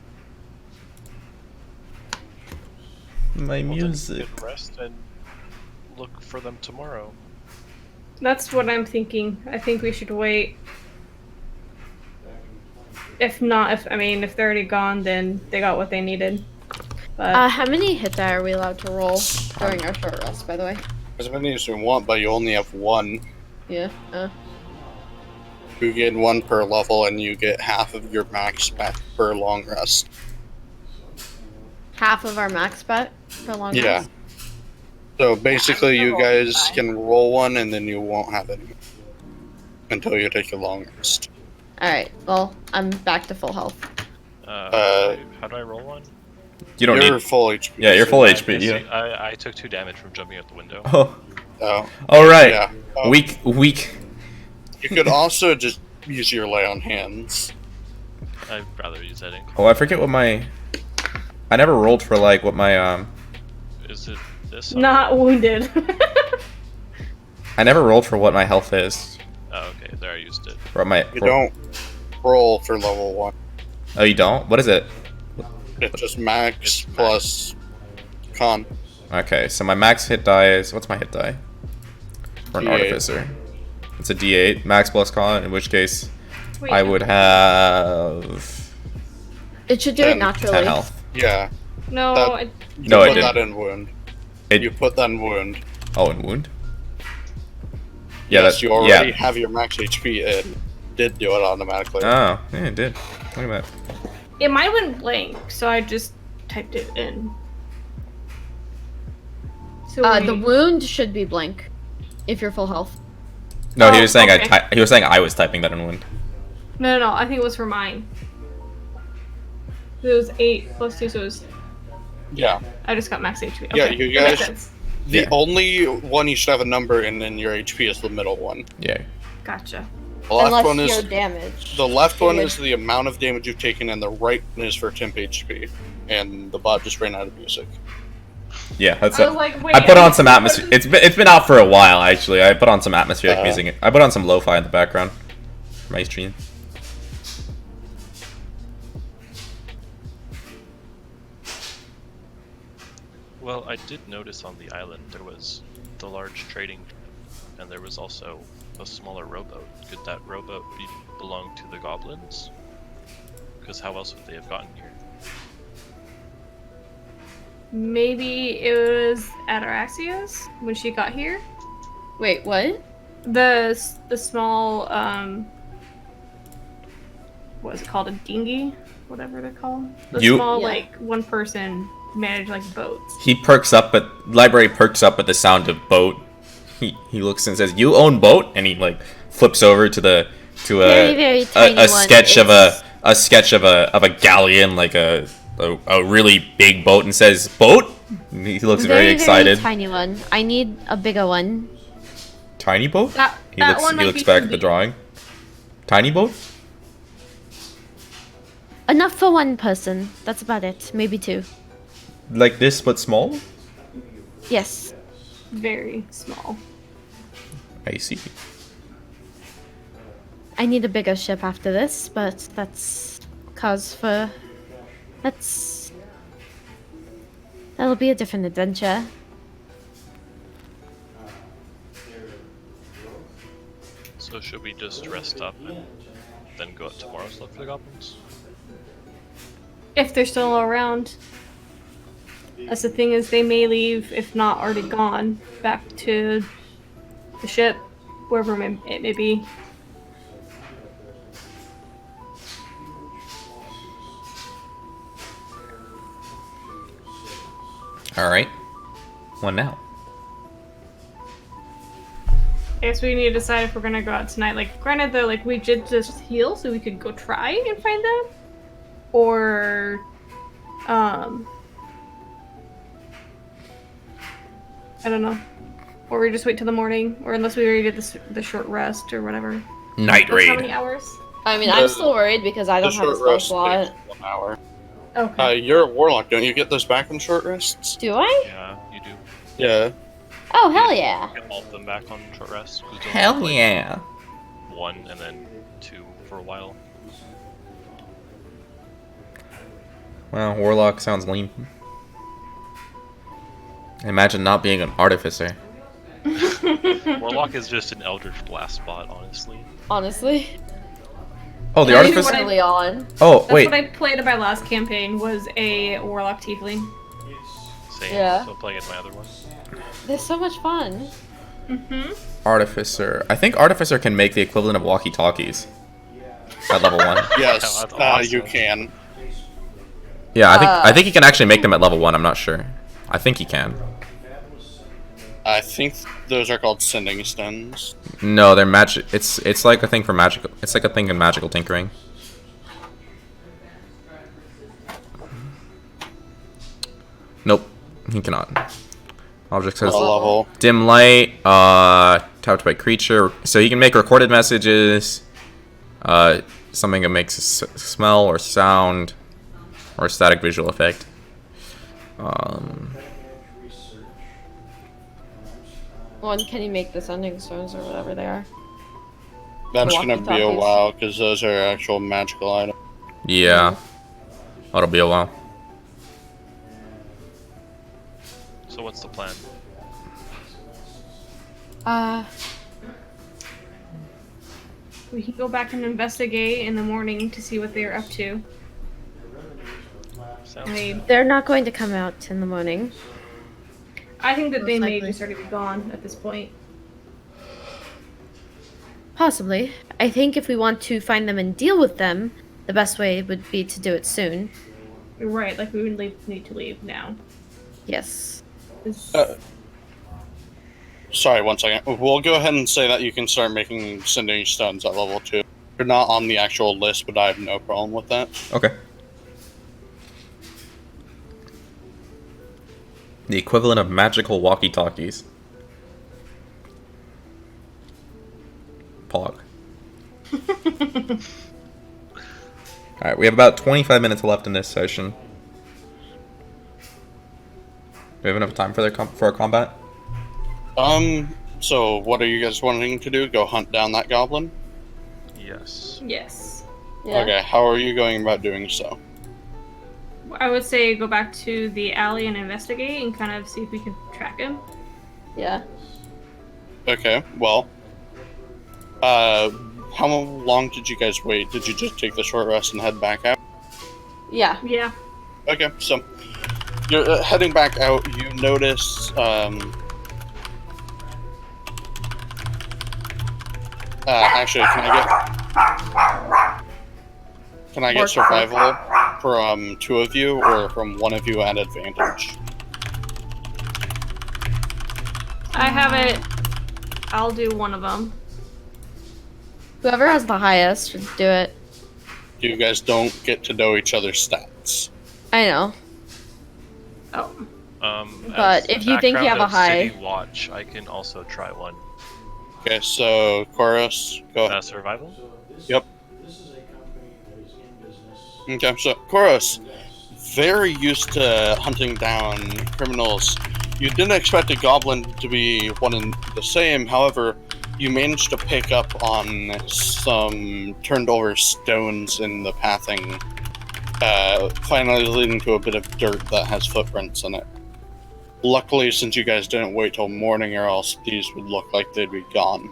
My
Well, then
music.
get rest and look for them tomorrow.
That's what I'm thinking. I think we should wait. If they're already gone, then they got what they needed. But
How many hit die are we allowed to roll during our short rest, by the way?
As many as you want, but you only have one.
Yeah.
You get 1 per level, and you get half of your max back per long rest.
Half of our max bet for long
Yeah.
rest?
So basically,
I'm
you
gonna roll
guys
die.
can roll one, and then you won't have any until you take your long rest.
Alright, well, I'm back to full health.
How do I roll one?
You don't
You're
need.
full HP.
Yeah, you're full
I
HP.
see.
Yeah.
I took 2 damage from jumping out the window.
Oh.
Oh,
All right.
yeah.
Weak.
You could also just use your lay on hands.
I'd rather use that ink.
Oh, I forget what my. I never rolled for like what my
Is it this?
not wounded.
I never rolled for what my health is.
Oh, okay. There, I used it.
Or my.
You don't roll for level 1.
Oh, you don't? What is it?
It's just max plus con.
Okay, so my max hit die is what's my hit die? For an
D8.
artificer. It's a D8, max plus con, in which case
Wait,
I would have
It should do
10
it naturally.
10 health.
Yeah.
No,
That-
it,
You
No, it
put
didn't.
that in wound.
It-
You put that in wound.
Oh, and wound? Yeah,
Yes,
that,
you already
yeah.
have your max HP. It did do it automatically.
Oh, yeah, it did. Look at that.
it might have went blank, so I just typed it in. So
The
wait.
wound should be blank if you're full health.
No, he
Oh,
was saying
okay.
he was saying I was typing that in wound.
No, I think it was for mine. It was 8 plus 2, so it was.
Yeah.
I just got max HP. Okay.
Yeah, you
That makes
guys-
sense.
The
Yeah.
only one you should have a number in your HP is the middle one.
Yeah.
Gotcha.
The left
Unless
one
you're
is
damaged.
the left one
Damage.
is the amount of damage you've taken, and the right one is for temp HP. And the bot just ran out of music.
Yeah, that's
I
it.
was like, wait.
I put
I
on some atmosphere. It's been out for a while actually. I put on some atmospheric music. I put on some lo-fi in the background for my stream.
Well, I did notice on the island there was the large trading, and there was also a smaller rowboat. Could that rowboat belong to the goblins? Because how else would they have gotten here?
Maybe it was Ataraxia's when she got here.
Wait, what?
The small what is it called, a dinghy, whatever they're called. The
You-
small
Yeah.
like one person managed like boats.
He perks up, but library perks up at the sound of boat. He looks and says, "You own boat?" And he like flips over to
Very, very tiny
a
one.
sketch of
It's-
a sketch of a galleon, like a really big boat, and says, "Boat." And he looks very excited.
Very tiny one. I need a bigger one.
Tiny boat?
That
He looks
one might
looks
be
back
too
at the
big.
drawing. Tiny boat?
Enough for one person. That's about it. Maybe 2.
Like this but small?
Yes.
Very small.
I see.
I need a bigger ship after this, but that's cause for. That'll be a different adventure.
So should we just rest up and then go out tomorrow to look for the goblins?
If they're still around. That's the thing is they may leave, if not already gone, back to the ship, wherever it may be.
Alright. What now?
I guess we need to decide if we're gonna go out tonight. Like, granted though, like we did just heal, so we could go try and find them, or I don't know, or we just wait till the morning, or unless we already did the short rest or whatever.
Night
How
raid.
many hours?
I mean, I'm still worried because I don't have a spell slot.
takes 1 hour.
Okay.
You're a warlock, don't you get those back in short rests?
Do I?
Yeah, you do.
Yeah.
Oh, hell yeah.
Get all of them back on short rest. 'Cause you only
Hell
have, like,
yeah.
1 and then 2 for a while.
Well, Warlock sounds lame. Imagine not being an artificer.
Warlock is just an Eldritch Blast bot, honestly.
Honestly.
Oh, the
Yeah,
artificer?
Early on.
Oh,
That's
wait.
what I played in my last campaign, was a warlock tiefling.
Same.
Yeah.
So playing it my other one.
They're so much fun.
Mm-hmm.
Artificer. I think Artificer can make the equivalent of walkie-talkies at level 1.
Yes,
That's awesome.
you can.
Yeah, I think he can actually make them at level 1. I'm not sure. I think he can.
I think those are called sending stones.
No, they're magic. It's like a thing for magical. It's like a thing in magical tinkering. Nope, he cannot. Object says
What level?
dim light. Tapped by creature. So he can make recorded messages. Something that makes a smell or sound, or a static visual effect.
One, can you make the sending stones or whatever they are?
That's gonna be a
Walkie-talkies.
while, because those are actual magical items.
Yeah, that'll be a while.
So what's the plan?
We can go back and investigate in the morning to see what they're up to.
Sounds
I mean,
They're not going to come out in the morning.
I think that they
Most
may
likely.
just already be gone at this point.
Possibly. I think if we want to find them and deal with them, the best way would be to do it soon.
Right, like we would need to leave now.
Yes.
Sorry, 1 second. We'll go ahead and say that you can start making sending stones at level 2. You're not on the actual list, but I have no problem with that.
Okay. The equivalent of magical walkie-talkies. Pog. Alright, we have about 25 minutes left in this session. Do we have enough time for our combat?
So what are you guys wanting to do? Go hunt down that goblin?
Yes.
Yes.
Yeah.
Okay, how are you going about doing so?
I would say go back to the alley and investigate and kind of see if we can track him.
Yeah.
Okay, well, how long did you guys wait? Did you just take the short rest and head back out?
Yeah.
Yeah.
Okay, so you're heading back out. You notice, actually, can I get survival from 2 of you, or from 1 of you at advantage?
I have it. I'll do one of them.
Whoever has the highest should do it.
You guys don't get to know each other's stats.
I know.
Oh.
But
as
if you think you have a
background of
high-
City Watch, I can also try one.
Okay, so Khoros, go ahead.
Survival?
Yep.
This is a company that is in business.
Okay, so Khoros, very used to hunting down criminals. You didn't expect a goblin to be one and the same, however, you managed to pick up on some turned over stones in the pathing, finally leading to a bit of dirt that has footprints in it. Luckily, since you guys didn't wait till morning, or else these would look like they'd be gone.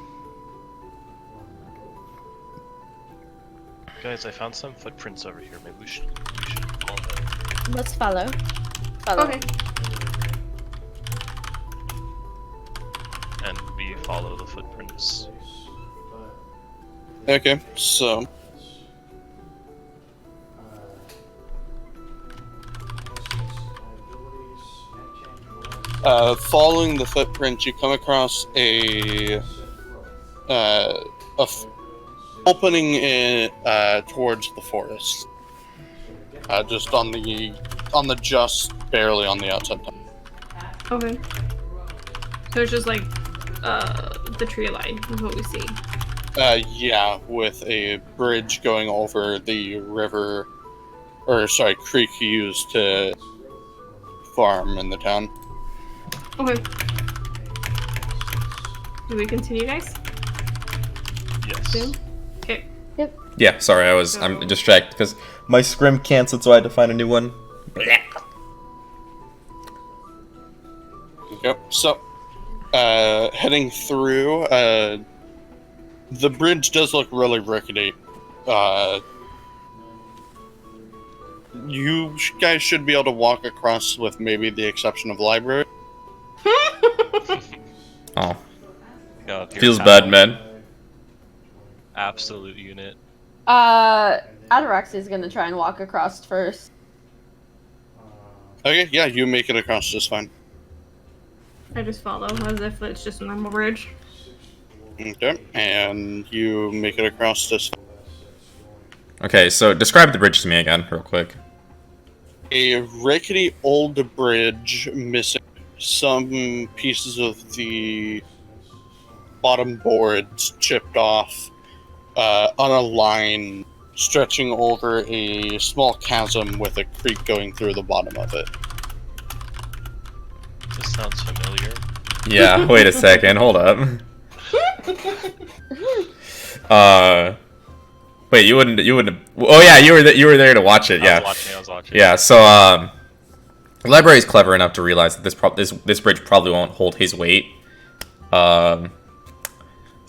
Guys, I found some footprints over here. Maybe we should follow them.
Let's follow. Follow.
Okay.
And we follow the footprints.
Okay, so following the footprints, you come across a opening in, towards the forest, just on the just barely on the outside.
Okay. So it's just like the tree line is what we see.
Yeah, with a bridge going over the river, or sorry, creek used to farm in the town.
Okay. Do we continue, guys?
Yes.
Soon? Okay.
Yeah, sorry, I'm distracted because my scrim canceled, so I had to find a new one.
Yep. So, heading through, the bridge does look really rickety. You guys should be able to walk across with maybe the exception of library.
Oh,
God,
feels bad, man.
Absolute unit.
Ataraxia is gonna try and walk across first.
Okay, yeah, you make it across just fine.
I just follow as if it's just a normal bridge.
Okay, and you make it across just fine.
Okay, so describe the bridge to me again, real quick.
A rickety old bridge missing some pieces of the bottom boards chipped off, on a line stretching over a small chasm with a creek going through the bottom of it.
This sounds familiar.
Yeah, wait a second, hold up. Wait, you wouldn't. Oh yeah, you were there to watch it. Yeah.
I was watching.
Yeah. So, the library is clever enough to realize that this bridge probably won't hold his weight. So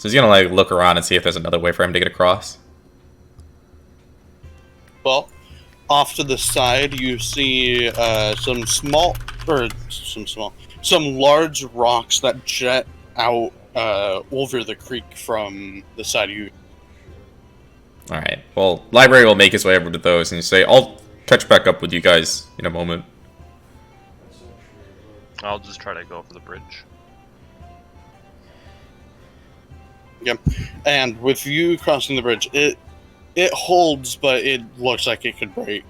he's gonna like look around and see if there's another way for him to get across.
Well, off to the side, you see some large rocks that jet out over the creek from the side of you.
All right. Well, library will make his way over to those, and you say, "I'll catch back up with you guys in a moment."
I'll just try to go for the bridge.
Yep. And with you crossing the bridge, it holds, but it looks like it could break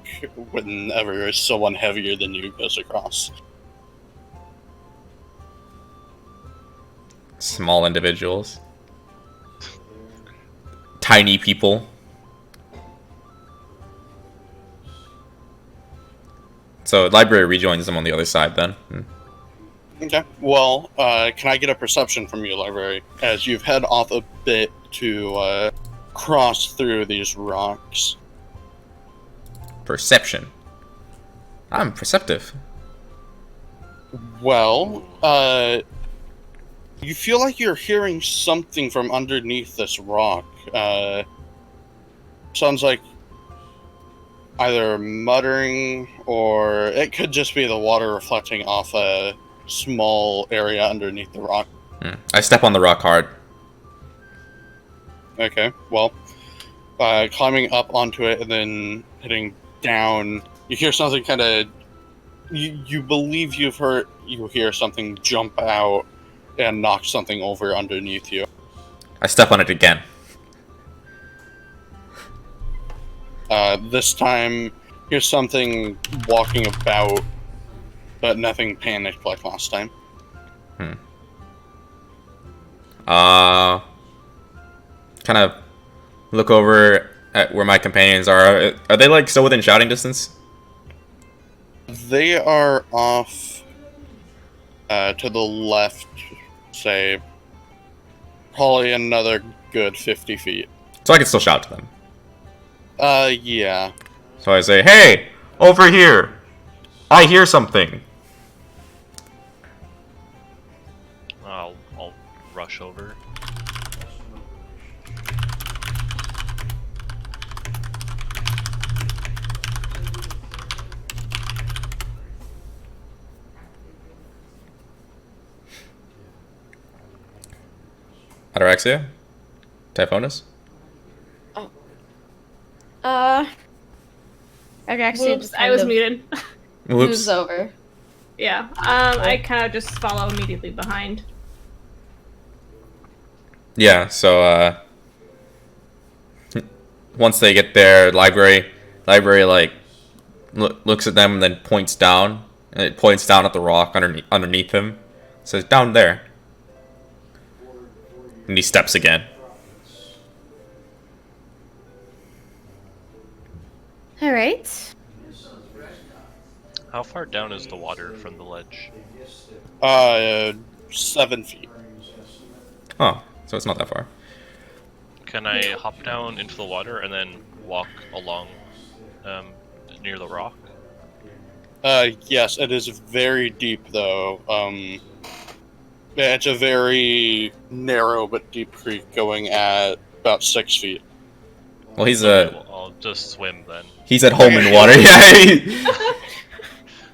whenever someone heavier than you goes across.
Small individuals. Tiny people. So library rejoins them on the other side then.
Okay. Well, can I get a perception from you, library, as you've head off a bit to cross through these rocks?
Perception. I'm perceptive.
Well, you feel like you're hearing something from underneath this rock. Sounds like either muttering, or it could just be the water reflecting off a small area underneath the rock.
I step on the rock hard.
Okay, well, climbing up onto it and then hitting down, you hear something kind of... You believe you hear something jump out and knock something over underneath you.
I step on it again.
This time, here's something walking about, but nothing panicked like last time.
Kind of look over at where my companions are. Are they like still within shouting distance?
They are off to the left, say, probably another good 50 feet.
So I can still shout to them.
Yeah.
So I say, "Hey, over here! I hear something."
I'll rush over.
Ataraxia? Tyfonas?
Ataraxia
Whoops,
just
I
kind
was
of
muted.
moves
Whoops.
over.
Yeah. I kind of just follow immediately behind.
Yeah, so, once they get there, library, like, looks at them and then points down. And it points down at the rock underneath him. Says, down there. And he steps again.
All right.
How far down is the water from the ledge?
7 feet.
Oh, so it's not that far.
Can I hop down into the water and then walk along near the rock?
Yes, it is very deep, though. Yeah, it's a very narrow but deep creek going at about 6 feet.
Well, he's
I'll just swim then.
he's at home in water. Yeah.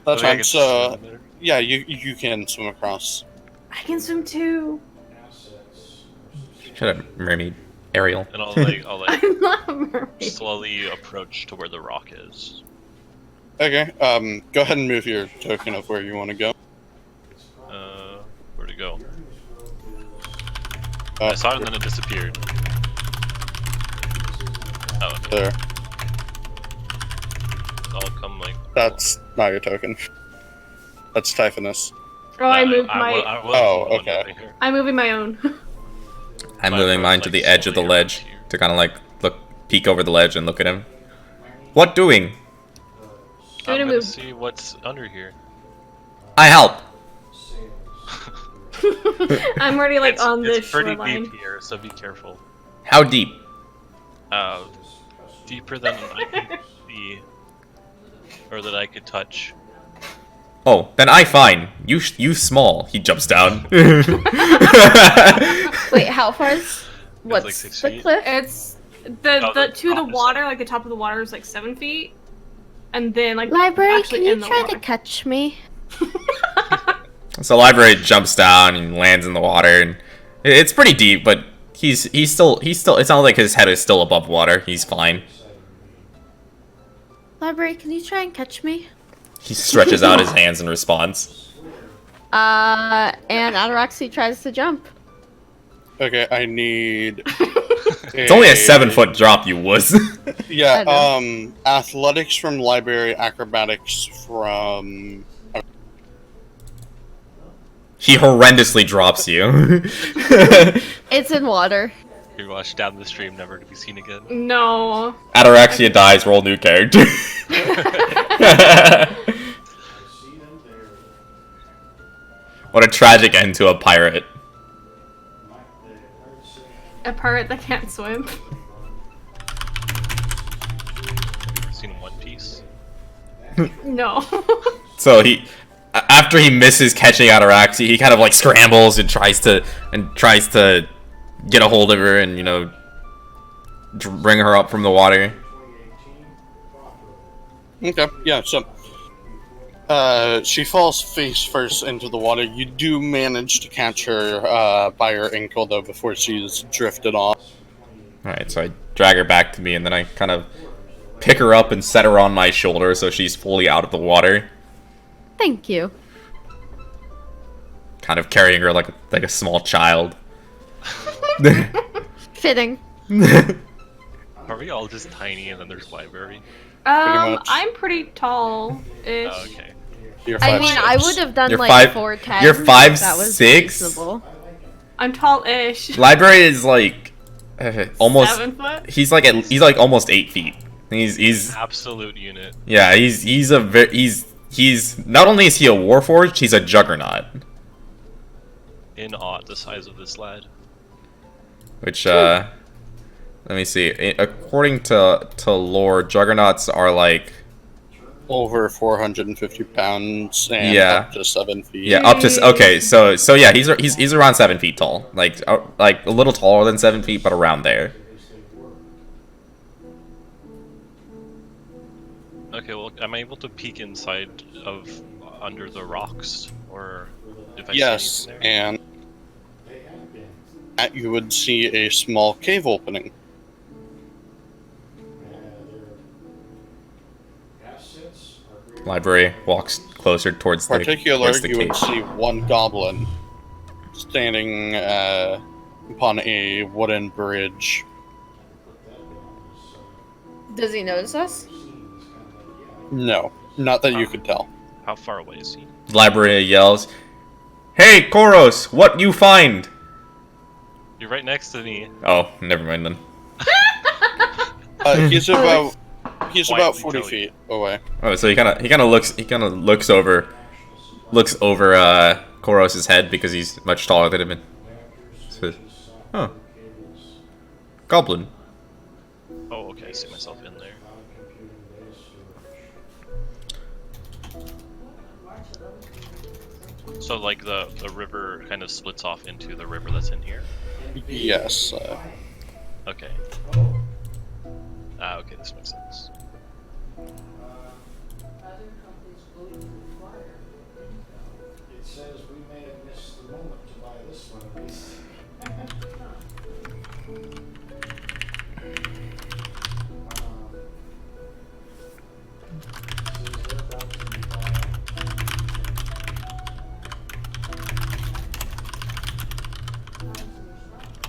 That's
Okay, I
fine.
can
So,
swim there.
yeah, you can swim across.
I can swim too.
Shut up, mermaid. Ariel.
And I'll like
I'm not a mermaid.
slowly approach to where the rock is.
Okay, go ahead and move your token of where you want to go.
Where to go? I saw it and then it disappeared. Oh, okay.
There.
I'll come like.
That's not your token. That's Typhonus.
Oh, I moved my.
Oh, okay.
I'm moving my own.
I'm
Mine
moving
was,
mine to
like,
the edge of the
slowly
ledge
around here.
to kind of like peek over the ledge and look at him. What doing?
Gonna
I'm gonna
move.
see what's under here.
I help.
I'm already like on
it's
this
pretty
shoreline.
deep here, so be careful.
How deep?
Deeper than I can see, or that I could touch.
Oh, then I fine. You small. He jumps down.
Wait, how far is what's
like 6
the
feet.
cliff?
It's
Oh,
the
the
to the
top is
water, like the top of the water is like 7 feet, and then like
Library,
actually
can you
in the
try
water.
to catch me?
So library jumps down and lands in the water, and it's pretty deep, but he's still. It's not like his head is still above water. He's fine.
Library, can you try and catch me?
He stretches out his hands in response.
And Ataraxia tries to jump.
Okay, I need.
It's only a 7-foot drop, you wuss.
Yeah,
I
athletics from library, acrobatics from.
He horrendously drops you.
It's in water.
You watch down the stream, never to be seen again.
No.
Ataraxia dies, roll new character. What a tragic end to a pirate.
A pirate that can't swim.
Seen in One Piece.
No.
So after he misses catching Ataraxia, he kind of like scrambles and tries to get a hold of her and, you know, bring her up from the water.
Okay, yeah, so. She falls face first into the water. You do manage to catch her by her ankle, though, before she's drifted off.
Alright, so I drag her back to me, and then I kind of pick her up and set her on my shoulder so she's fully out of the water.
Thank you.
Kind of carrying her like a small child.
Fitting.
Are we all just tiny and then there's library?
much.
I'm pretty tall. Ish.
Oh, okay.
You're
I
5'6".
mean, I would have done
You're
like
5
4'10".
you're
That was
5'6".
reasonable.
I'm tall-ish.
Library is like almost.
7 foot.
He's like almost 8 feet. He's
Absolute unit.
yeah. He's not only is he a warforged, he's a juggernaut.
In awe at the size of this lad.
Which let me see. According to lore, juggernauts are like
Over 450 pounds and
Yeah.
up to 7 feet.
yeah up to okay. So yeah, he's around 7 feet tall. Like a little taller than 7 feet, but around there.
Okay, well, am I able to peek inside of under the rocks, or if I
Yes,
see anything there?
and you would see a small cave opening.
Library walks closer towards
In particular,
the
you would
cave.
see one goblin standing upon a wooden bridge.
Does he notice us?
No, not that you could tell.
How far away is he?
Library yells, "Hey, Khoros, what you find?"
You're right next to me.
Oh, never mind then.
He's about
Quietly
40
telling
feet away.
Oh, so he kind of looks over Khoros' head because he's much taller than him. Says, "Oh, goblin."
Oh, okay, I see myself in there. So, like, the river kind of splits off into the river that's in here?
Yes.
Okay. Okay, this makes sense.
Other companies go to the flyer.
It says we may have missed the moment to buy this one at least.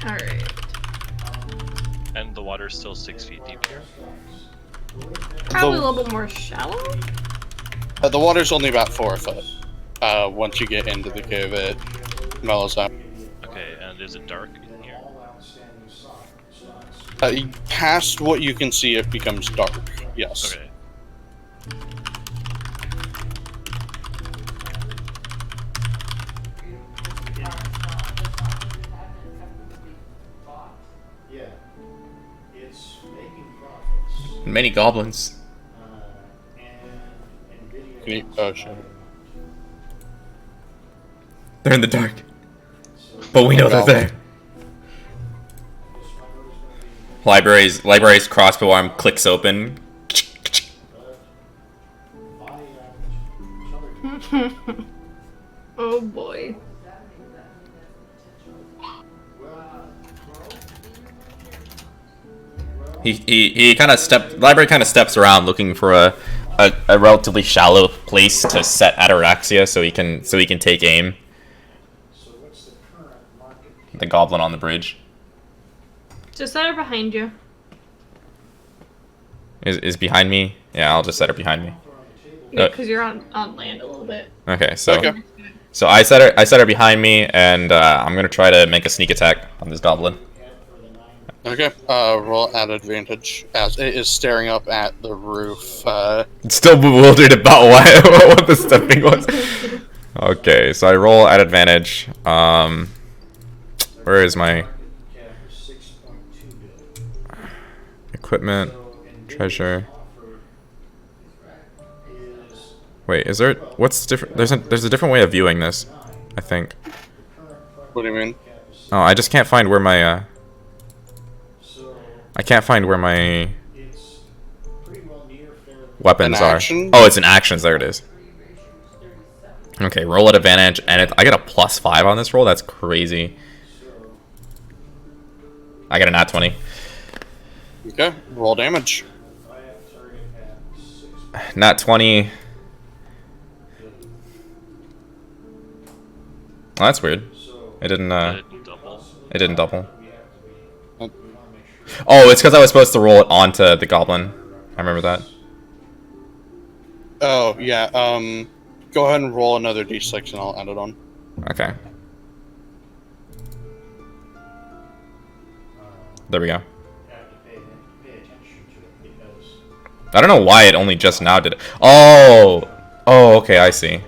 Alright.
And the water's still 6 feet deep here?
Probably a little bit more shallow.
The water's only about 4 foot. Once you get into the cave, it mellows out.
Okay, and is it dark in here?
Past what you can see, it becomes dark. Yes.
Okay.
Yeah. It's making profits.
Many goblins.
And Nvidia
Can you, oh shit.
They're in the dark, but we know they're there. Library's crossbow arm clicks open.
Oh boy.
He kind of Library kind of steps around looking for a relatively shallow place to set Ataraxia so he can take aim. The goblin on the bridge
Just set her behind you.
is behind me. Yeah, I'll just set her behind me.
Yeah, because you're on land a little bit.
Okay, so
Okay.
so I set her behind me, and I'm gonna try to make a sneak attack on this goblin.
Okay. Roll at advantage as it is staring up at the roof.
Still bewildered about what the stepping was. Okay, so I roll at advantage. Where is my equipment? Treasure. Wait, is there? What's different? There's a different way of viewing this, I think.
What do you mean?
Oh, I just can't find where my I can't find where my weapons
An
are.
action?
Oh, it's in actions. There it is. Okay, roll at advantage, and I get a +5 on this roll. That's crazy. I got a nat 20.
Okay. Roll damage.
Nat 20. Oh, that's weird. It didn't.
Double.
It didn't double. Oh, it's because I was supposed to roll it onto the goblin. I remember that.
Oh yeah. Go ahead and roll another d6, and I'll add it on.
Okay. There we go. I don't know why it only just now did it. Oh, okay, I see.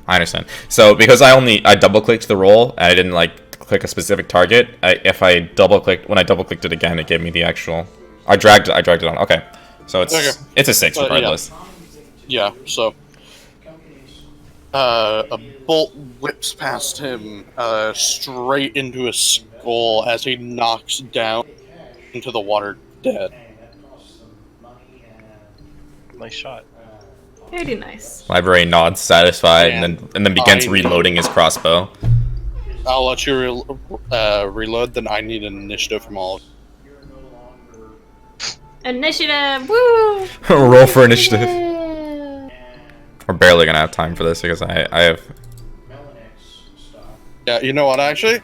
I understand. So because I double clicked the roll and I didn't like click a specific target. When I double clicked it again, it gave me the actual. I dragged it on. Okay, so it's a 6 regardless.
Yeah. So a bolt whips past him straight into his skull as he knocks down into the water dead.
Nice shot.
Very nice.
Library nods satisfied and then begins
I-
reloading his crossbow.
I'll let you reload. Then I need an initiative from all of you.
You're no longer
Initiative! Woo!
Roll for initiative.
and
We're barely gonna have time for this because I have.
Melanix stuff.
Yeah, you know what? Actually,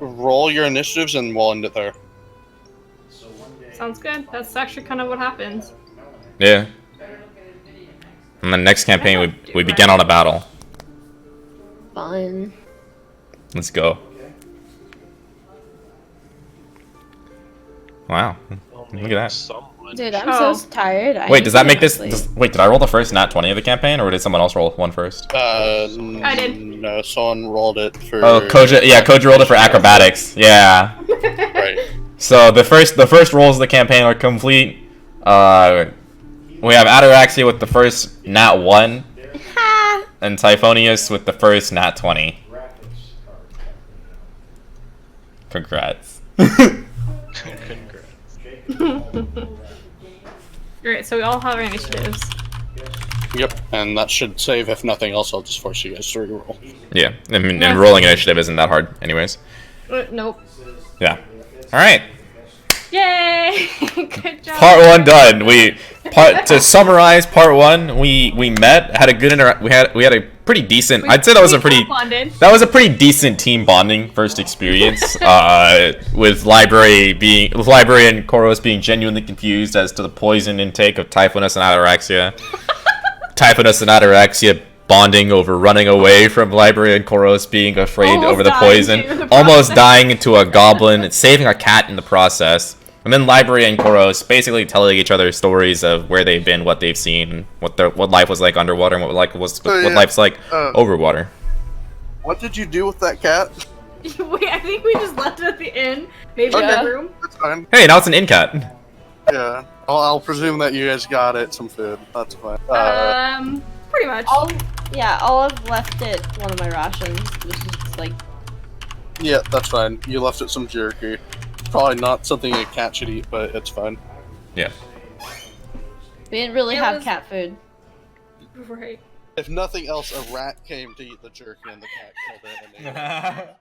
You're now
roll your initiatives and we'll end it there.
so one day
Sounds good. That's actually kind of what happens.
Yeah. And the next campaign, we begin on a battle.
Fun.
Let's go. Look at that.
Someone.
Dude, I'm
Oh.
so tired. I
Wait, does that
need
make this?
to sleep.
Wait, did I roll the first nat 20 of the campaign, or did someone else roll one first?
I did.
No, someone rolled it for.
Oh, Koja. Yeah, Koja rolled it for acrobatics. Yeah.
Right.
So the first rolls of the campaign are complete. We have Ataraxia with the first nat 1, and Typhonius with the first nat 20. Congrats.
Great, so we all have our initiatives.
Yep, and that should save. If nothing else, I'll just force you guys to reroll.
Yeah, and rolling initiative isn't that hard, anyways.
Nope.
Yeah. All right.
Yay! Good job.
Part 1 done. To summarize part 1, we met, had a good we had a pretty decent. I'd say that was a pretty decent team bonding first experience. With library and Khoros being genuinely confused as to the poison intake of Tyfonas and Ataraxia. Tyfonas and Ataraxia bonding over running away from library and Khoros being afraid
Almost
over the
dying
poison,
too in the
almost
process.
dying into a goblin, and saving a cat in the process. And then library and Khoros basically telling each other stories of where they've been, what they've seen, what life was like underwater, and what life's like over water.
What did you do with that cat?
Wait, I think we just left it at the inn. Maybe in
Okay.
the room.
That's fine.
Hey, now it's an in-cat.
Yeah, I'll presume that you guys got it some food. That's fine.
Pretty much.
I'll have left it one of my rations, which is just like
Yeah, that's fine. You left it some jerky. Probably not something a cat should eat, but it's fine.
Yeah.
we didn't really
It
have
was-
cat food.
Right.
If nothing else, a rat came to eat the jerky and the cat killed it. And ate it.